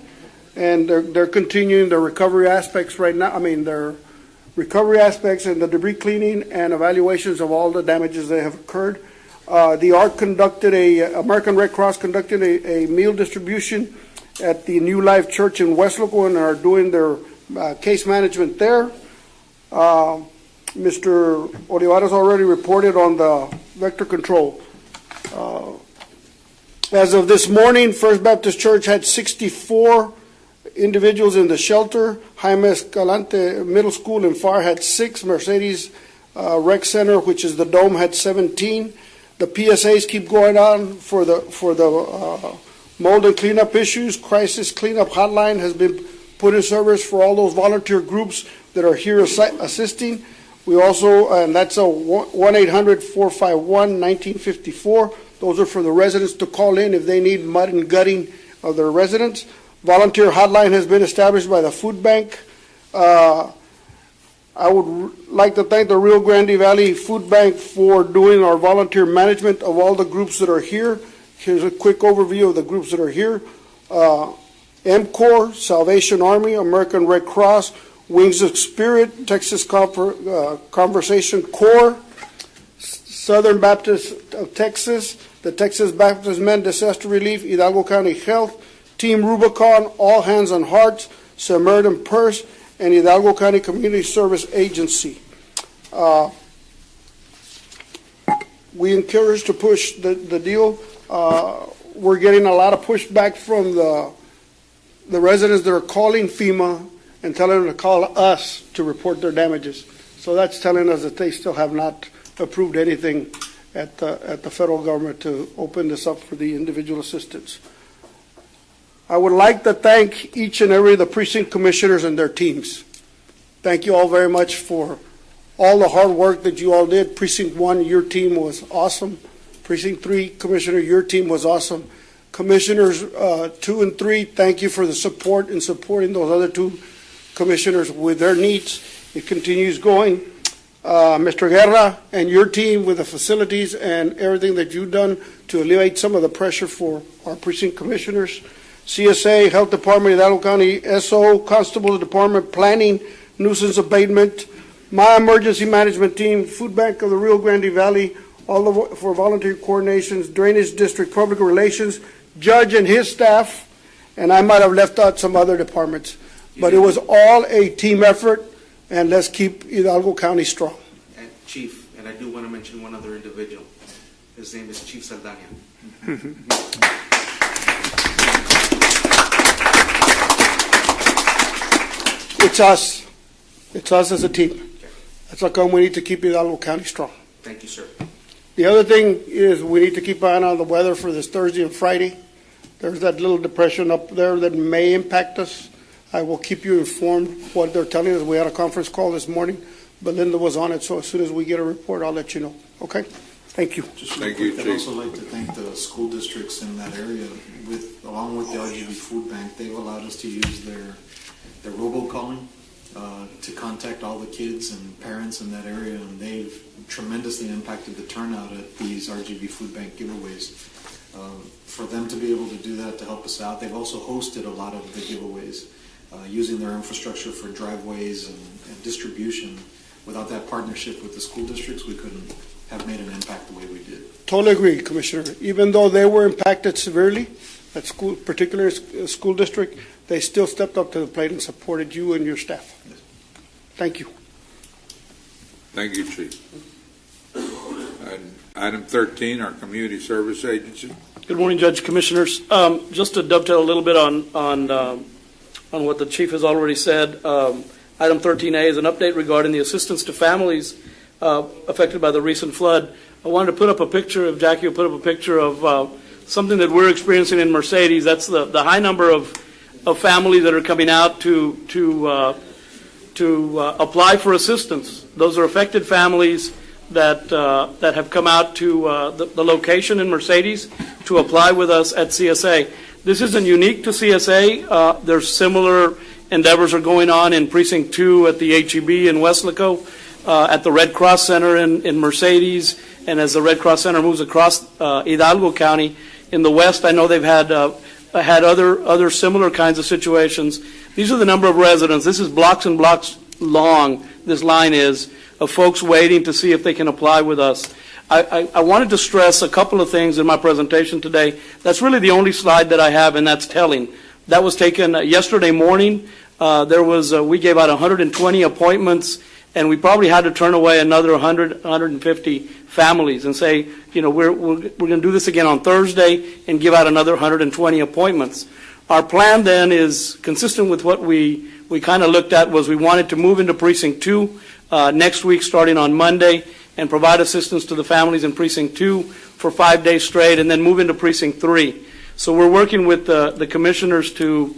and they're continuing their recovery aspects right now. Their recovery aspects and the debris cleaning and evaluations of all the damages that have occurred. The American Red Cross conducted a meal distribution at the New Life Church in West Loco and are doing their case management there. Mr. Olivares already reported on the vector control. As of this morning, First Baptist Church had 64 individuals in the shelter. Jaime Escalante Middle School in FAR had 6. Mercedes Rec Center, which is the Dome, had 17. The PSAs keep going on for the mold and cleanup issues. Crisis Cleanup Hotline has been put in service for all those volunteer groups that are here assisting. We also, and that's a 1-800-451-1954. Those are for the residents to call in if they need mud and gutting of their residents. Volunteer hotline has been established by the food bank. I would like to thank the Rio Grande Valley Food Bank for doing our volunteer management of all the groups that are here. Here's a quick overview of the groups that are here. MCOR, Salvation Army, American Red Cross, Wings of Spirit, Texas Conversation Corps, Southern Baptist of Texas, the Texas Baptist Men Disaster Relief, Hidalgo County Health, Team Rubicon, All Hands on Hearts, Samaritan Purse, and Hidalgo County Community Service Agency. We encourage to push the deal. We're getting a lot of pushback from the residents that are calling FEMA and telling them to call us to report their damages. So that's telling us that they still have not approved anything at the federal government to open this up for the individual assistance. I would like to thank each and every of the precinct commissioners and their teams. Thank you all very much for all the hard work that you all did. Precinct 1, your team was awesome. Precinct 3, Commissioner, your team was awesome. Commissioners 2 and 3, thank you for the support in supporting those other 2 commissioners with their needs. It continues going. Mr. Guerra and your team with the facilities and everything that you've done to alleviate some of the pressure for our precinct commissioners. CSA, Health Department, Hidalgo County, SO, Constable Department, Planning, Nuisance Abatement, my emergency management team, Food Bank of the Rio Grande Valley, all for volunteer coordinations, Drainage District, Public Relations, Judge and his staff, and I might have left out some other departments. But it was all a team effort, and let's keep Hidalgo County strong. Chief, And I do want to mention one other individual. His name is Chief Saldana. It's us. It's us as a team. That's how come we need to keep Hidalgo County strong. Thank you, sir. The other thing is we need to keep an eye on the weather for this Thursday and Friday. There's that little depression up there that may impact us. I will keep you informed what they're telling us. We had a conference call this morning. Belinda was on it, so as soon as we get a report, I'll let you know. Okay? Thank you. Thank you, I'd Chief. also like to thank the school districts in that area. Along with the RGV Food Bank, they've allowed us to use their robocalling to contact all the kids and parents in that area, and they've tremendously impacted the turnout at these RGV Food Bank giveaways. For them to be able to do that to help us out, they've also hosted a lot of the giveaways using their infrastructure for driveways and distribution. Without that partnership with the school districts, we couldn't have made an impact the way we did. Totally agree, Commissioner. Even though they were impacted severely, that school, particular school district, they still stepped up to the plate and supported you and your staff. Thank you. Thank you, Chief. And item 13, our Community Service Agency. Good morning, Judge, Commissioners. Just to dovetail a little bit on what the Chief has already said, item 13A is an update regarding the assistance to families affected by the recent flood. I wanted to put up a picture, if Jackie will put up a picture of something that we're experiencing in Mercedes. That's the high number of families that are coming out to apply for assistance. Those are affected families that have come out to the location in Mercedes to apply with us at CSA. This isn't unique to CSA. There's similar endeavors are going on in Precinct 2 at the HEB in Weslaco, at the Red Cross Center in Mercedes, and as the Red Cross Center moves across Hidalgo County in the west, I know they've had other similar kinds of situations. These are the number of residents. This is blocks and blocks long, this line is, of folks waiting to see if they can apply with us. I wanted to stress a couple of things in my presentation today. That's really the only slide that I have, and that's telling. That was taken yesterday morning. We gave out 120 appointments, and we probably had to turn away another 150 families and say, we're going to do this again on Thursday and give out another 120 appointments. Our plan then is consistent with what we kind of looked at. Was we wanted to move into Precinct 2 next week starting on Monday and provide assistance to the families in Precinct 2 for 5 days straight, and then move into Precinct 3. So we're working with the commissioners to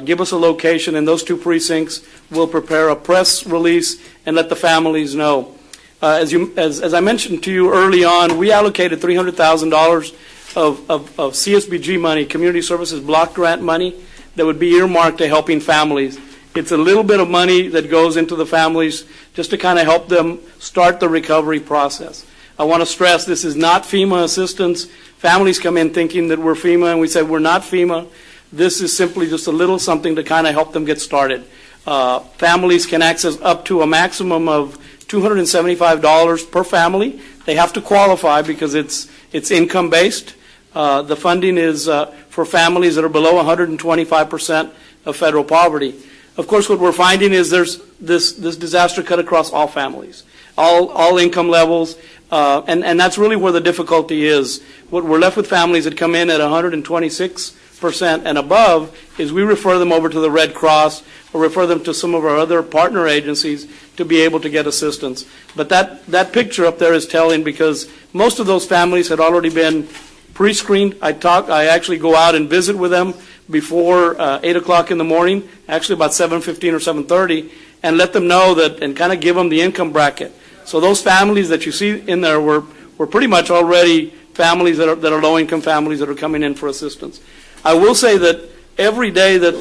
give us a location in those two precincts. We'll prepare a press release and let the families know. As I mentioned to you early on, we allocated $300,000 of CSBG money, Community Services Block Grant money, that would be earmarked to helping families. It's a little bit of money that goes into the families just to kind of help them start the recovery process. I want to stress this is not FEMA assistance. Families come in thinking that we're FEMA, and we say we're not FEMA. This is simply just a little something to kind of help them get started. Families can access up to a maximum of $275 per family. They have to qualify because it's income-based. The funding is for families that are below 125% of federal poverty. Of course, what we're finding is there's this disaster cut across all families, all income levels, and that's really where the difficulty is. What we're left with families that come in at 126% and above is we refer them over to the Red Cross or refer them to some of our other partner agencies to be able to get assistance. But that picture up there is telling because most of those families had already been pre-screened. I actually go out and visit with them before 8 o'clock in the morning, actually about 7:15 or 7:30, and let them know that and kind of give them the income bracket. So those families that you see in there were pretty much already families that are low-income families that are coming in for assistance. I will say that every day that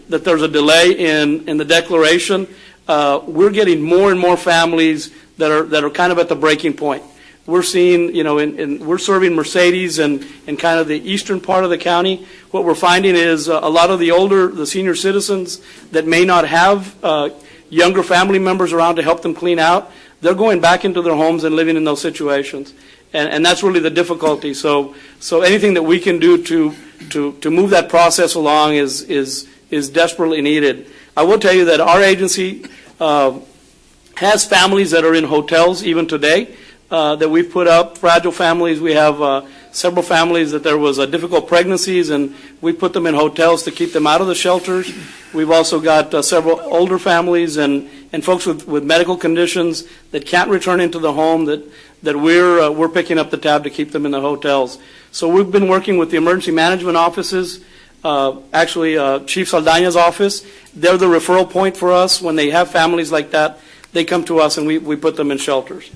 there's a delay in the declaration, we're getting more and more families that are kind of at the breaking point. We're seeing, we're serving Mercedes and kind of the eastern part of the county. What we're finding is a lot of the senior citizens that may not have younger family members around to help them clean out, they're going back into their homes and living in those situations. And that's really the difficulty. So anything that we can do to move that process along is desperately needed. I will tell you that our agency has families that are in hotels even today that we've put up, fragile families. We have several families that there was difficult pregnancies, and we put them in hotels to keep them out of the shelters. We've also got several older families and folks with medical conditions that can't return into the home that we're picking up the tab to keep them in the hotels. So we've been working with the emergency management offices, Chief Saldaña's office. They're the referral point for us. When they have families like that, they come to us and we put them in shelters.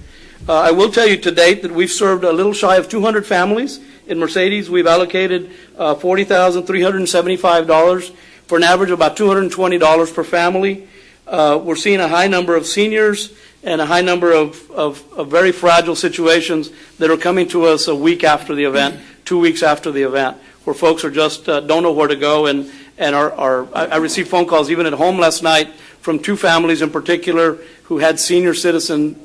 I will tell you to date that we've served a little shy of 200 families in Mercedes. We've allocated $40,375 for an average of about $220 per family. We're seeing a high number of seniors and a high number of very fragile situations that are coming to us a week after the event, 2 weeks after the event, where folks are just don't know where to go. And I received phone calls even at home last night from two families in particular who had senior citizen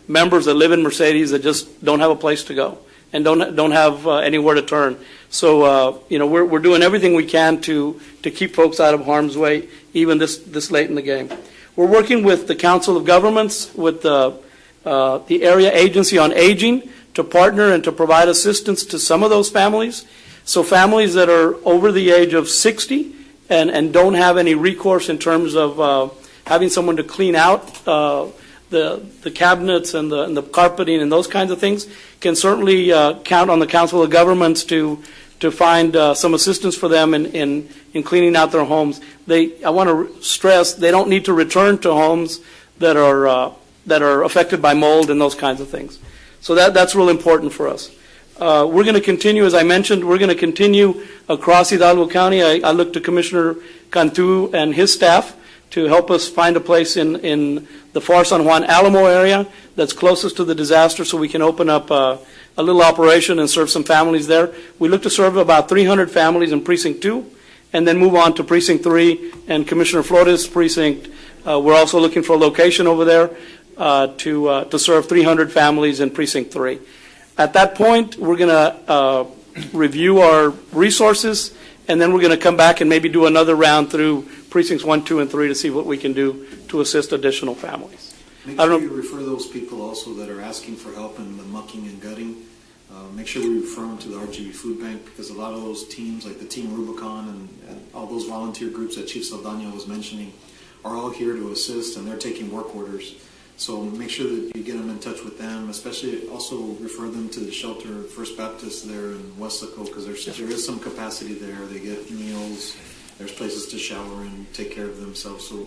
members that live in Mercedes that just don't have a place to go and don't have anywhere to turn. So we're doing everything we can to keep folks out of harm's way, even this late in the game. We're working with the Council of Governments, with the Area Agency on Aging, to partner and to provide assistance to some of those families. So families that are over the age of 60 and don't have any recourse in terms of having someone to clean out the cabinets and the carpeting and those kinds of things, can certainly count on the Council of Governments to find some assistance for them in cleaning out their homes. I want to stress they don't need to return to homes that are affected by mold and those kinds of things. So that's real important for us. We're going to continue, as I mentioned, we're going to continue across Hidalgo County. I look to Commissioner Cantu and his staff to help us find a place in the Far San Juan Alamo area that's closest to the disaster, so we can open up a little operation and serve some families there. We look to serve about 300 families in Precinct 2, and then move on to Precinct 3 and Commissioner Flores' precinct. We're also looking for a location over there to serve 300 families in Precinct 3. At that point, we're going to review our resources, and then we're going to come back and maybe do another round through Precincts 1, 2, and 3 to see what we can do to assist additional families. Make sure you refer those people also that are asking for help in the mucking and gutting. Make sure we refer them to the RGB Food Bank, because a lot of those teams, like the Team Rubicon and all those volunteer groups that Chief Saldaña was mentioning, are all here to assist, and they're taking work orders. So make sure that you get them in touch with them, especially also refer them to the shelter, First Baptist there in Weslaco, because there is some capacity there. They get meals, there's places to shower and take care of themselves. So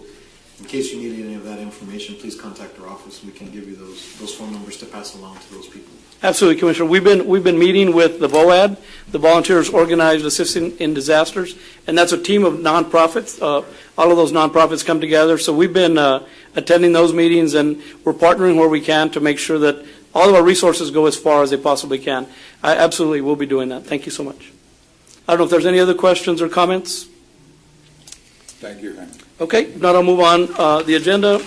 in case you need any of that information, please contact our office. We can give you those phone numbers to pass along to those people. Absolutely, Commissioner. We've been meeting with the VOAD, the Volunteers Organized Assisting in Disasters, and that's a team of nonprofits. All of those nonprofits come together. So we've been attending those meetings, and we're partnering where we can to make sure that all of our resources go as far as they possibly can. I absolutely will be doing that. Thank you so much. I don't know if there's any other questions or comments. Thank you, Hank. Okay, if not, I'll move on. The agenda,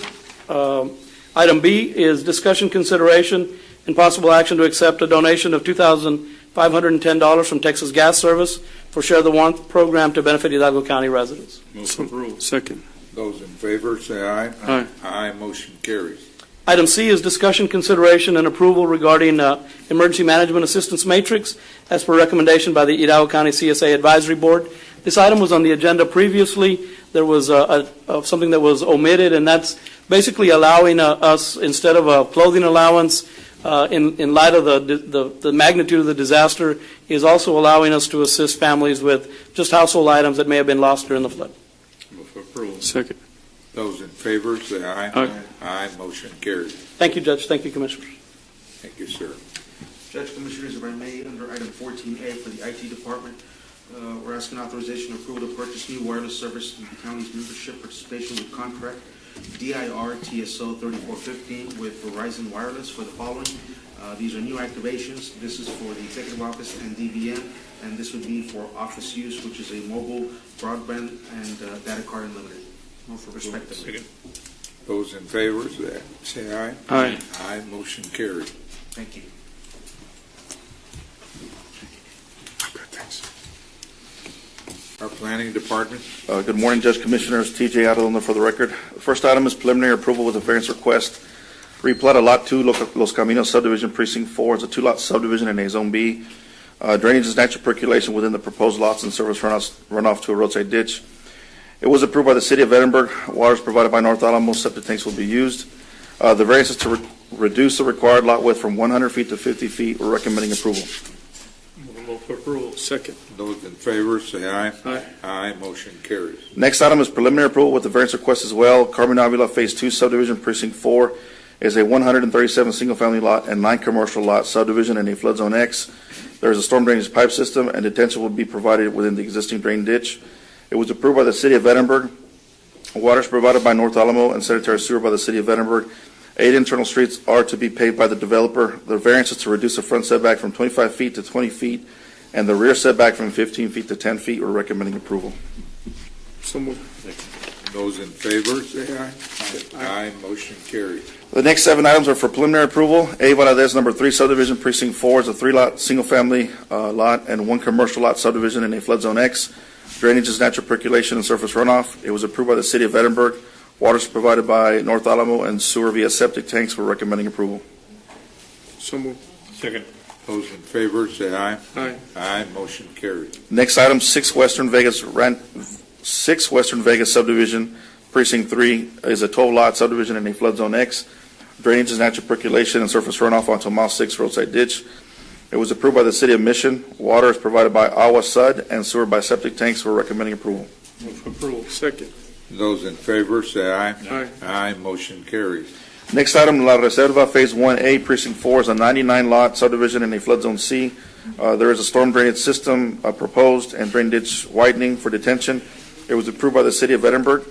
item B is discussion, consideration, and possible action to accept a donation of $2,510 from Texas Gas Service for Share the Warmth program to benefit Hidalgo County residents. Move for approval. Second. Those in favor say aye. Aye. Aye. Motion carries. Item C is discussion, consideration, and approval regarding emergency management assistance matrix as per recommendation by the Hidalgo County CSA Advisory Board. This item was on the agenda previously. There was something that was omitted, and that's basically allowing us, instead of a clothing allowance, in light of the magnitude of the disaster, is also allowing us to assist families with just household items that may have been lost during the flood. Move for approval. Second. Those in favor say aye. Aye. Aye. Motion carries. Thank you, Judge. Thank you, Commissioners. Thank you, sir. Judge, Commissioners, if I may, under item 14A for the IT department, we're asking authorization and approval to purchase new wireless service in the county's membership participation with contract DIR TSO 3415 with Verizon Wireless for the following. These are new activations. This is for the Executive Office and DVM, and this would be for office use, which is a mobile, broadband, and data card unlimited, respectively. Those in favor say aye. Aye. Aye. Motion carries. Thank you. Okay, thanks. our planning department. Good morning, Judge Commissioners. TJ Arredondo for the record. The first item is preliminary approval with a variance request. Replat of Lot 2, Los Caminos subdivision, Precinct 4. It's a two-lot subdivision in a Zone B. Drainage is natural percolation within the proposed lots and surface runoff to a roadside ditch. It was approved by the City of Edinburgh. Water is provided by North Alamo. Septic tanks will be used. The variance is to reduce the required lot width from 100 feet to 50 feet. We're recommending approval. Move for approval. Second. Those in favor, say aye. Aye. Aye, motion carries. Next item is preliminary approval with the variance request as well. Carmen Avila Phase 2 subdivision, Precinct 4, is a 137 single-family lot and 9 commercial lot subdivision in a flood zone X. There is a storm drainage pipe system, and detention will be provided within the existing drain ditch. It was approved by the City of Edinburgh. Water is provided by North Alamo and sanitary sewer by the City of Edinburgh. 8 internal streets are to be paved by the developer. The variance is to reduce the front setback from 25 feet to 20 feet and the rear setback from 15 feet to 10 feet. We're recommending approval. So moved. Those in favor, say aye. Aye, motion carries. The next 7 items are for preliminary approval. A. Valadez, number 3 subdivision, Precinct 4 is a 3-lot, single-family lot and 1 commercial lot subdivision in a flood zone X. Drainage is natural percolation and surface runoff. It was approved by the City of Edinburgh. Water is provided by North Alamo and sewer via septic tanks. We're recommending approval. So moved. Second. Those in favor, say aye. Aye. Aye, motion carries. Next item, 6 Western Vegas subdivision, Precinct 3 is a 12-lot subdivision in a flood zone X. Drainage is natural percolation and surface runoff onto Mile 6 roadside ditch. It was approved by the City of Mission. Water is provided by Agua Sud and sewer by septic tanks. We're recommending approval. Move for approval. Second. Those in favor, say aye. Aye. Aye, motion carries. Next item, La Reserva Phase 1A, Precinct 4 is a 99-lot subdivision in a flood zone C. There is a storm drainage system proposed and drain ditch widening for detention. It was approved by the City of Edinburgh.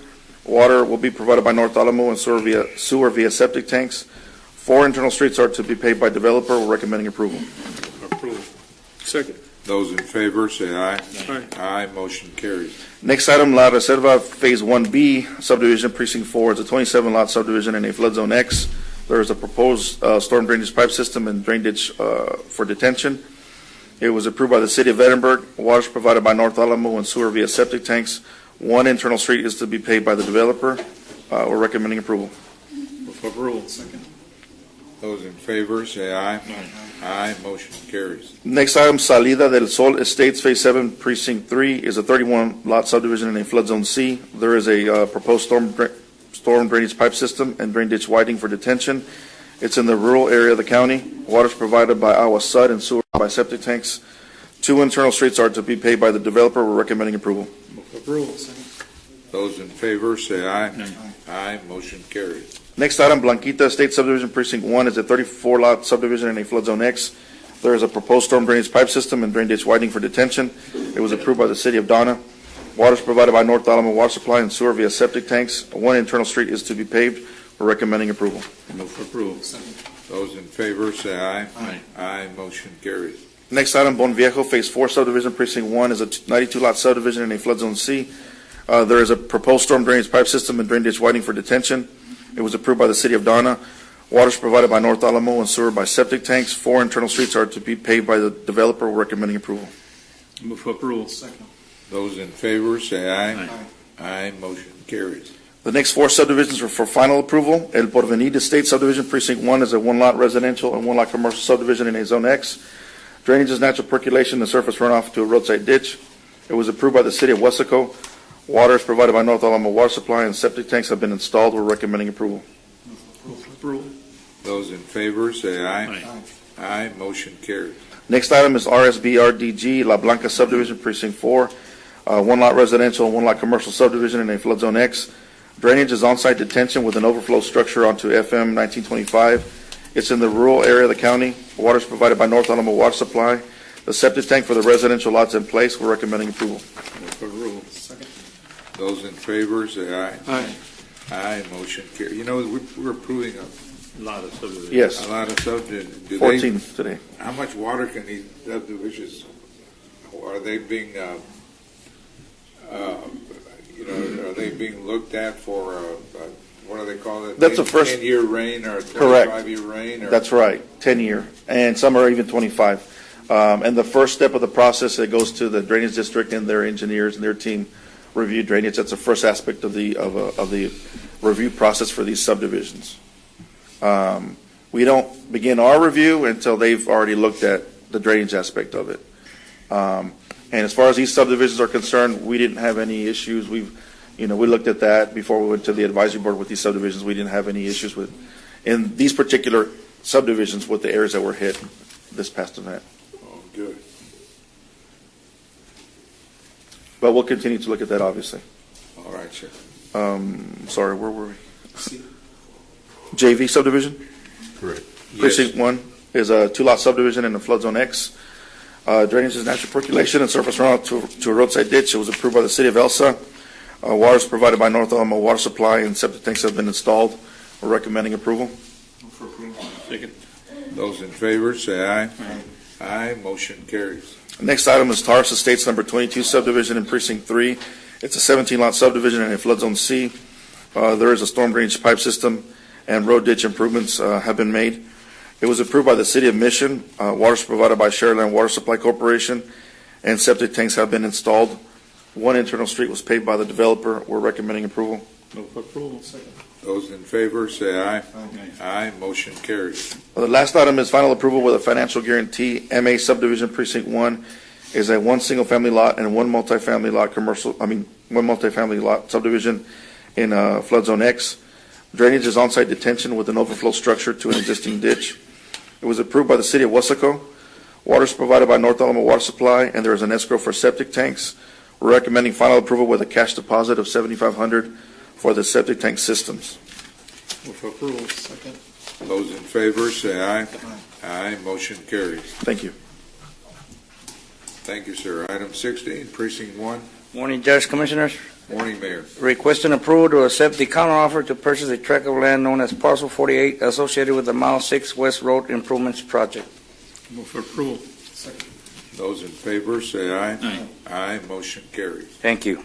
Water will be provided by North Alamo and sewer via septic tanks. 4 internal streets are to be paved by developer. We're recommending approval. Approval. Second. Those in favor, say aye. Aye. Aye, motion carries. Next item, La Reserva Phase 1B subdivision, Precinct 4 is a 27-lot subdivision in a flood zone X. There is a proposed storm drainage pipe system and drain ditch for detention. It was approved by the City of Edinburgh. Water is provided by North Alamo and sewer via septic tanks. 1 internal street is to be paved by the developer. We're recommending approval. Move for approval. Second. Those in favor, say aye. Aye, motion carries. Next item, Salida del Sol Estates Phase 7, Precinct 3 is a 31-lot subdivision in a flood zone C. There is a proposed storm drainage pipe system and drain ditch widening for detention. It's in the rural area of the county. Water is provided by Agua Sud and sewer by septic tanks. 2 internal streets are to be paved by the developer. We're recommending approval. Move for approval. Second. Those in favor, say aye. Aye, motion carries. Next item, Blanquita Estate Subdivision, Precinct 1 is a 34-lot subdivision in a flood zone X. There is a proposed storm drainage pipe system and drain ditch widening for detention. It was approved by the City of Donna. Water is provided by North Alamo Water Supply and sewer via septic tanks. 1 internal street is to be paved. We're recommending approval. Move for approval. Second. Those in favor, say aye. Aye. Aye, motion carries. Next item, Bon Viejo Phase 4 Subdivision, Precinct 1 is a 92-lot subdivision in a flood zone C. There is a proposed storm drainage pipe system and drain ditch widening for detention. It was approved by the City of Donna. Water is provided by North Alamo and sewer by septic tanks. 4 internal streets are to be paved by the developer. We're recommending approval. Move for approval. Second. Those in favor, say aye. Aye. Aye, motion carries. The next 4 subdivisions are for final approval. El Porvenir Estate Subdivision, Precinct 1 is a 1-lot residential and 1-lot commercial subdivision in a Zone X. Drainage is natural percolation and surface runoff to a roadside ditch. It was approved by the City of Wesco. Water is provided by North Alamo Water Supply and septic tanks have been installed. We're recommending approval. Move for approval. Those in favor, say aye. Aye. Aye, motion carries. Next item is RSBRDG La Blanca Subdivision, Precinct 4, 1-lot residential and 1-lot commercial subdivision in a flood zone X. Drainage is on-site detention with an overflow structure onto FM 1925. It's in the rural area of the county. Water is provided by North Alamo Water Supply. The septic tank for the residential lots in place. We're recommending approval. Move for approval. Second. Those in favor, say aye. Aye. Aye, motion carries. You know, we're approving A lot of subdivisions. Yes. a lot of subdivisions. 14 today. How much water can these subdivisions, are they being, are they being looked at for, what do they call it? That's the first- 10-year rain or Correct. 25-year rain? Or? That's right, 10-year, and some are even 25. And the first step of the process, it goes to the Drainage District and their engineers and their team review drainage. That's the first aspect of the review process for these subdivisions. We don't begin our review until they've already looked at the drainage aspect of it. And as far as these subdivisions are concerned, we didn't have any issues. We looked at that before we went to the advisory board with these subdivisions. We didn't have any issues in these particular subdivisions with the areas that were hit this past event. Oh, good. But we'll continue to look at that, obviously. All right, sir. Sorry, where were we? JV subdivision? Correct. Precinct 1 is a 2-lot subdivision in the flood zone X. Drainage is natural percolation and surface runoff to a roadside ditch. It was approved by the city of Elsa. Water is provided by North Alamo Water Supply, and septic tanks have been installed. We're recommending approval. For approval. Second. Those in favor, say aye. Aye. Motion carries. Next item is Taurus Estates number 22 subdivision in precinct 3. It's a 17-lot subdivision in a flood zone C. There is a storm drainage pipe system and road ditch improvements have been made. It was approved by the City of Mission. Water is provided by Sharyland Water Supply Corporation, and septic tanks have been installed. One internal street was paved by the developer. We're recommending approval. Move for approval. Second. Those in favor, say aye. Aye. Motion carries. The last item is final approval with a financial guarantee. MA subdivision precinct 1 is a 1 single-family lot and 1 multifamily lot one multifamily lot subdivision in flood zone X. Drainage is on-site detention with an overflow structure to an existing ditch. It was approved by the City of Weslaco. Water is provided by North Alamo Water Supply, and there is an escrow for septic tanks. We're recommending final approval with a cash deposit of $7,500 for the septic tank systems. Move for approval. Second. Those in favor, say aye. Aye. Motion carries. Thank you. Thank you, sir. Item 16, Precinct 1. Morning, Judge, Commissioners. Morning, Mayor. Requesting approval to accept the counteroffer to purchase a tract of land known as Parcel 48 associated with the Mile 6 West Road Improvements Project. Move for approval. Second. Those in favor, say aye. Aye. Aye. Motion carries. Thank you.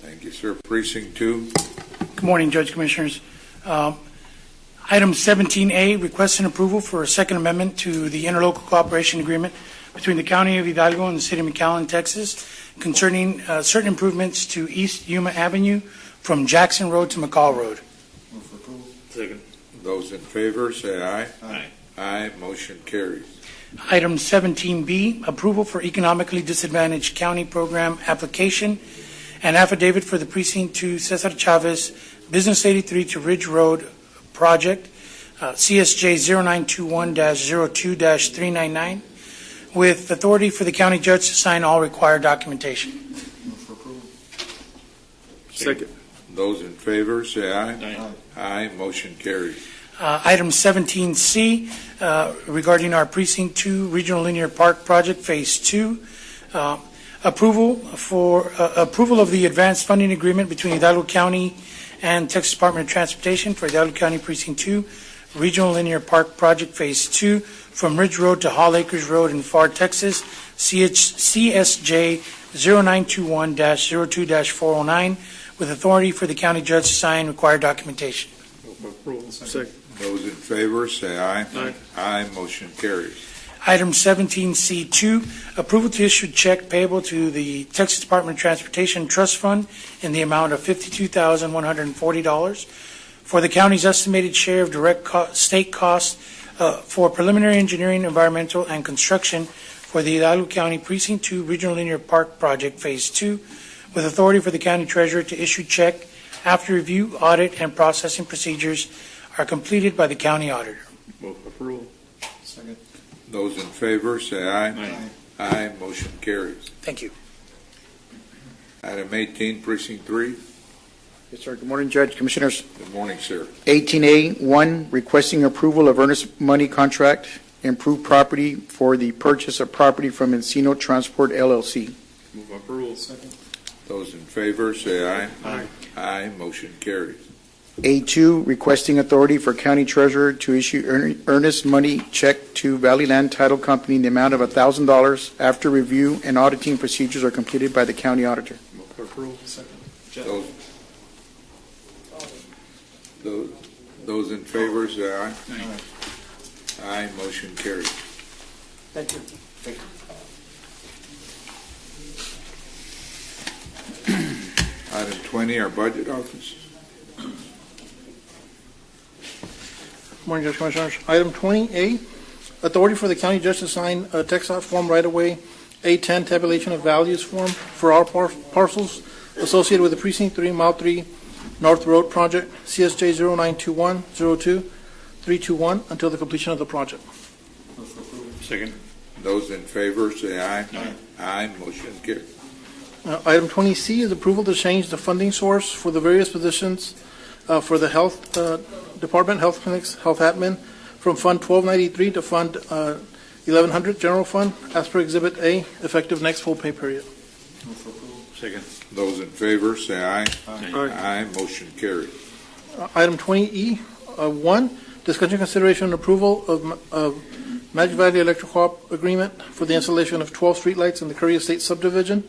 Thank you, sir. Precinct 2. Good morning, Judge, Commissioners. Item 17A, requesting approval for a second amendment to the interlocal cooperation agreement between the County of Hidalgo and the City of McAllen, Texas, concerning certain improvements to East Yuma Avenue from Jackson Road to McCall Road. Move for approval. Second. Those in favor, say aye. Aye. Aye. Motion carries. Item 17B, approval for economically disadvantaged county program application and affidavit for the Precinct 2 Cesar Chavez Business 83 to Ridge Road project, CSJ 0921-02-399, with authority for the county judge to sign all required documentation. Move for approval. Second. Those in favor, say aye. Aye. Aye. Motion carries. Item 17C, regarding our Precinct 2 Regional Linear Park Project Phase 2, approval of the advanced funding agreement between Hidalgo County and Texas Department of Transportation for Hidalgo County Precinct 2 Regional Linear Park Project Phase 2 from Ridge Road to Hall Acres Road in FAR, Texas, CSJ 0921-02-409, with authority for the county judge to sign required documentation. Move for approval. Second. Those in favor, say aye. Aye. Aye. Motion carries. Item 17C2, approval to issue check payable to the Texas Department of Transportation Trust Fund in the amount of $52,140 for the county's estimated share of direct state costs for preliminary engineering, environmental, and construction for the Hidalgo County Precinct 2 Regional Linear Park Project Phase 2, with authority for the county treasurer to issue check after review, audit, and processing procedures are completed by the county auditor. Move for approval. Second. Those in favor, say aye. Aye. Aye. Motion carries. Thank you. Item 18, Precinct 3. Yes, sir. Good morning, Judge, Commissioners. Good morning, sir. 18A1, requesting approval of earnest money contract, improved property for the purchase of property from Encino Transport LLC. Move for approval. Second. Those in favor, say aye. Aye. Aye. Motion carries. A2, requesting authority for county treasurer to issue earnest money check to Valley Land Title Company in the amount of $1,000 after review and auditing procedures are completed by the county auditor. Move for approval. Second. Those in favor, say aye. Aye. Aye. Motion carries. Thank you. Item 20, our budget office. Morning, Judge Commissioners. Item 20A, authority for the county judge to sign a TxDOT form right-of-way A10 tabulation of values form for all parcels associated with the Precinct 3, Mile 3 North Road project, CSJ 0921-02-321, until the completion of the project. Second. Those in favor, say aye. Aye. Aye, motion carried. Item 20C is approval to change the funding source for the various positions for the Health Department, Health Clinics, Health Admin, from Fund 1293 to Fund 1100 General Fund, as per Exhibit A, effective next full pay period. Second. Those in favor, say aye. Aye. Aye, motion carried. Item 20E, 1, discussion, consideration, and approval of Magic Valley Electric Co-op agreement for the installation of 12 streetlights in the Curry Estate subdivision.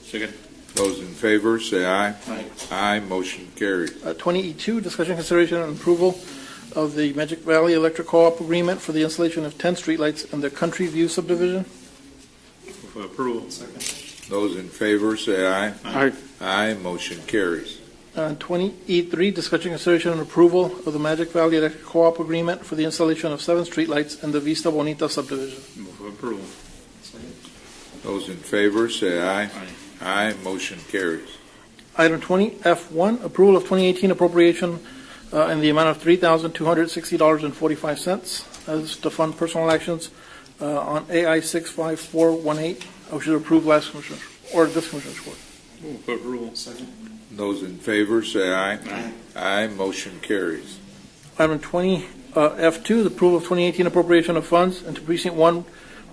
Second. Those in favor, say aye. Aye. Aye, motion carried. 20E2, discussion, consideration, and approval of the Magic Valley Electric Co-op agreement for the installation of 10 streetlights in the Country View subdivision. For approval. Second. Those in favor, say aye. Aye. Aye, motion carries. 20E3, discussion, consideration, and approval of the Magic Valley Electric Co-op agreement for the installation of 7 streetlights in the Vista Bonita subdivision. Move for approval. Those in favor, say aye. Aye. Aye, motion carries. Item 20F1, approval of 2018 appropriation in the amount of $3,260.45 as to fund personal actions on AI 65418, which is approved last commissioner, or this commissioner's court. Move for approval. Second. Those in favor, say aye. Aye. Aye, motion carries. Item 20F2, the approval of 2018 appropriation of funds into Precinct 1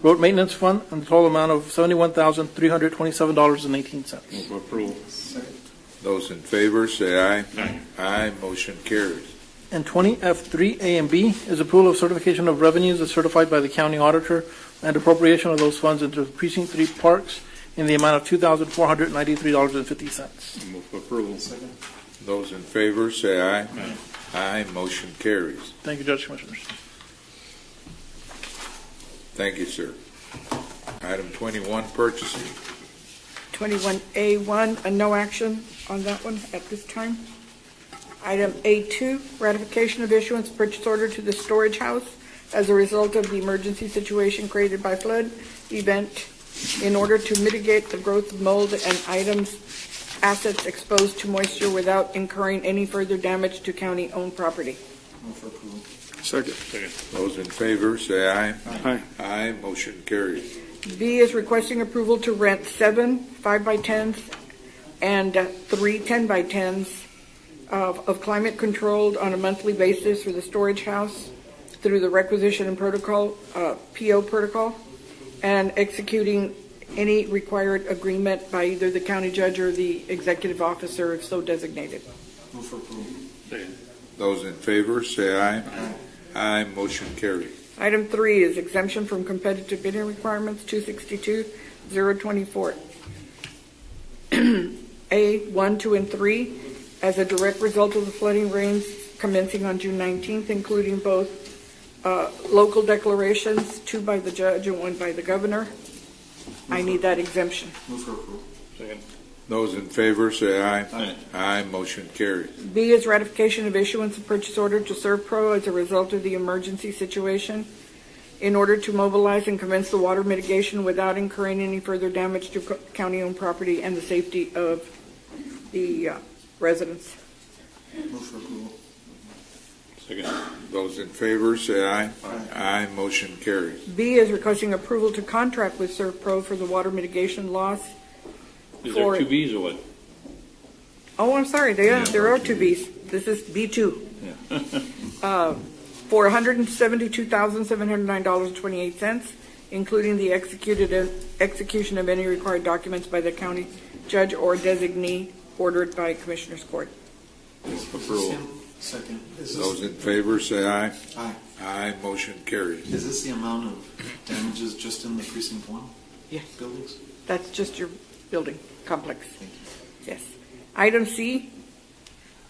Road Maintenance Fund and the total amount of $71,327.18. Move for approval. Second. Those in favor, say aye. Aye. Aye, motion carries. And 20F3 A and B is approval of certification of revenues as certified by the county auditor and appropriation of those funds into Precinct 3 parks in the amount of $2,493.50. Move for approval. Second. Those in favor, say aye. Aye. Aye, motion carries. Thank you, Judge Commissioners. Thank you, sir. Item 21, purchasing. 21A1, no action on that one at this time. Item A2, ratification of issuance purchase order to the storage house as a result of the emergency situation created by flood event in order to mitigate the growth of mold and assets exposed to moisture without incurring any further damage to county-owned property. Move for approval. Second. Second. Those in favor, say aye. Aye. Aye, motion carries. B is requesting approval to rent 7 5x10s and 3 10x10s of climate controlled on a monthly basis for the storage house through the requisition and protocol, PO protocol, and executing any required agreement by either the county judge or the executive officer if so designated. Move for approval. Second. Those in favor, say aye. Aye. Aye, motion carries. Item 3 is exemption from competitive bidding requirements 262-024. A, 1, 2, and 3, as a direct result of the flooding rains commencing on June 19th, including both local declarations, 2 by the judge and 1 by the governor. I need that exemption. Move for approval. Second. Those in favor, say aye. Aye. Aye, motion carries. B is ratification of issuance of purchase order to ServPro as a result of the emergency situation in order to mobilize and commence the water mitigation without incurring any further damage to county-owned property and the safety of the residents. Move for approval. Second. Those in favor, say aye. Aye. Aye, motion carries. B is requesting approval to contract with ServPro for the water mitigation loss. Is there 2 Bs or what? Oh, I'm sorry. There are 2 Bs. This is B2. Yeah. For $172,709.28, including the execution of any required documents by the county judge or designee ordered by Commissioner's Court. Approval. Second. Those in favor, say aye. Aye. Aye, motion carries. Is this the amount of damages just in the precinct 1 Yes. buildings? That's just your building complex. Yes. Item C,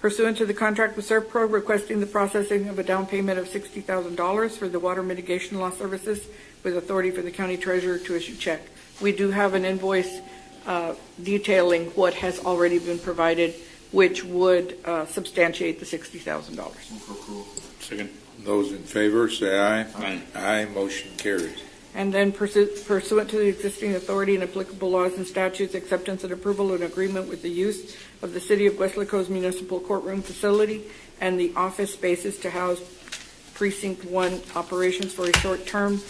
Pursuant to the contract with Servpro, requesting the processing of a down payment of $60,000 for the water mitigation loss services with authority for the county treasurer to issue check. We do have an invoice detailing what has already been provided, which would substantiate the $60,000. Second. Those in favor, say aye. Aye. Aye. Motion carries. And then pursuant to the existing authority and applicable laws and statutes, acceptance and approval of an agreement with the use of the City of Weslaco's municipal courtroom facility and the office spaces to house Precinct 1 operations for a short term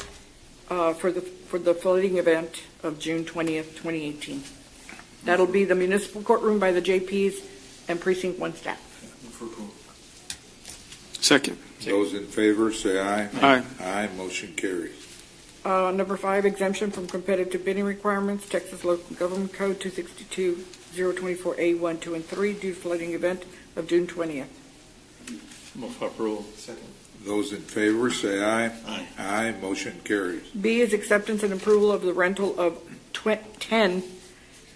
for the flooding event of June 20th, 2018. That'll be the municipal courtroom by the JPs and Precinct 1 staff. Second. Those in favor, say aye. Aye. Aye. Motion carries. Number 5, exemption from competitive bidding requirements, Texas Local Government Code 262-024A 1, 2, and 3, due to flooding event of June 20th. Move for approval. Second. Those in favor, say aye. Aye. Aye. Motion carries. B is acceptance and approval of the rental of 10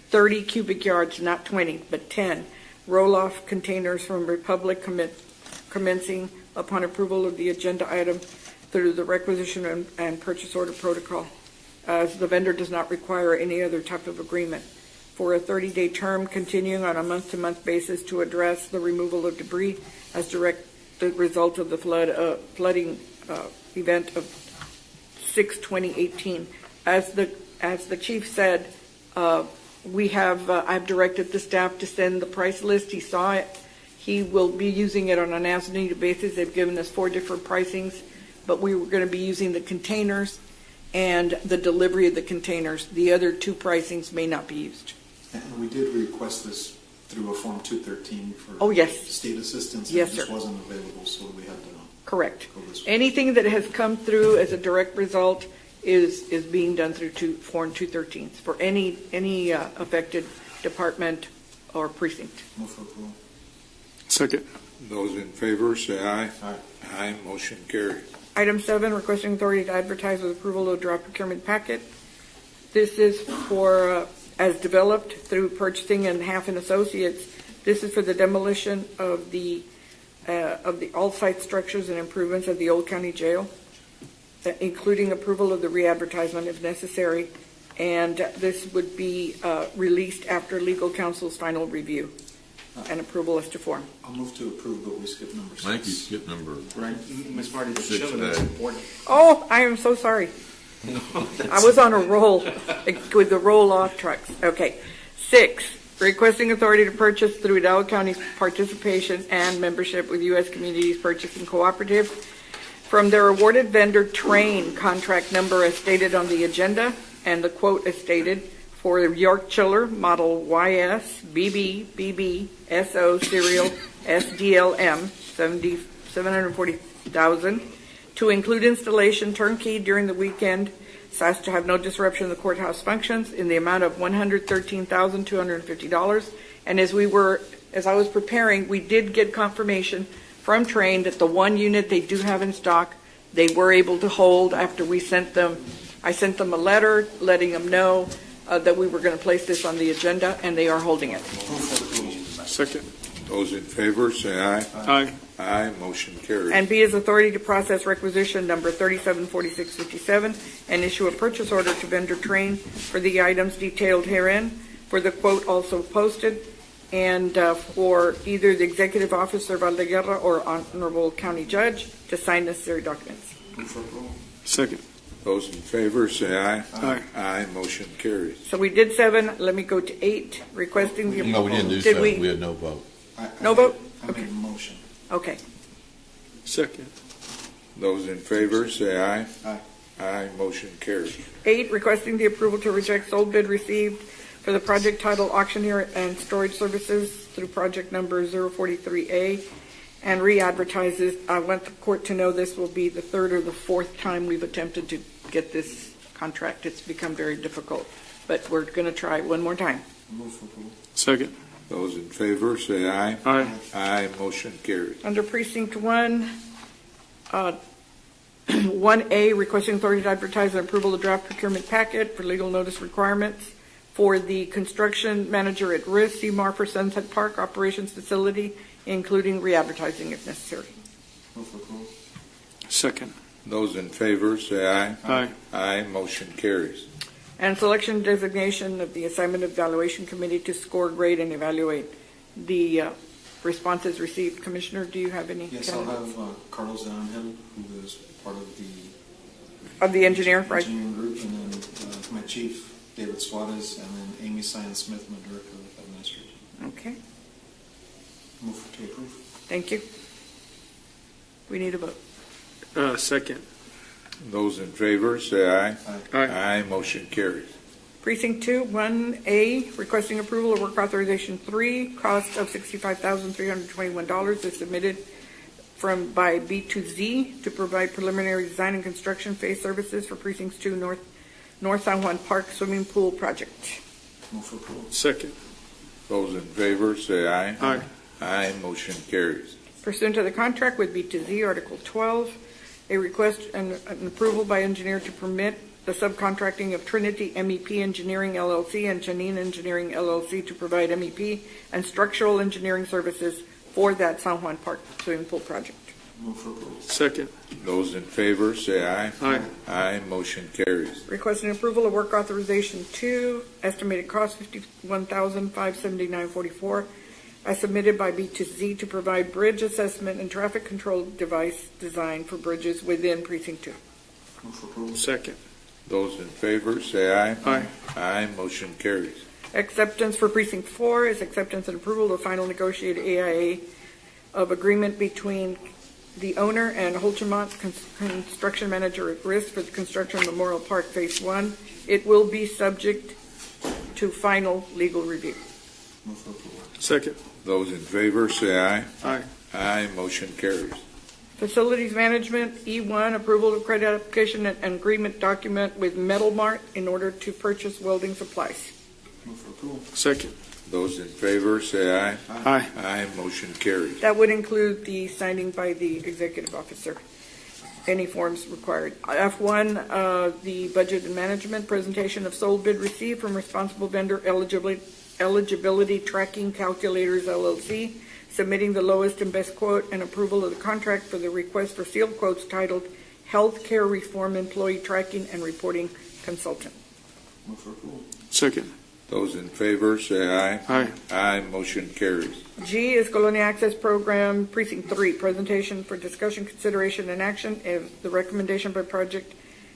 30 cubic yards, not 20, but 10 roll-off containers from Republic commencing upon approval of the agenda item through the requisition and purchase order protocol, as the vendor does not require any other type of agreement, for a 30-day term continuing on a month-to-month basis to address the removal of debris as direct result of the flooding event of 6/2018. As the chief said, I've directed the staff to send the price list. He saw it. He will be using it on an as-needed basis. They've given us 4 different pricings, but we were going to be using the containers and the delivery of the containers. The other 2 pricings may not be used. And we did request this through a Form 213 for state assistance. Yes, and it just sir. wasn't available, so we had to Correct. go this way. Anything that has come through as a direct result is being done through Form 213s for any affected department or precinct. Move for approval. Second. Those in favor, say aye. Aye. Aye. Motion carries. Item 7, requesting authority to advertise with approval of draft procurement packet. This is for, as developed through purchasing and Half and Associates, this is for the demolition of the all site structures and improvements of the Old County Jail, including approval of the re-advertisement if necessary, and this would be released after legal counsel's final review and approval as to form. I'll move to approve, but we skip number 6. I think you skipped number. Right, Ms. Marty, the 6 chilling is A. important. Oh, I am so sorry. I was on a roll with the roll-off trucks. Okay. 6, requesting authority to purchase through Hidalgo County's participation and membership with U.S. Communities Purchasing Cooperative from their awarded vendor Train contract number as stated on the agenda and the quote as stated for the York Chiller model YS BB BB SO serial SDLM 740,000 to include installation turnkey during the weekend so as to have no disruption of the courthouse functions in the amount of $113,250. And as I was preparing, we did get confirmation from Train that the 1 unit they do have in stock, they were able to hold after we sent them. I sent them a letter letting them know that we were going to place this on the agenda, and they are holding it. Second. Those in favor, say aye. Aye. Aye. Motion carries. And B is authority to process requisition number 374657 and issue a purchase order to vendor Train for the items detailed herein for the quote also posted and for either the executive officer Valdeguerra or honorable county judge to sign necessary documents. Move for approval. Second. Those in favor, say aye. Aye. Aye. Motion carries. So we did 7. Let me go to 8, requesting the No, we didn't do Did 7. we? We had no vote. No vote? I made a motion. Okay. Second. Those in favor, say aye. Aye. Aye. Motion carries. 8, requesting the approval to reject sold bid received for the project title auctioneer and storage services through project number 043A and re-advertises. I want the court to know this will be the 3rd or the 4th time we've attempted to get this contract. It's become very difficult, but we're going to try one more time. Move for approval. Second. Those in favor, say aye. Aye. Aye. Motion carries. Under Precinct 1, 1A, requesting authority to advertise and approval of draft procurement packet for legal notice requirements for the construction manager at risk, CMAR for Sunset Park Operations Facility including re-advertising if necessary. Move for approval. Second. Those in favor, say aye. Aye. Aye, motion carries. And selection designation of the Assignment Evaluation Committee to score, grade, and evaluate the responses received. Commissioner, do you have any? Yes, I'll have Carlos de Angel, who is part of the engineer, right? engineering group, and then my chief, David Suarez, and then Amy Simon-Smith, my director of administration. Okay, Move to approve. thank you. We need a vote. Second. Those in favor, say aye. Aye. Aye, motion carries. Precinct 2, 1A, requesting approval of work authorization 3, cost of $65,321 is submitted by B2Z to provide preliminary design and construction phase services for Precincts 2 North San Juan Park Swimming Pool Project. Move for approval. Second. Those in favor, say aye. Aye. Aye, motion carries. Pursuant to the contract with B2Z, Article 12, a request and an approval by engineer to permit the subcontracting of Trinity MEP Engineering LLC and Janine Engineering LLC to provide MEP and structural engineering services for that San Juan Park swimming pool project. Move for approval. Second. Those in favor, say aye. Aye. Aye, motion carries. Requesting approval of work authorization 2, estimated cost $51,579.44, as submitted by B2Z to provide bridge assessment and traffic control device design for bridges within Precinct 2. Move for approval. Second. Those in favor, say aye. Aye. Aye, motion carries. Acceptance for Precinct 4 is acceptance and approval of final negotiated AIA of agreement between the owner and Holchamont construction manager at risk for the construction of Memorial Park Phase 1. It will be subject to final legal review. Move for approval. Second. Those in favor, say aye. Aye. Aye, motion carries. Facilities Management, E1, approval of credit application and agreement document with Metal Mart in order to purchase welding supplies. Move for approval. Second. Those in favor, say aye. Aye. Aye, motion carries. That would include the signing by the executive officer. Any forms required. F1, the budget and management presentation of sold bid received from responsible vendor eligibility tracking calculators LLC, submitting the lowest and best quote and approval of the contract for the request for sealed quotes titled Healthcare Reform Employee Tracking and Reporting Consultant. Move for approval. Second. Those in favor, say aye. Aye. Aye, motion carries. G is Colonia Access Program, Precinct 3, presentation for discussion, consideration, and action is the recommendation by project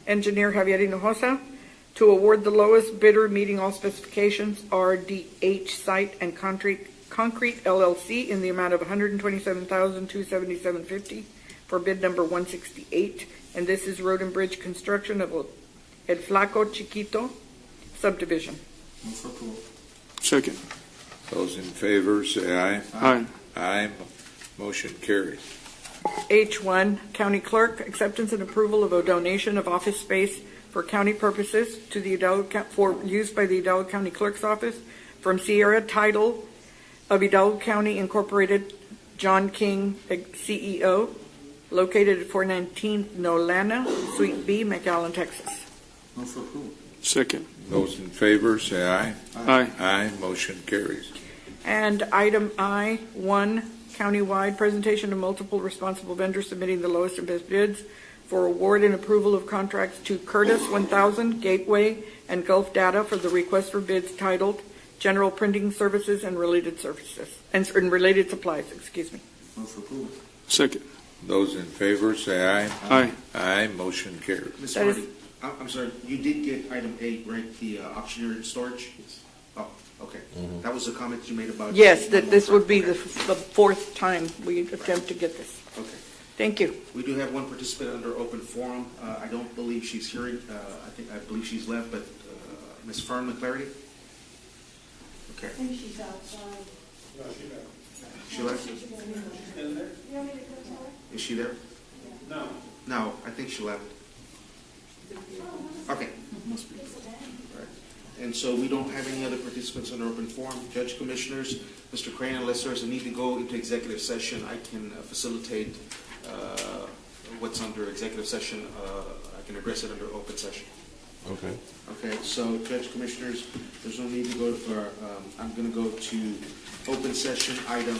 engineer Javier Hinojosa to award the lowest bidder meeting all specifications, RDH Site and Concrete LLC, in the amount of $127,277.50 for bid number 168. And this is road and bridge construction of El Flaco Chiquito subdivision. Move for approval. Second. Those in favor, say aye. Aye. Aye, motion carries. H1, County Clerk, acceptance and approval of a donation of office space for county purposes to the for use by the Hidalgo County Clerk's Office from Sierra Title of Hidalgo County Incorporated, John King, CEO, located at 419 Nolana, Suite B, McAllen, Texas. Move for approval. Second. Those in favor, say aye. Aye. Aye, motion carries. And item I1, countywide presentation of multiple responsible vendors submitting the lowest and best bids for award and approval of contracts to Curtis 1000, Gateway, and Gulf Data for the request for bids titled General Printing Services and Related Services and related supplies. Excuse me. Move for approval. Second. Those in favor, say aye. Aye. Aye, motion carries. Ms. That is- Hardy, I'm sorry, you did get item 8, right, the auctioneer storage? Yes. Oh, okay. That was a comment you made about... Yes, that this would be the fourth time we attempt to get this. Okay. Thank you. We do have one participant under open forum. I don't believe she's here. I believe she's left, but Ms. Fern McClarty? Okay. I think she's outside. She left? Is she there? No. No, I think she left. Okay. Must be. Right. And so we don't have any other participants under open forum. Judge, Commissioners, Mr. Crane, unless there's a need to go into executive session, I can facilitate what's under executive session. I can address it under open session. Okay. Okay, so Judge, Commissioners, there's no need to go for, I'm going to go to open session item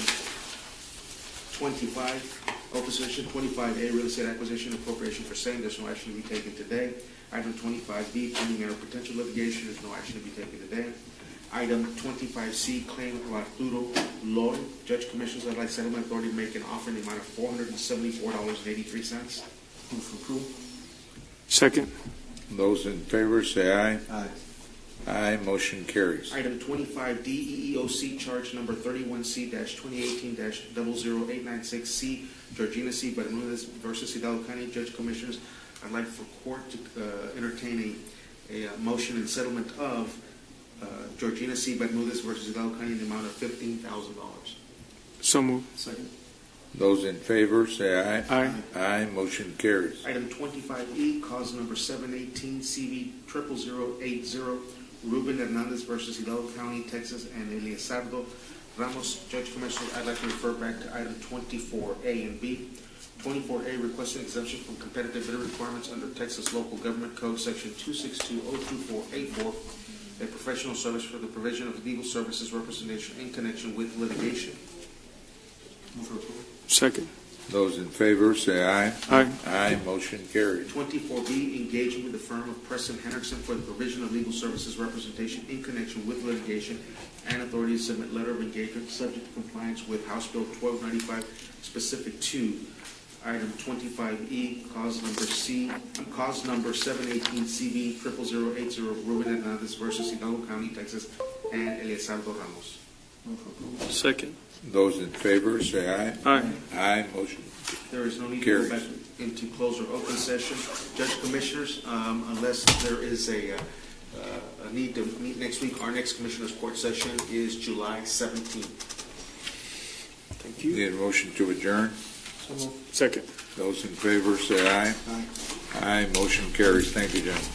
25, open session. 25A, real estate acquisition appropriation for same, there's no action to be taken today. Item 25B, pending and or potential litigation, there's no action to be taken today. Item 25C, claim of Arturo Loy. Judge Commissioners, I'd like settlement authority to make an offer in the amount of $474.83. Move for approval. Second. Those in favor say aye. Aye. Aye, motion carries. Item 25D, EEOC charge number 31C-2018-00896C, Georgina C. Bermudez versus Hidalgo County. Judge Commissioners, I'd like for court to entertain a motion in settlement of Georgina C. Bermudez versus Hidalgo County in the amount of $15,000. So moved. Second. Those in favor say aye. Aye. Aye, motion carries. Item 25E, cause number 718-CV00080, Ruben Hernandez versus Hidalgo County, Texas, and Eliasardo Ramos. Judge Commissioner, I'd like to refer back to item 24A and B. 24A, requesting exemption from competitive bid requirements under Texas Local Government Code, Section 262-02484, a professional service for the provision of legal services representation in connection with litigation. Move for approval. Second. Those in favor say aye. Aye. Aye, motion carries. 24B, engagement with the firm of Preston Henderson for the provision of legal services representation in connection with litigation, and authority to submit letter of engagement subject to compliance with House Bill 1295, specific to item 25E, cause number 718-CV00080, Ruben Hernandez versus Hidalgo County, Texas, and Eliasardo Ramos. Move for approval. Second. Those in favor say aye. Aye. Aye, motion There is no need to carries. go back into closed or open session. Judge Commissioners, unless there is a need to meet next week, our next Commissioners Court session is July 17th. Thank you. Need a motion to adjourn? Second. Those in favor say aye. Aye. Aye, motion carries. Thank you, gentlemen.